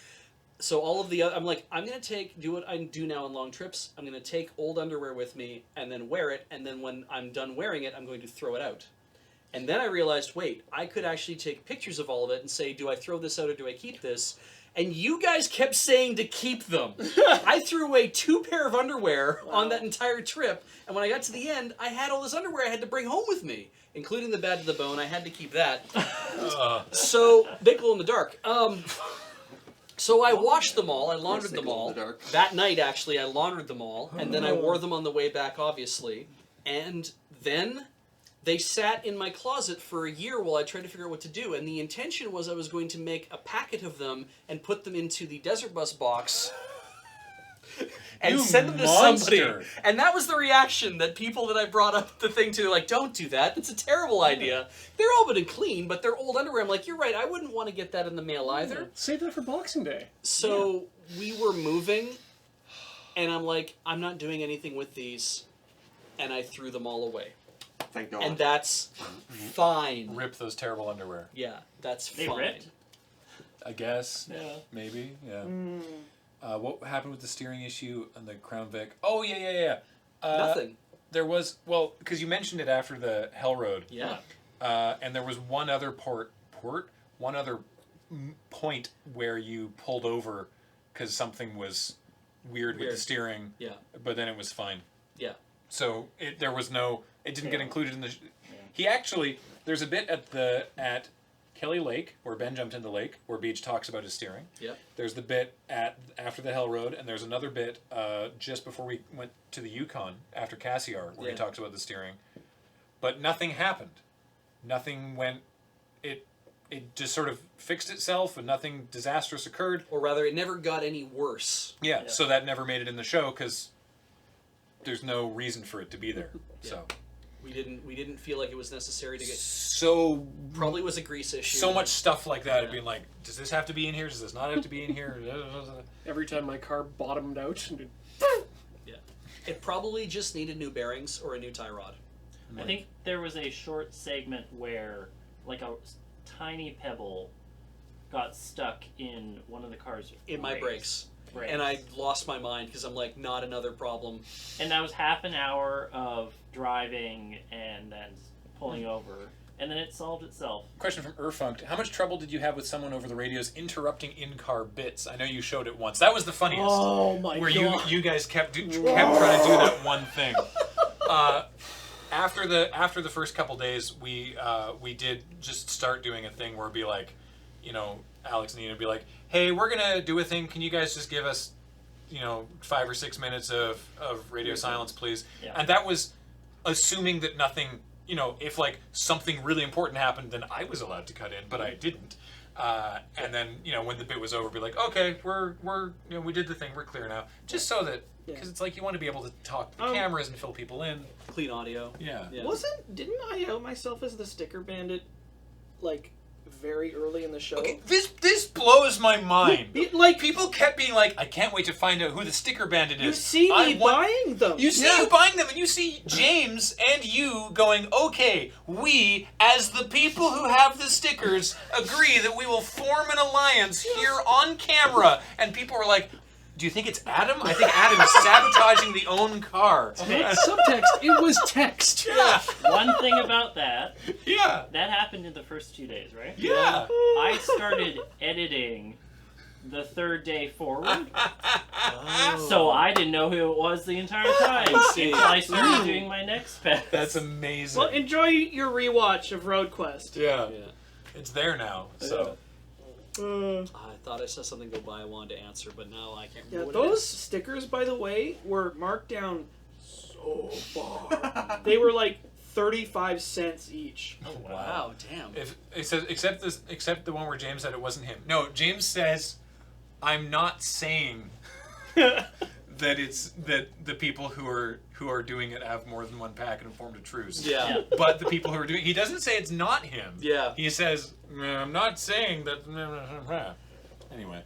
So all of the I'm like, I'm going to do what I do now on long trips. I'm going to take old underwear with me and then wear it, and then when I'm done wearing it, I'm going to throw it out. And then I realized, wait, I could actually take pictures of all of it and say, do I throw this out or do I keep this? And you guys kept saying to keep them. I threw away 2 pair of underwear on that entire trip, and when I got to the end, I had all this underwear I had to bring home with me, including the Bad to the Bone. I had to keep that. So, they glow in the dark. So I washed them all, I laundered them all. That night, actually, I laundered them all, and then I wore them on the way back, obviously. And then they sat in my closet for a year while I tried to figure out what to do, and the intention was I was going to make a packet of them and put them into the Desert Bus box and You send them to monster. somebody. And that was the reaction that people that I brought up the thing to, like, don't do that, that's a terrible idea. They're all but clean, but they're old underwear. I'm like, you're right, I wouldn't want to get that in the mail either. Save that for Boxing Day. So we were moving, and I'm like, I'm not doing anything with these, and I threw them all away. Thank God. And that's fine. Rip those terrible underwear. Yeah, that's They fine. ripped? I guess. Yeah. Maybe. Yeah. What happened with the steering issue on the Crown Vic? Oh, yeah. Nothing. There was, well, because you mentioned it after the Hell Road. Yeah. And there was one other point where you pulled over because something was weird with the steering. Yeah. But then it was fine. Yeah. So it didn't get included in the. He actually, there's a bit at Kelly Lake where Ben jumped in the lake where Beach talks about his steering. Yeah. There's the bit after the Hell Road, and there's another bit just before we went to the Yukon after Cassiar where he talks about the steering. But nothing happened. Nothing went. It just sort of fixed itself, and nothing disastrous occurred. Or rather, it never got any worse. Yeah. So that never made it in the show because there's no reason for it to be there. So we didn't feel like it was necessary to get. So probably was a grease issue. So much stuff like that. It'd be like, does this have to be in here? Does this not have to be in here? Every time my car bottomed out. Yeah. It probably just needed new bearings or a new tie rod. I think there was a short segment where, like, a tiny pebble got stuck in one of the car's my brakes. And I lost my mind because I'm like, not another problem. And that was half an hour of driving and then pulling over, and then it solved itself. Question from Urfunkt. How much trouble did you have with someone over the radios interrupting in-car bits? I know you showed it once. That was the funniest. Oh my where God. you guys kept trying to do that one thing. after the first couple days, we did just start doing a thing where it'd be like, you know, Alex and Ian would be like, hey, we're gonna do a thing. Can you guys just give us, you know, 5 or 6 minutes of radio silence, please? Yeah. And that was assuming that nothing, you know, if like something really important happened, then I was allowed to cut in, but I didn't. And then, you know, when the bit was over, be like, okay, we're you know, we did the thing, we're clear now. Just so that, because it's like you want to be able to talk to the cameras and fill people in. Clean audio. Yeah. Didn't I out myself as the sticker bandit, like, very early in the show? Okay, this blows my mind. Like, people kept being like, I can't wait to find out who the sticker bandit is. you see me buying them. You see you buying them, and you see James and you going, okay, we, as the people who have the stickers, agree that we will form an alliance here on camera. And people were like, do you think it's Adam? I think Adam is sabotaging the own car. Subtext. It was text. Yeah. One thing about that. Yeah. That happened in the first 2 days, right? Yeah. I started editing the third day forward. So I didn't know who it was the entire time until I started doing my next pet. That's amazing. Well, enjoy your rewatch of Road Quest. Yeah. It's there now. So. I thought I saw something go by I wanted to answer, but now I can't remember Yeah, what it those is. stickers, by the way, were marked down so far. They were like 35 cents each. Oh Wow, damn. If it says except the one where James said it wasn't him. No, James says, I'm not saying that it's that the people who are doing it have more than one pack and have formed a truce. Yeah. But the people who are doing, he doesn't say it's not him. Yeah. He says, I'm not saying that. Anyway.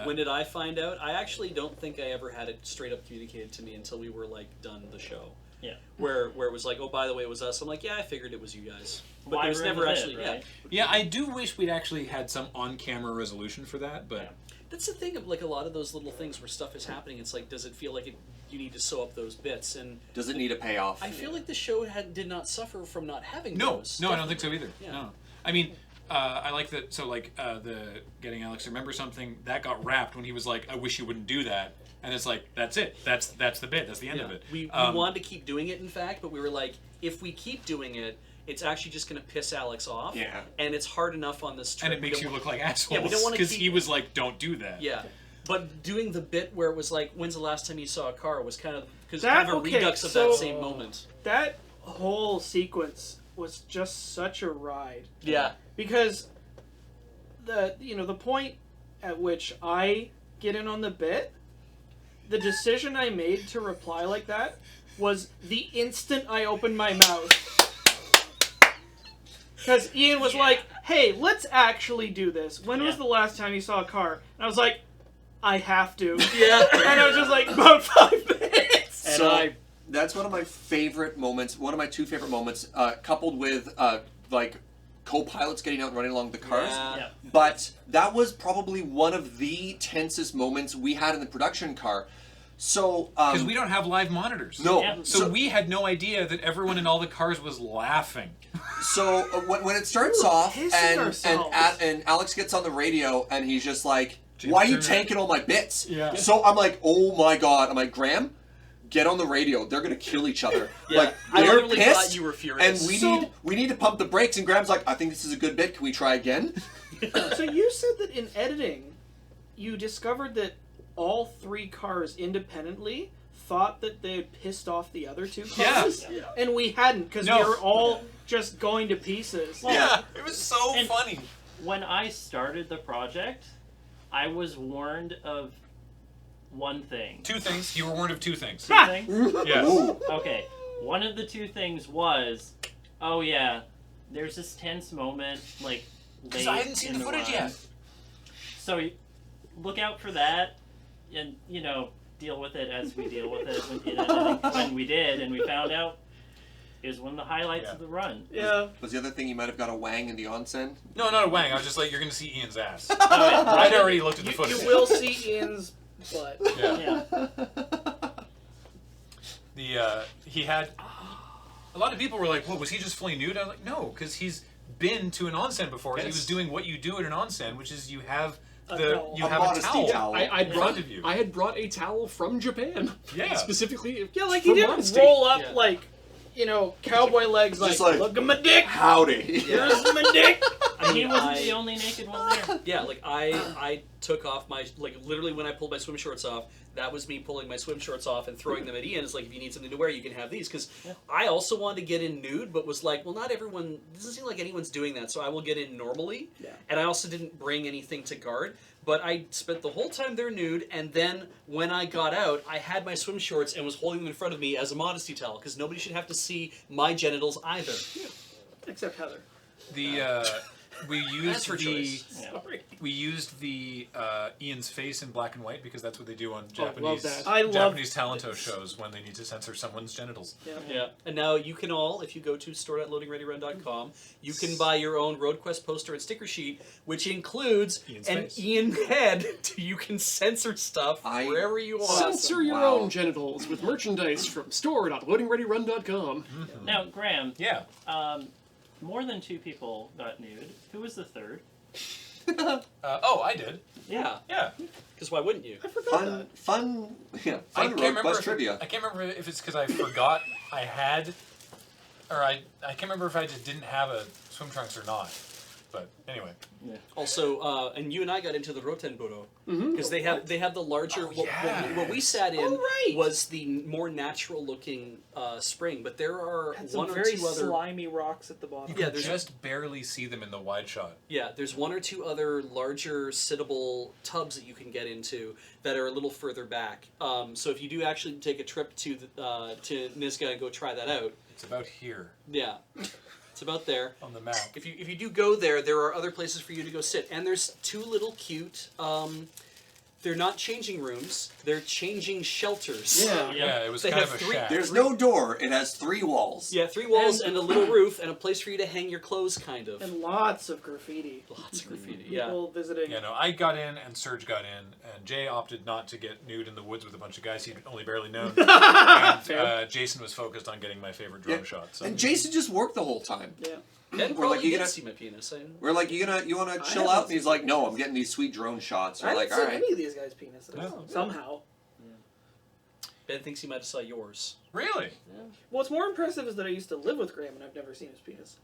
When did I find out? I actually don't think I ever had it straight up communicated to me until we were like done the show. Yeah. Where it was like, oh, by the way, it was us. I'm like, yeah, I figured it was you guys. But Why there was never ruin it, actually, right? Yeah, I do wish we'd actually had some on-camera resolution for that, but. Yeah. That's the thing of like a lot of those little things where stuff is happening. It's like, does it feel like you need to sew up those bits? And Does it need a payoff? I feel like the show did not suffer from not having No, those. no, I don't think so either. Yeah. No, I mean, I like that. So like the getting Alex to remember something that got wrapped when he was like, "I wish you wouldn't do that," and it's like that's it. That's the bit. That's the end of it. We wanted to keep doing it, in fact, but we were like, if we keep doing it, it's actually just going to piss Alex off. Yeah. And it's hard enough on this trip. And it makes you look like assholes. Yeah, we don't wanna because keep- he was like, "Don't do that." Yeah. But doing the bit where it was like, when's the last time you saw a car was kind of because That- kind of a okay, redux of so- that same moment. That whole sequence was just such a ride. Yeah. Because the point at which I get in on the bit, the decision I made to reply like that was the instant I opened my mouth. Because Ian was like, hey, let's actually do this. When was the last time you saw a car? And I was like, I have to. Yeah. And I was just like, about 5 minutes. And so that's one of my favorite moments. One of my two favorite moments, coupled with like co-pilots getting out and running along the cars. Yeah. Yeah. But that was probably one of the tensest moments we had in the production car. So Because we don't have live monitors. no, Yeah. So we had no idea that everyone in all the cars was laughing. So when it starts off pissing ourselves. and Alex gets on the radio and he's just like, James, "Why are you turn it- taking all my bits?" Yeah. So I'm like, "Oh my god!" I'm like, "Graham, get on the radio. They're gonna kill each other." Yeah. Like I they're literally pissed, thought you were furious. and we need to pump the brakes. And Graham's like, "I think this is a good bit. Can we try again?" So you said that in editing, you discovered that all 3 cars independently thought that they had pissed off the other 2 cars, and we hadn't because No. we were all just going to pieces. Yeah, it was so And- funny. When I started the project, I was warned of one thing. 2 things. You were warned of 2 things. Two things? Yes. Okay. One of the 2 things was, oh yeah, there's this tense moment, like, Because late I hadn't seen in the footage run. yet. So look out for that, and deal with it as we deal with it when we did, and we found out it was one of the highlights Yeah. of the run. Yeah. Was the other thing you might have got a wang in the onsen? No, not a wang. I was just like, you're going to see Ian's ass. Oh, yeah. I'd already looked at the You footage. will see Ian's butt. Yeah. Yeah. He had a lot of people were like, "Well, was he just fully nude?" I was like, "No, because he's been to an onsen before. He Yes. was doing what you do at an onsen, which is you have A the towel. you A have a modesty towel. towel. I in front of you. had brought a towel from Japan. Yeah. Specifically. Yeah, like he for didn't modesty. roll up Yeah. like cowboy legs, Just like, like- look at my dick. Howdy. Here's my dick. And he wasn't the only naked one there. Yeah, like I took off my, like literally when I pulled my swim shorts off, that was me pulling my swim shorts off and throwing them at Ian. It's like, if you need something to wear, you can have these. Because I also wanted to get in nude, but was like, well, not everyone, doesn't seem like anyone's doing that, so I will get in normally. Yeah. And I also didn't bring anything to guard. But I spent the whole time there nude, and then when I got out, I had my swim shorts and was holding them in front of me as a modesty towel, because nobody should have to see my genitals either. Except Heather. We used That's her choice. Sorry. we used the Ian's face in black and white because that's what they do on love that. Japanese talento shows when they need to censor someone's genitals. Yeah, and now you can all, if you go to store.loadingreadyrun.com, you can buy your own RoadQuest poster and sticker sheet, which includes Ian's an face. Ian head. You can censor stuff wherever you want. Censor your Wow. own genitals with merchandise from store.loadingreadyrun.com. Now, Graham, Yeah. more than 2 people got nude. Who was the third? I did. Yeah, Yeah. because why wouldn't you? Fun I Road can't remember Quest if trivia. I can't remember if it's because I forgot I had, or I can't remember if I just didn't have a swim trunks or not. But anyway. Also, and you and I got into the Rotenburo because they have the larger. What we sat in was the more natural looking spring, but there are Had one some or very two other. slimy rocks at the bottom. Yeah, You there's just barely see them in the wide shot. Yeah, there's one or two other larger sittable tubs that you can get into that are a little further back. So if you do actually take a trip to to Niska and go try that out, It's about here yeah, it's about there. on the map. If you do go there, there are other places for you to go sit, and there's 2 little cute. They're not changing rooms; they're changing shelters. Yeah. Yeah, it was They kind have of a 3 shack. There's no door. It has 3 walls. Yeah, 3 walls and a little roof and a place for you to hang your clothes, kind of. And lots of graffiti. Lots of graffiti. Yeah. People visiting. Yeah, no, I got in and Serge got in, and Jay opted not to get nude in the woods with a bunch of guys he'd only barely known. And Jason was focused on getting my favorite drone shot. So. And Jason just worked the whole time. Yeah. Ben We're like, probably you did gonna- see my penis. We're like, you wanna chill haven't out? And he's like, no, I'm getting these sweet drone shots. We're I like, haven't all seen right. any of these guys' penises. No. Somehow. Ben thinks he might have saw yours. Really? What's more impressive is that I used to live with Graham and I've never seen his penis.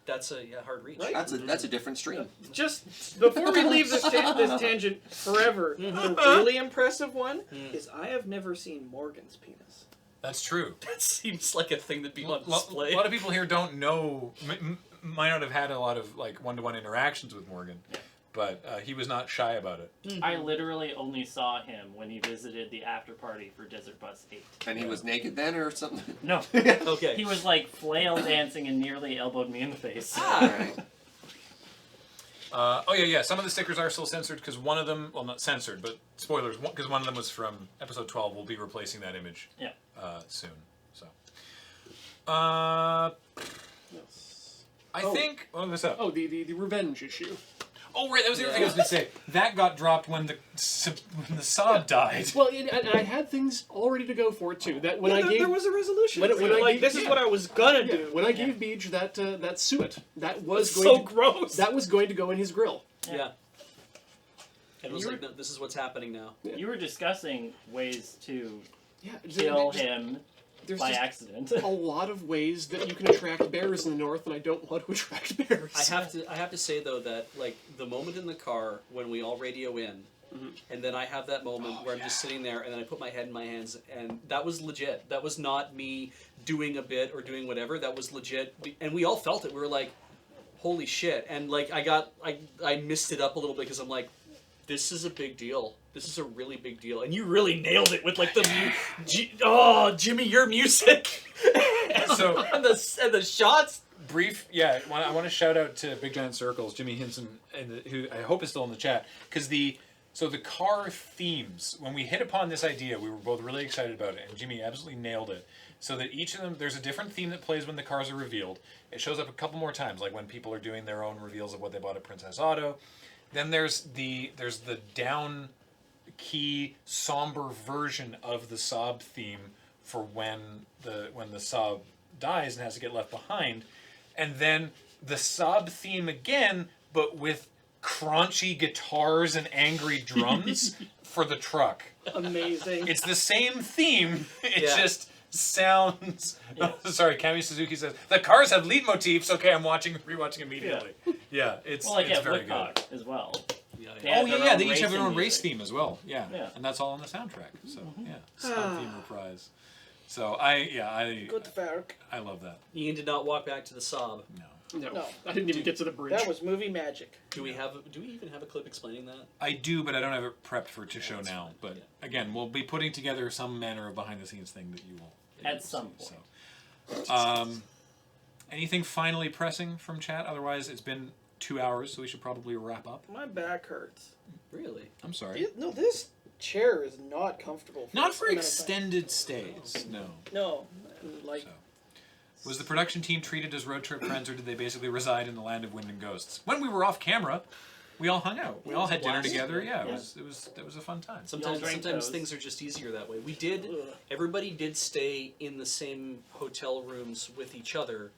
That's a hard reach. Right? That's a different stream. Just before we leave this tangent forever, the really impressive one is I have never seen Morgan's penis. That's true. That seems like a thing that'd be on A display. lot of people here don't know, might not have had a lot of like one-to-one interactions with Morgan, but he was not shy about it. I literally only saw him when he visited the after party for Desert Bus 8. And he was naked then or something? No. Okay. He was like flail dancing and nearly elbowed me in the face. Alright. Yeah. Some of the stickers are still censored because one of them, well, not censored, but spoilers, because one of them was from episode 12. We'll be replacing that image Yeah. soon. So, I Oh. think. What was up? Oh, the revenge issue. Oh, right. That was the other thing I was going to say. That got dropped when the Saab died. Well, and I had things all ready to go for it too. That when I gave there was a resolution. when I like gave- this is yeah. what I was gonna yeah, do. when I gave Beej that suet, that was It's going so to, gross. that was going to go in his grill. Yeah. And it was You like, no, this is what's happening now. You were discussing ways to Yeah, kill him There's by just accident. a lot of ways that you can attract bears in the north, and I don't want to attract bears. I have to say though that like the moment in the car when we all radio in, and then I have that moment where I'm just sitting there and then I put my head in my hands and that was legit. That was not me doing a bit or doing whatever. That was legit, and we all felt it. We were like, holy shit! And like I missed it up a little bit because I'm like, this is a big deal. This is a really big deal, and you really nailed it with like the Jimmy, your music, So- and the shots. Brief, yeah. I want to shout out to Big Giant Circles, Jimmy Hinson, who I hope is still in the chat, because the car themes. When we hit upon this idea, we were both really excited about it, and Jimmy absolutely nailed it. So that each of them, there's a different theme that plays when the cars are revealed. It shows up a couple more times, like when people are doing their own reveals of what they bought at Princess Auto. Then there's the down key somber version of the Saab theme for when the Saab dies and has to get left behind, and then the Saab theme again, but with crunchy guitars and angry drums for the truck. Amazing. It's the same theme. It's Yeah. just sounds. Yeah. Sorry, Kami Suzuki says the cars have leitmotifs. Okay, I'm rewatching immediately. Yeah, it's Well, like it's at very Woodcock good. as well. Yeah, They yeah. have Oh yeah, their yeah. own They each have their racing own race music. theme as well. Yeah, Yeah. and that's all on the soundtrack. So yeah, sound theme reprise. So I Good work. I love that. Ian did not walk back to the Saab. No. No, I didn't even get to the bridge. That was movie magic. Do we even have a clip explaining that? I do, but I don't have it prepped to show now. But again, we'll be putting together some manner of behind-the-scenes thing that you will At some point. So, anything finally pressing from chat? Otherwise, it's been 2 hours, so we should probably wrap up. My back hurts. Really? I'm sorry. No, this chair is not comfortable. Not this for amount of time. extended stays. No. No, like So. Was the production team treated as road trip friends, or did they basically reside in the land of wind and ghosts? When we were off camera, we all hung out. We all had dinner blast. together. Yeah, Yeah. it was a fun time. Sometimes drank those. things are just easier that way. We did. Ugh. Everybody did stay in the same hotel rooms with each other.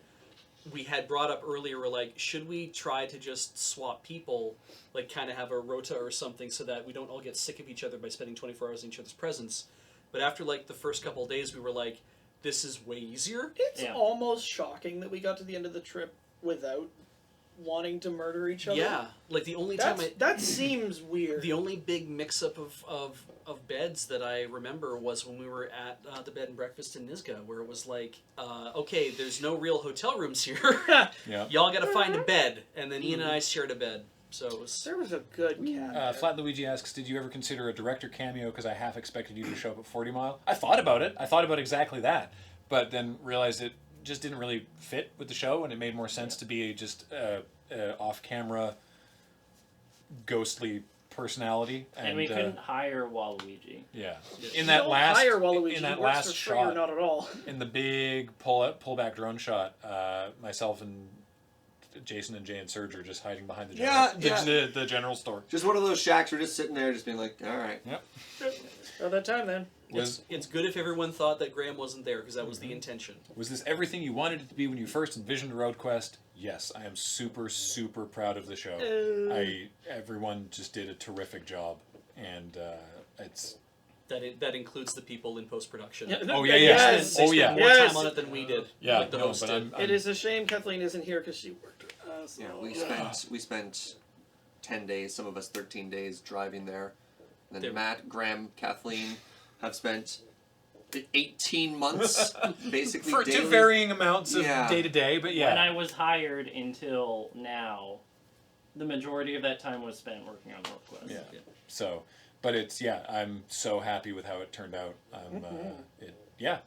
We had brought up earlier, we're like, should we try to just swap people, like kind of have a rota or something, so that we don't all get sick of each other by spending 24 hours in each other's presence. But after like the first couple of days, we were like, this is way easier. it's Yeah. almost shocking that we got to the end of the trip without wanting to murder each other. Yeah, like the only time That seems weird. the only big mix-up of beds that I remember was when we were at the bed and breakfast in Niska, where it was like, okay, there's no real hotel rooms here. Yeah. Y'all got to find a bed, and then Ian and I shared a bed. So it was. There was a good cat. there. Flat Luigi asks, did you ever consider a director cameo because I half expected you to show up at 40 Mile? I thought about it. I thought about exactly that. But then realized it just didn't really fit with the show, and it made more sense to be just off-camera, ghostly personality. And we couldn't hire Waluigi. Yeah. You In that don't last hire Waluigi. in that He works last for free or shot, not at all. in the big pullback drone shot, myself and Jason and Jay and Serge are just hiding behind the the general store. Just one of those shacks. We're just sitting there, just being like, all right. Yep. About that time then. It's good if everyone thought that Graham wasn't there, because that was the intention. Was this everything you wanted it to be when you first envisioned Road Quest? Yes, I am super, super proud of the show. Everyone just did a terrific job, and it's. That includes the people in post-production. Yeah, Oh yeah, yes. They Oh spent yeah. more Yes. time on it than we did. Yeah, like the no, host but did. I'm It is a shame Kathleen isn't here because she worked with us. Yeah, we spent 10 days, some of us 13 days driving there. Then There- Matt, Graham, Kathleen have spent 18 months basically for daily. to varying amounts of Yeah. day to day, but yeah. When I was hired until now, the majority of that time was spent working on Road Quest. Yeah. So, but it's I'm so happy with how it turned out.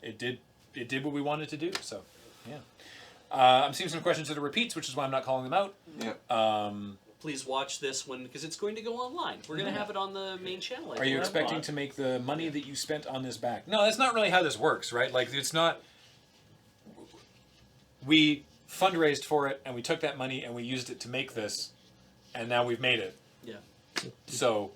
It did what we wanted to do. So, yeah. I'm seeing some questions that are repeats, which is why I'm not calling them out. Yeah. Please watch this one, because it's going to go online. We're going to have it on the main channel. Are you expecting to make the money that you spent on this back? No, that's not really how this works, right? Like, it's not. We fundraised for it, and we took that money and we used it to make this, and now we've made it. Yeah. So,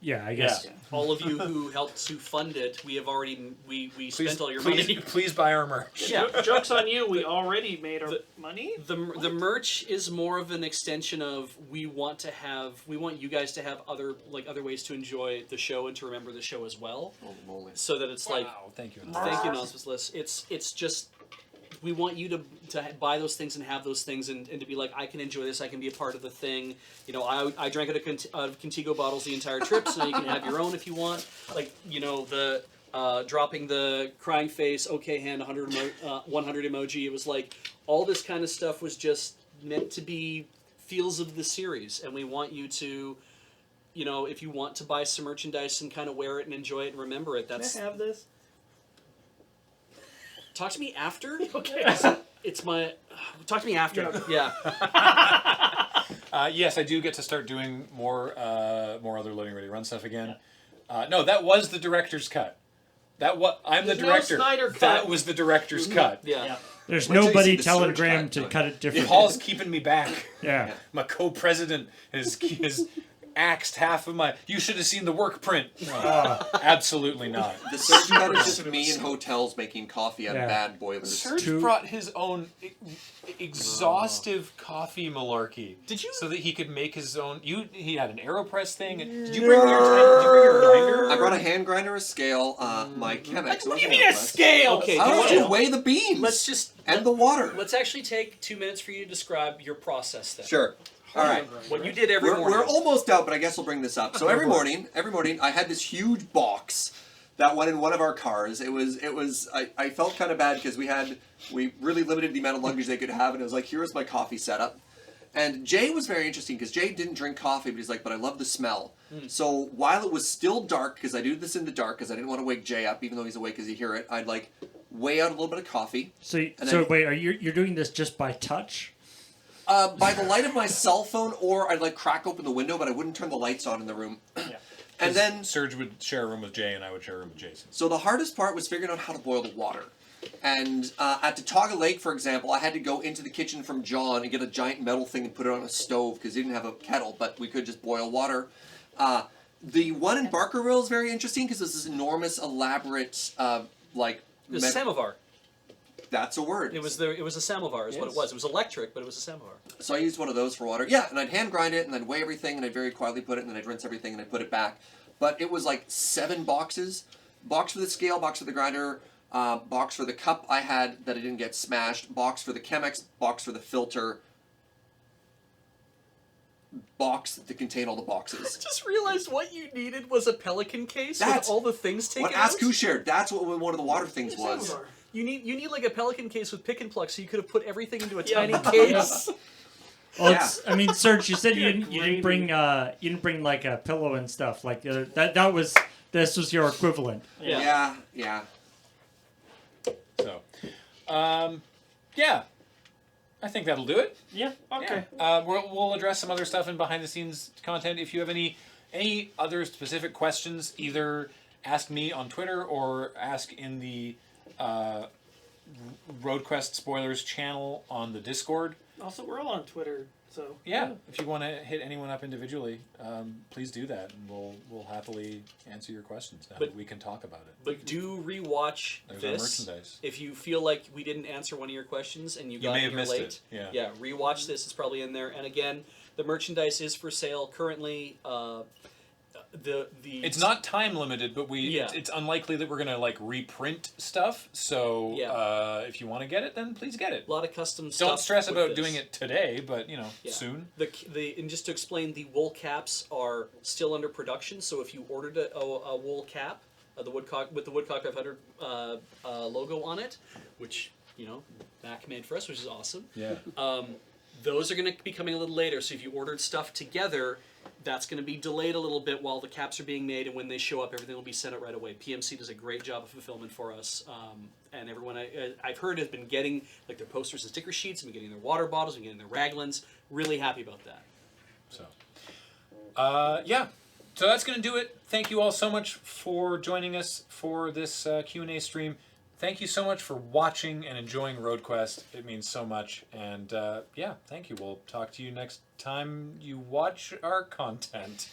yeah, I guess. Yeah. All of you who helped to fund it, we have already we spent all your money. Please buy our merch. Yeah. Joke's on you. We already made our money. The merch is more of an extension of we want you guys to have other ways to enjoy the show and to remember the show as well. Holy moly. So that it's like Wow, thank you. thank you, Anonymous List. It's just we want you to buy those things and have those things and to be like, I can enjoy this, I can be a part of the thing. You know, I drank out of Contigo bottles the entire trip, so now you can have your own if you want. Like, you know, the dropping the crying face, okay hand, 100 emoji. It was like, all this kind of stuff was just meant to be feels of the series, and we want you to, you know, if you want to buy some merchandise and kind of wear it and enjoy it and remember it, that's... Can I have this? Talk to me after? Okay. It's my... Talk to me after. Yeah. Yes, I do get to start doing more other Loading Ready Run stuff again. No, that was the director's cut. I'm the There's no director. Snyder cut. That was the director's cut. Yeah. There's Wait till you nobody see the telling Surge Graham cut, to like- cut it different. Paul's keeping me back. Yeah. My co-president has axed half of my... You should have seen the work print. Absolutely not. The search cut is just me in hotels making coffee on Yeah. bad boilers. Serge Two- brought his own exhaustive coffee malarkey. Did you? So that he could make his own... He had an AeroPress thing. Did you bring your grinder? I brought got a hand grinder, a scale, my Chemex. What do you mean a scale? Okay, How would do you weigh the beans? Let's just and the water. Let's actually take 2 minutes for you to describe your process then. Sure. All right. What you did every morning. We're almost out, but I guess we'll bring this up. So every morning, I had this huge box that went in one of our cars. I felt kind of bad because we really limited the amount of luggage they could have, and it was like, here's my coffee setup. And Jay was very interesting because Jay didn't drink coffee, but he's like, but I love the smell. So while it was still dark, because I do this in the dark because I didn't want to wake Jay up, even though he's awake because he hear it, I'd like weigh out a little bit of coffee. So wait, you're doing this just by touch? By the light of my cell phone, or I'd like crack open the window, but I wouldn't turn the lights on in the room. Yeah. And then Serge would share a room with Jay, and I would share a room with Jason. So the hardest part was figuring out how to boil the water. And at Tataga Lake, for example, I had to go into the kitchen from John and get a giant metal thing and put it on a stove because he didn't have a kettle, but we could just boil water. The one in Barkerville is very interesting because it's this enormous, elaborate, The samovar. That's a word. It was a samovar is what it was. It was electric, but it was a samovar. So I used one of those for water. Yeah, and I'd hand grind it, and I'd weigh everything, and I'd very quietly put it, and then I'd rinse everything, and I'd put it back. But it was like 7 boxes. Box for the scale, box for the grinder, box for the cup I had that I didn't get smashed, box for the Chemex, box for the filter, box to contain all the boxes. I just realized what you needed was a Pelican case That's with all the things taken what out. Ask Who shared. That's what one of the water things was. You need like a Pelican case with pick and pluck, so you could have put everything into a tiny case. Well, I mean, Serge, you said you didn't bring like a pillow and stuff like this was your equivalent. Yeah. So, yeah, I think that'll do it. Yeah. Okay. Yeah. We'll address some other stuff in behind the scenes content. If you have any other specific questions, either ask me on Twitter or ask in the RoadQuest Spoilers channel on the Discord. Also, we're all on Twitter, so Yeah, if you want to hit anyone up individually, please do that, and we'll happily answer your questions now that we can talk about it. But do rewatch There's our this merchandise. if you feel like we didn't answer one of your questions and you got may in have here missed late. it. Yeah, rewatch this. It's probably in there. And again, the merchandise is for sale currently. It's not time limited, but Yeah. it's unlikely that we're gonna like reprint stuff. So if you want to get it, then please get it. A lot of custom stuff. Don't stress with about this. doing it today, but soon. And just to explain, the wool caps are still under production. So if you ordered a wool cap, the Woodcock with the Woodcock 500 logo on it, which Mac made for us, which is awesome. Yeah. Those are going to be coming a little later. So if you ordered stuff together, that's going to be delayed a little bit while the caps are being made, and when they show up, everything will be sent out right away. PMC does a great job of fulfillment for us, and everyone I've heard has been getting like their posters and sticker sheets, and been getting their water bottles, and getting their Raglans. Really happy about that. So, yeah. So that's going to do it. Thank you all so much for joining us for this Q&A stream. Thank you so much for watching and enjoying RoadQuest. It means so much. And yeah, thank you. We'll talk to you next time you watch our content.